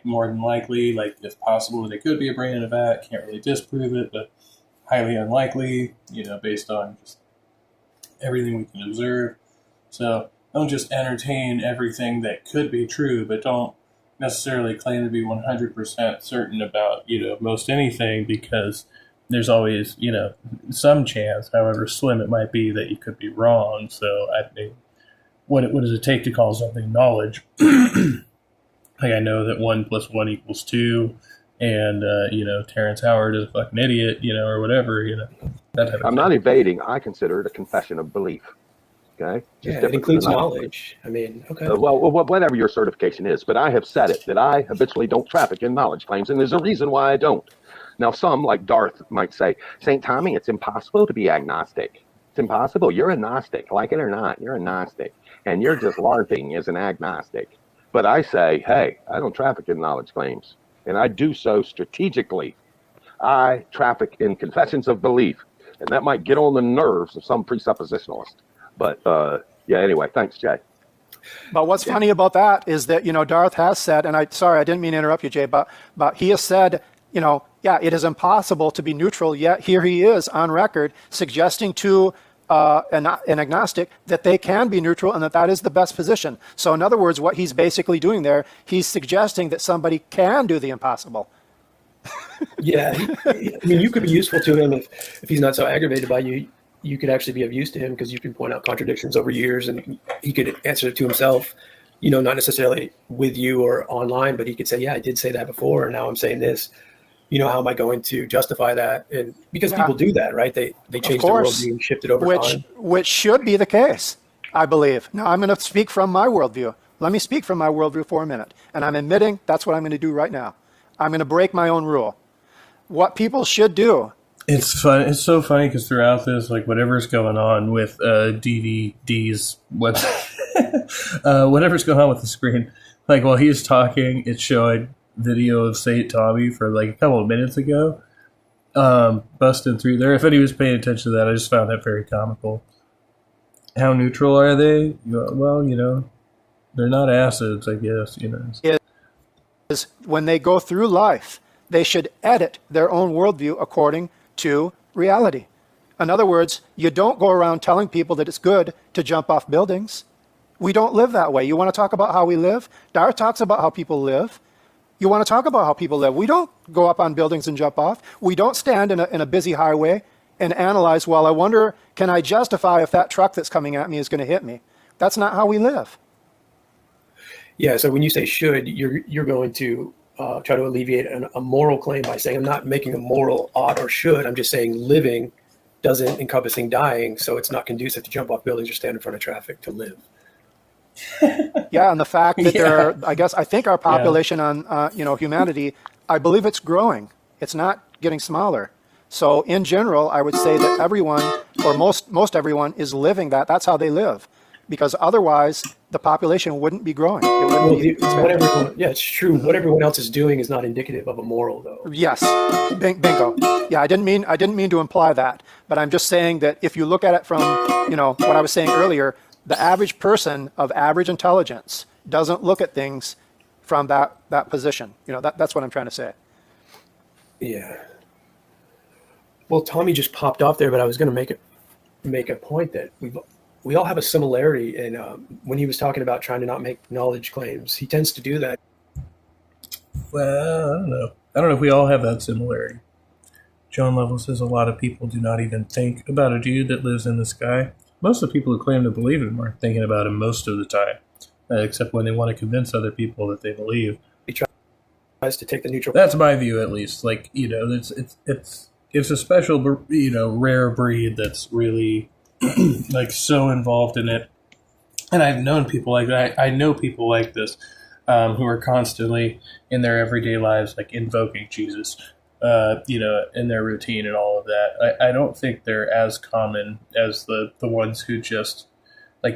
more than likely, it's possible that it could be a brain in a vat, can't really disprove it, but highly unlikely, based on just everything we can observe. So don't just entertain everything that could be true, but don't necessarily claim to be 100% certain about, most anything, because there's always, some chance, however slim it might be, that you could be wrong. So I think, what does it take to call something knowledge? I know that 1 + 1 = 2, and, Terrence Howard is a fucking idiot, or whatever, that type of I'm not evading. I consider it a confession of belief. Okay. Yeah, it includes knowledge. I mean, okay. Well, whatever your certification is, but I have said it, that I habitually don't traffic in knowledge claims, and there's a reason why I don't. Now, some, like Darth, might say, St. Tommy, it's impossible to be agnostic. It's impossible. You're a Gnostic. Like it or not, you're a Gnostic. And you're just LARPing as an agnostic. But I say, hey, I don't traffic in knowledge claims, and I do so strategically. I traffic in confessions of belief, and that might get on the nerves of some presuppositionalist. But anyway, thanks, Jay. But what's funny about that is that, Darth has said, and I didn't mean to interrupt you, Jay, but he has said, it is impossible to be neutral, yet here he is on record suggesting to an agnostic that they can be neutral and that is the best position. So in other words, what he's basically doing there, he's suggesting that somebody can do the impossible. Yeah, I mean, you could be useful to him if he's not so aggravated by you. You could actually be of use to him because you can point out contradictions over years, and he could answer it to himself, not necessarily with you or online, but he could say, yeah, I did say that before, and now I'm saying this. How am I going to justify that? And because people do that, right? They change their worldview and shift it over time. Which should be the case, I believe. Now, I'm going to speak from my worldview. Let me speak from my worldview for a minute. And I'm admitting that's what I'm going to do right now. I'm going to break my own rule. What people should do. It's fun. It's so funny because throughout this, whatever's going on with DVD's website, whatever's going on with the screen, while he's talking, it's showing video of St. Tommy for a couple of minutes ago, busting through there. If anybody was paying attention to that, I just found that very comical. How neutral are they? Well, they're not acids, I guess. Is when they go through life, they should edit their own worldview according to reality. In other words, you don't go around telling people that it's good to jump off buildings. We don't live that way. You want to talk about how we live? Darth talks about how people live. You want to talk about how people live. We don't go up on buildings and jump off. We don't stand in a busy highway and analyze, well, I wonder, can I justify if that truck that's coming at me is going to hit me? That's not how we live. Yeah, so when you say should, you're going to try to alleviate a moral claim by saying I'm not making a moral ought or should. I'm just saying living doesn't encompassing dying, so it's not conducive to jump off buildings or stand in front of traffic to live. Yeah, and the fact that there are, I think our population on, humanity, I believe it's growing. It's not getting smaller. So in general, I would say that everyone, or most everyone, is living that. That's how they live. Because otherwise, the population wouldn't be growing. It wouldn't be expanding. It's true. What everyone else is doing is not indicative of a moral, though. Yes, bingo. Yeah, I didn't mean to imply that, but I'm just saying that if you look at it from, what I was saying earlier, the average person of average intelligence doesn't look at things from that position. That's what I'm trying to say. Yeah. Well, Tommy just popped off there, but I was going to make a point that we all have a similarity in when he was talking about trying to not make knowledge claims. He tends to do that. Well, I don't know. I don't know if we all have that similarity. John Lovell says a lot of people do not even think about a dude that lives in the sky. Most of the people who claim to believe him aren't thinking about him most of the time, except when they want to convince other people that they believe. He tries to take the neutral. That's my view, at least. It's a special, rare breed that's really so involved in it. And I've known people like that. I know people like this who are constantly in their everyday lives, invoking Jesus, in their routine and all of that. I don't think they're as common as the ones who just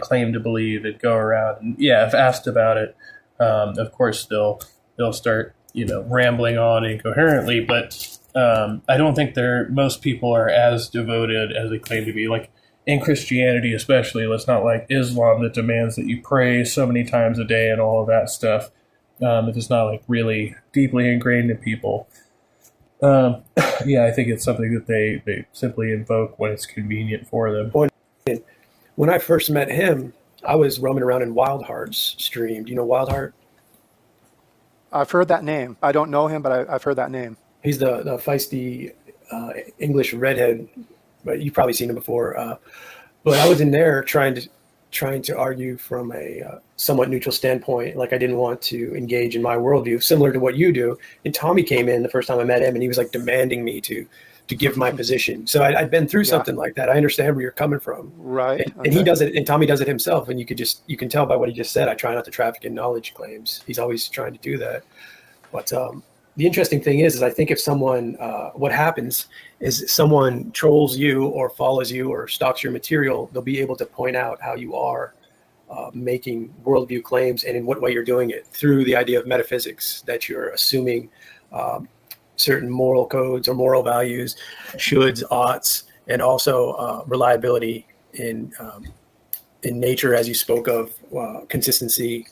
claim to believe and go around. And if asked about it, of course they'll start, rambling on incoherently, but I don't think most people are as devoted as they claim to be. In Christianity especially, it's not like Islam that demands that you pray so many times a day and all of that stuff. It's not really deeply ingrained in people. I think it's something that they simply invoke when it's convenient for them. When I first met him, I was roaming around in Wildheart's stream. Do you know Wildheart? I've heard that name. I don't know him, but I've heard that name. He's the feisty English redhead, but you've probably seen him before. But I was in there trying to argue from a somewhat neutral standpoint, I didn't want to engage in my worldview, similar to what you do. And Tommy came in the first time I met him, and he was demanding me to give my position. So I'd been through something like that. I understand where you're coming from. Right. And he does it, and Tommy does it himself. And you can tell by what he just said. I try not to traffic in knowledge claims. He's always trying to do that. But the interesting thing is I think if someone, what happens is someone trolls you or follows you or stalks your material, they'll be able to point out how you are making worldview claims and in what way you're doing it through the idea of metaphysics, that you're assuming certain moral codes or moral values, shoulds, oughts, and also reliability in nature, as you spoke of, consistency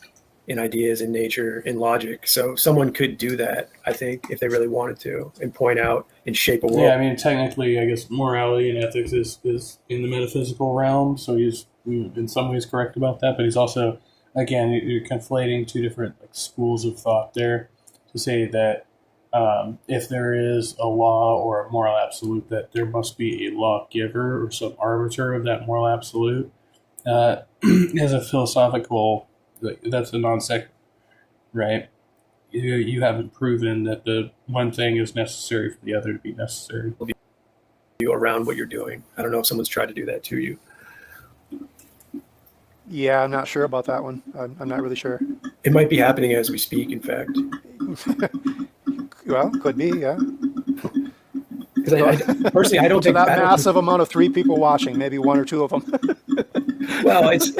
in ideas, in nature, in logic. So someone could do that, I think, if they really wanted to, and point out and shape a world. Yeah, technically, I guess morality and ethics is in the metaphysical realm, so he's in some ways correct about that, but he's also, again, you're conflating two different schools of thought there to say that if there is a law or a moral absolute, that there must be a lawgiver or some arbiter of that moral absolute. As a philosophical, that's a non sequitur, right? You haven't proven that the one thing is necessary for the other to be necessary. Around what you're doing. I don't know if someone's tried to do that to you. Yeah, I'm not sure about that one. I'm not really sure. It might be happening as we speak, in fact. Well, could be, yeah. Because personally, I don't take that massive amount of 3 people watching, maybe 1 or 2 of them. Well, it's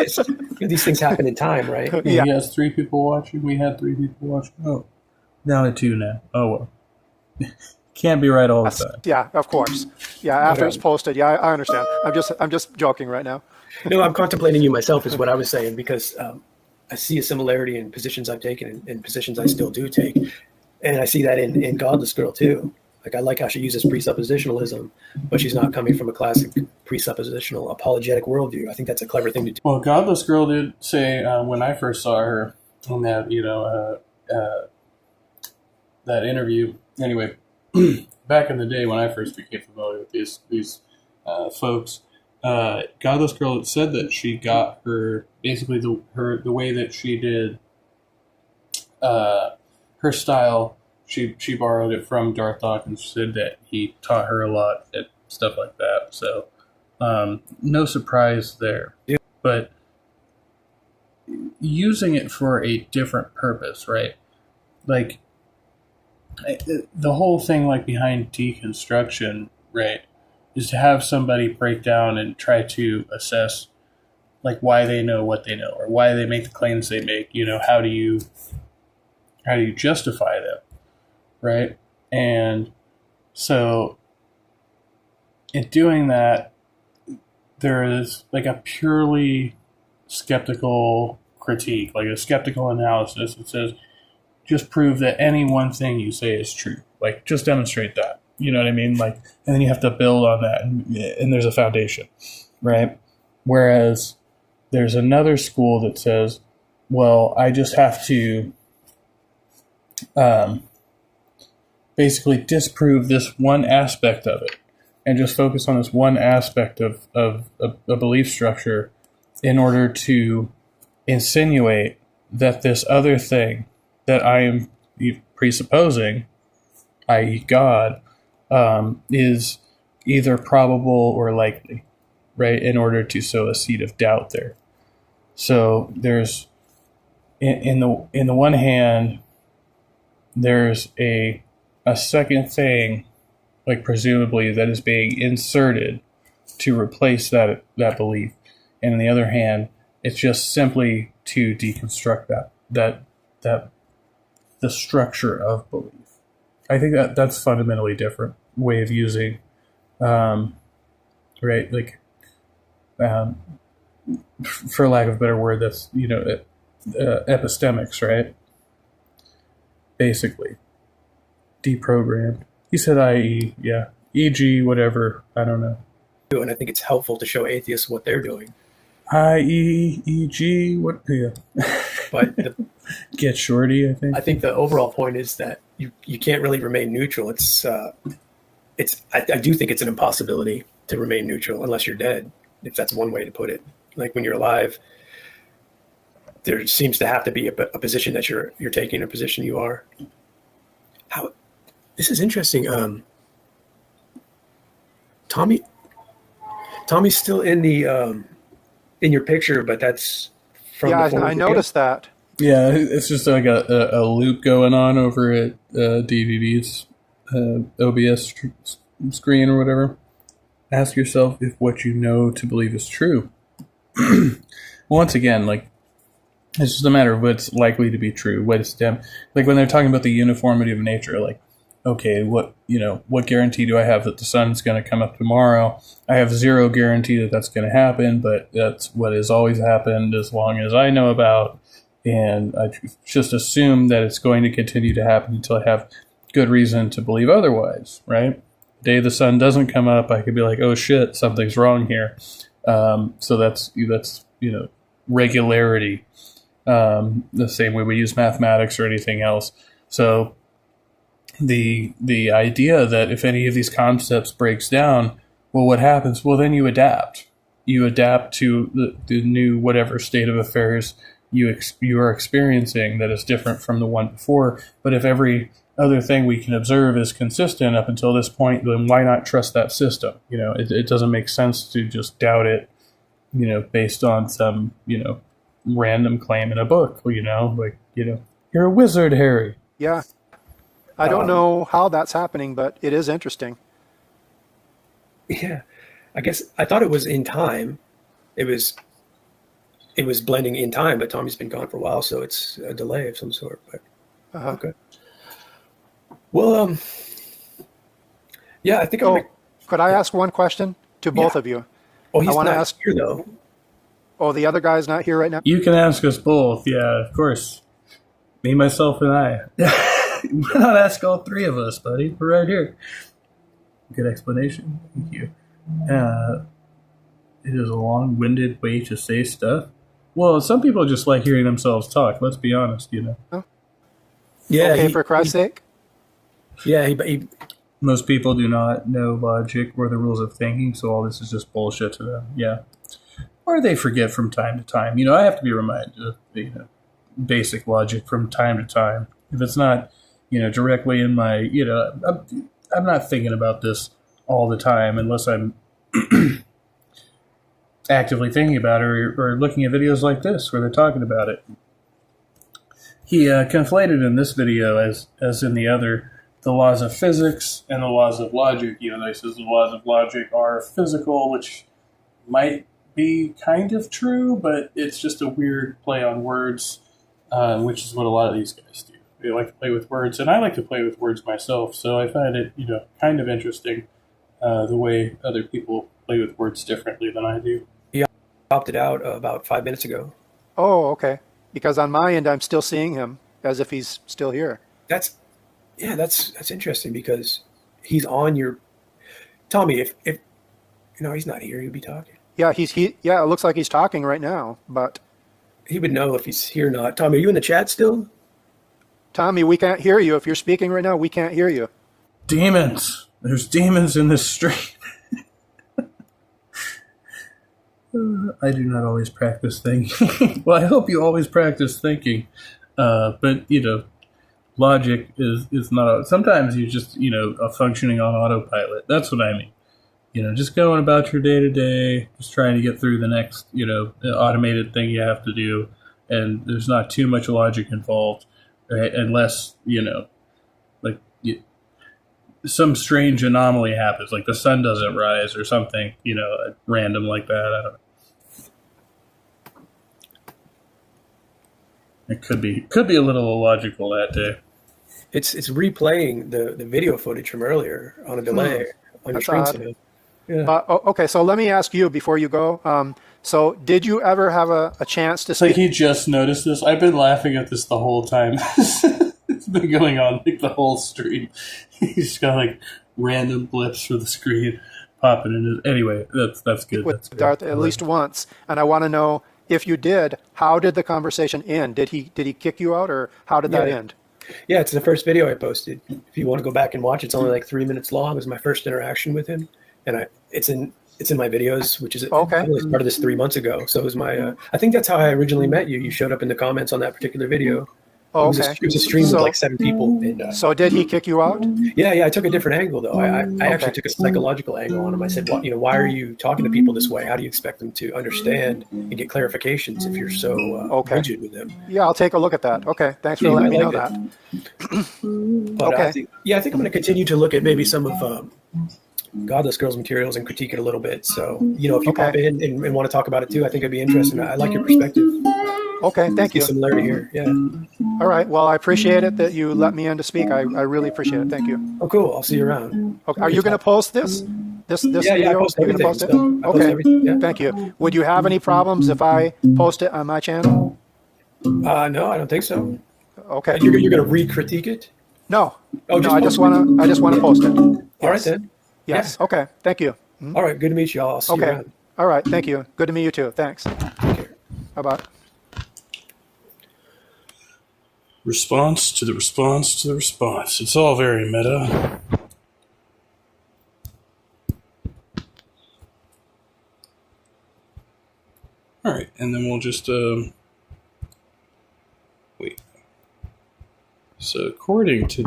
these things happen in time, right? Yeah. He has 3 people watching. We had 3 people watching. Oh, down to 2 now. Oh well. Can't be right all the time. Yeah, of course. Yeah, after it's posted. Yeah, I understand. I'm just joking right now. No, I'm contemplating you myself, is what I was saying, because I see a similarity in positions I've taken and positions I still do take. And I see that in Godless Girl, too. Like, I like how she uses presuppositionalism, but she's not coming from a classic presuppositional apologetic worldview. I think that's a clever thing to do. Well, Godless Girl did say when I first saw her on that, that interview. Anyway, back in the day when I first became familiar with these folks, Godless Girl had said that she got her basically the way that she did her style. She borrowed it from Darth Dawkins. Said that he taught her a lot and stuff like that. So no surprise there. Yeah. But using it for a different purpose, right? Like the whole thing, like behind deconstruction, right, is to have somebody break down and try to assess like why they know what they know or why they make the claims they make. How do you justify them, right? And so in doing that, there is like a purely skeptical critique, like a skeptical analysis that says, just prove that any one thing you say is true. Like, just demonstrate that. You know what I mean? Like, and then you have to build on that, and there's a foundation, right? Whereas there's another school that says, well, I just have to basically disprove this one aspect of it and just focus on this one aspect of a belief structure in order to insinuate that this other thing that I am presupposing, i.e. God, is either probable or likely, right, in order to sow a seed of doubt there. So there's, in the one hand, there's a second thing, like presumably, that is being inserted to replace that belief. And on the other hand, it's just simply to deconstruct that the structure of belief. I think that's fundamentally different way of using, right? Like, for lack of a better word, that's epistemics, right? Basically, deprogrammed. He said, i.e., yeah, e.g., whatever. I don't know. And I think it's helpful to show atheists what they're doing. I-E-E-G, what? Yeah. But Get shorty, I think. I think the overall point is that you can't really remain neutral. I do think it's an impossibility to remain neutral unless you're dead, if that's one way to put it. Like, when you're alive, there seems to have to be a position that you're taking, a position you are. This is interesting. Tommy's still in the in your picture, but that's from I noticed that. Yeah, it's just like a loop going on over at DVD's OBS screen or whatever. Ask yourself if what you know to believe is true. Once again, like, it's just a matter of what's likely to be true. Like when they're talking about the uniformity of nature, like, okay, what guarantee do I have that the sun's going to come up tomorrow? I have zero guarantee that that's going to happen, but that's what has always happened as long as I know about. And I just assume that it's going to continue to happen until I have good reason to believe otherwise, right? The day the sun doesn't come up, I could be like, oh shit, something's wrong here. So that's regularity. The same way we use mathematics or anything else. So the idea that if any of these concepts breaks down, well, what happens? Well, then you adapt. You adapt to the new whatever state of affairs you are experiencing that is different from the one before. But if every other thing we can observe is consistent up until this point, then why not trust that system? It doesn't make sense to just doubt it, based on some, random claim in a book, you're a wizard, Harry. Yeah. I don't know how that's happening, but it is interesting. Yeah. I guess I thought it was in time. It was blending in time, but Tommy's been gone for a while, so it's a delay of some sort. But okay. Well, yeah, I think. Could I ask one question to both of you? Oh, he's not here though. Oh, the other guy's not here right now? You can ask us both. Yeah, of course. Me, myself, and I. Why not ask all three of us, buddy? We're right here. Good explanation. Thank you. It is a long-winded way to say stuff. Well, some people just like hearing themselves talk. Let's be honest, Yeah. Okay, for Christ's sake. Yeah. He Most people do not know logic or the rules of thinking, so all this is just bullshit to them. Yeah. Or they forget from time to time. I have to be reminded of basic logic from time to time. If it's not, directly in my, I'm not thinking about this all the time unless I'm actively thinking about it or looking at videos like this where they're talking about it. He conflated in this video, as in the other, the laws of physics and the laws of logic. He says the laws of logic are physical, which might be kind of true, but it's just a weird play on words, which is what a lot of these guys do. They like to play with words, and I like to play with words myself, so I find it, kind of interesting the way other people play with words differently than I do. He opted out about 5 minutes ago. Oh, okay. Because on my end, I'm still seeing him as if he's still here. That's interesting because he's on your Tommy. If he's not here, he'd be talking. Yeah, it looks like he's talking right now, but he would know if he's here or not. Tommy, are you in the chat still? Tommy, we can't hear you. If you're speaking right now, we can't hear you. Demons. There's demons in this stream. I do not always practice thinking. Well, I hope you always practice thinking. But, logic is not... Sometimes you're just, functioning on autopilot. That's what I mean. Just going about your day-to-day, just trying to get through the next, automated thing you have to do. And there's not too much logic involved, right? Unless, some strange anomaly happens, like the sun doesn't rise or something, random like that. I don't know. It could be a little illogical that day. It's replaying the video footage from earlier on a delay on your screen. Odd. Yeah. Okay, so let me ask you before you go. So did you ever have a chance to speak? Like he just noticed this. I've been laughing at this the whole time. It's been going on like the whole stream. He's got like random blips for the screen popping in. Anyway, that's good. With Darth at least once, and I want to know if you did. How did the conversation end? Did he kick you out, or how did that end? Yeah, it's the first video I posted. If you want to go back and watch, it's only like 3 minutes long. It was my first interaction with him, and it's in my videos, which is okay. I started this 3 months ago. So it was my. I think that's how I originally met you. You showed up in the comments on that particular video. Oh, okay. It was a stream with like 7 people. And, so did he kick you out? Yeah. I took a different angle though. I actually took a psychological angle on him. I said, why are you talking to people this way? How do you expect them to understand and get clarifications if you're so rigid with them? Yeah, I'll take a look at that. Okay, thanks for letting me know that. But okay. I think I'm going to continue to look at maybe some of Godless Girls materials and critique it a little bit. So, if you pop in and want to talk about it too, I think it'd be interesting. I like your perspective. Okay, thank you. Similarity here, yeah. All right, well, I appreciate it that you let me in to speak. I really appreciate it. Thank you. Oh, cool. I'll see you around. Okay, are you going to post this video? Yeah, I post everything. Post it? Okay, thank you. Would you have any problems if I post it on my channel? No, I don't think so. Okay. You're going to re-critique it? No. Oh, no, I just want to post it. All right then. Yes. Yeah. Okay. Thank you. Mm-hmm. All right. Good to meet you all. I'll see you around. All right. Thank you. Good to meet you too. Thanks. Take care. Bye-bye. Response to the response to the response. It's all very meta. All right, and then we'll just wait. So according to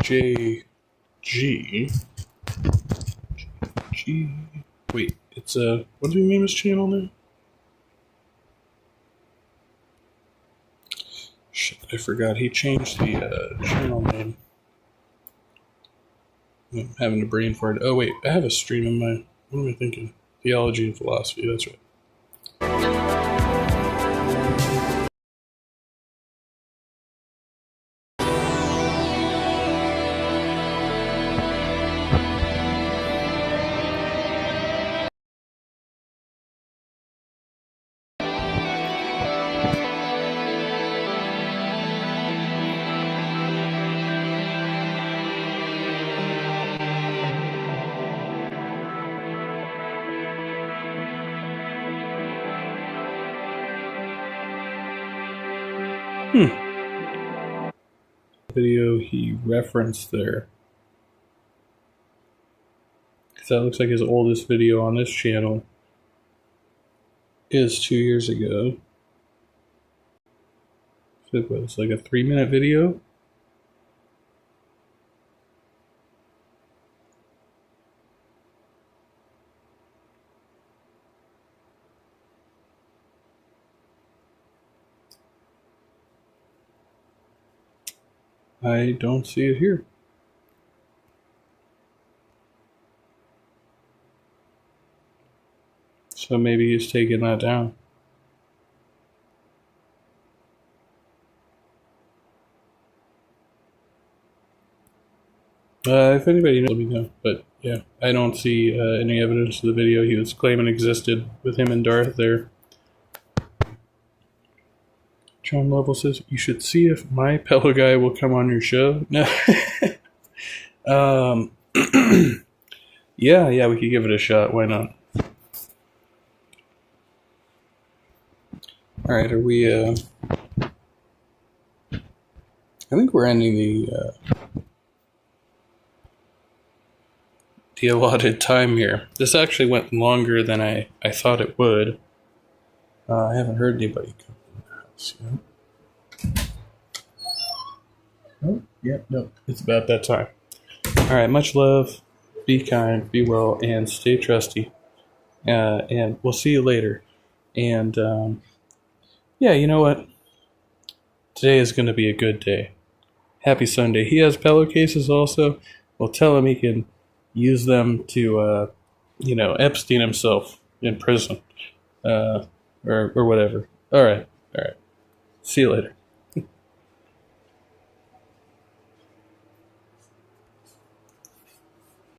wait, it's what do we name his channel now? Shit, I forgot he changed the channel name. I'm having a brain fart. Oh wait, I have a stream in my, what am I thinking? Theology and philosophy, that's right. Video he referenced there. Because that looks like his oldest video on this channel is 2 years ago. So it was like a 3-minute video. I don't see it here. So maybe he's taking that down. If anybody knows, let me know. But yeah, I don't see any evidence of the video he was claiming existed with him and Darth there. John Lovell says, you should see if my pillow guy will come on your show. No. Yeah, we could give it a shot. Why not? All right, are we, I think we're ending the allotted time here. This actually went longer than I thought it would. I haven't heard anybody come in the house yet. Oh, yeah, no, it's about that time. All right, much love, be kind, be well, and stay trusty. And we'll see you later. And, yeah, you know what? Today is going to be a good day. Happy Sunday. He has pillowcases also. We'll tell him he can use them to, Epstein himself in prison. Or whatever. All right. See you later.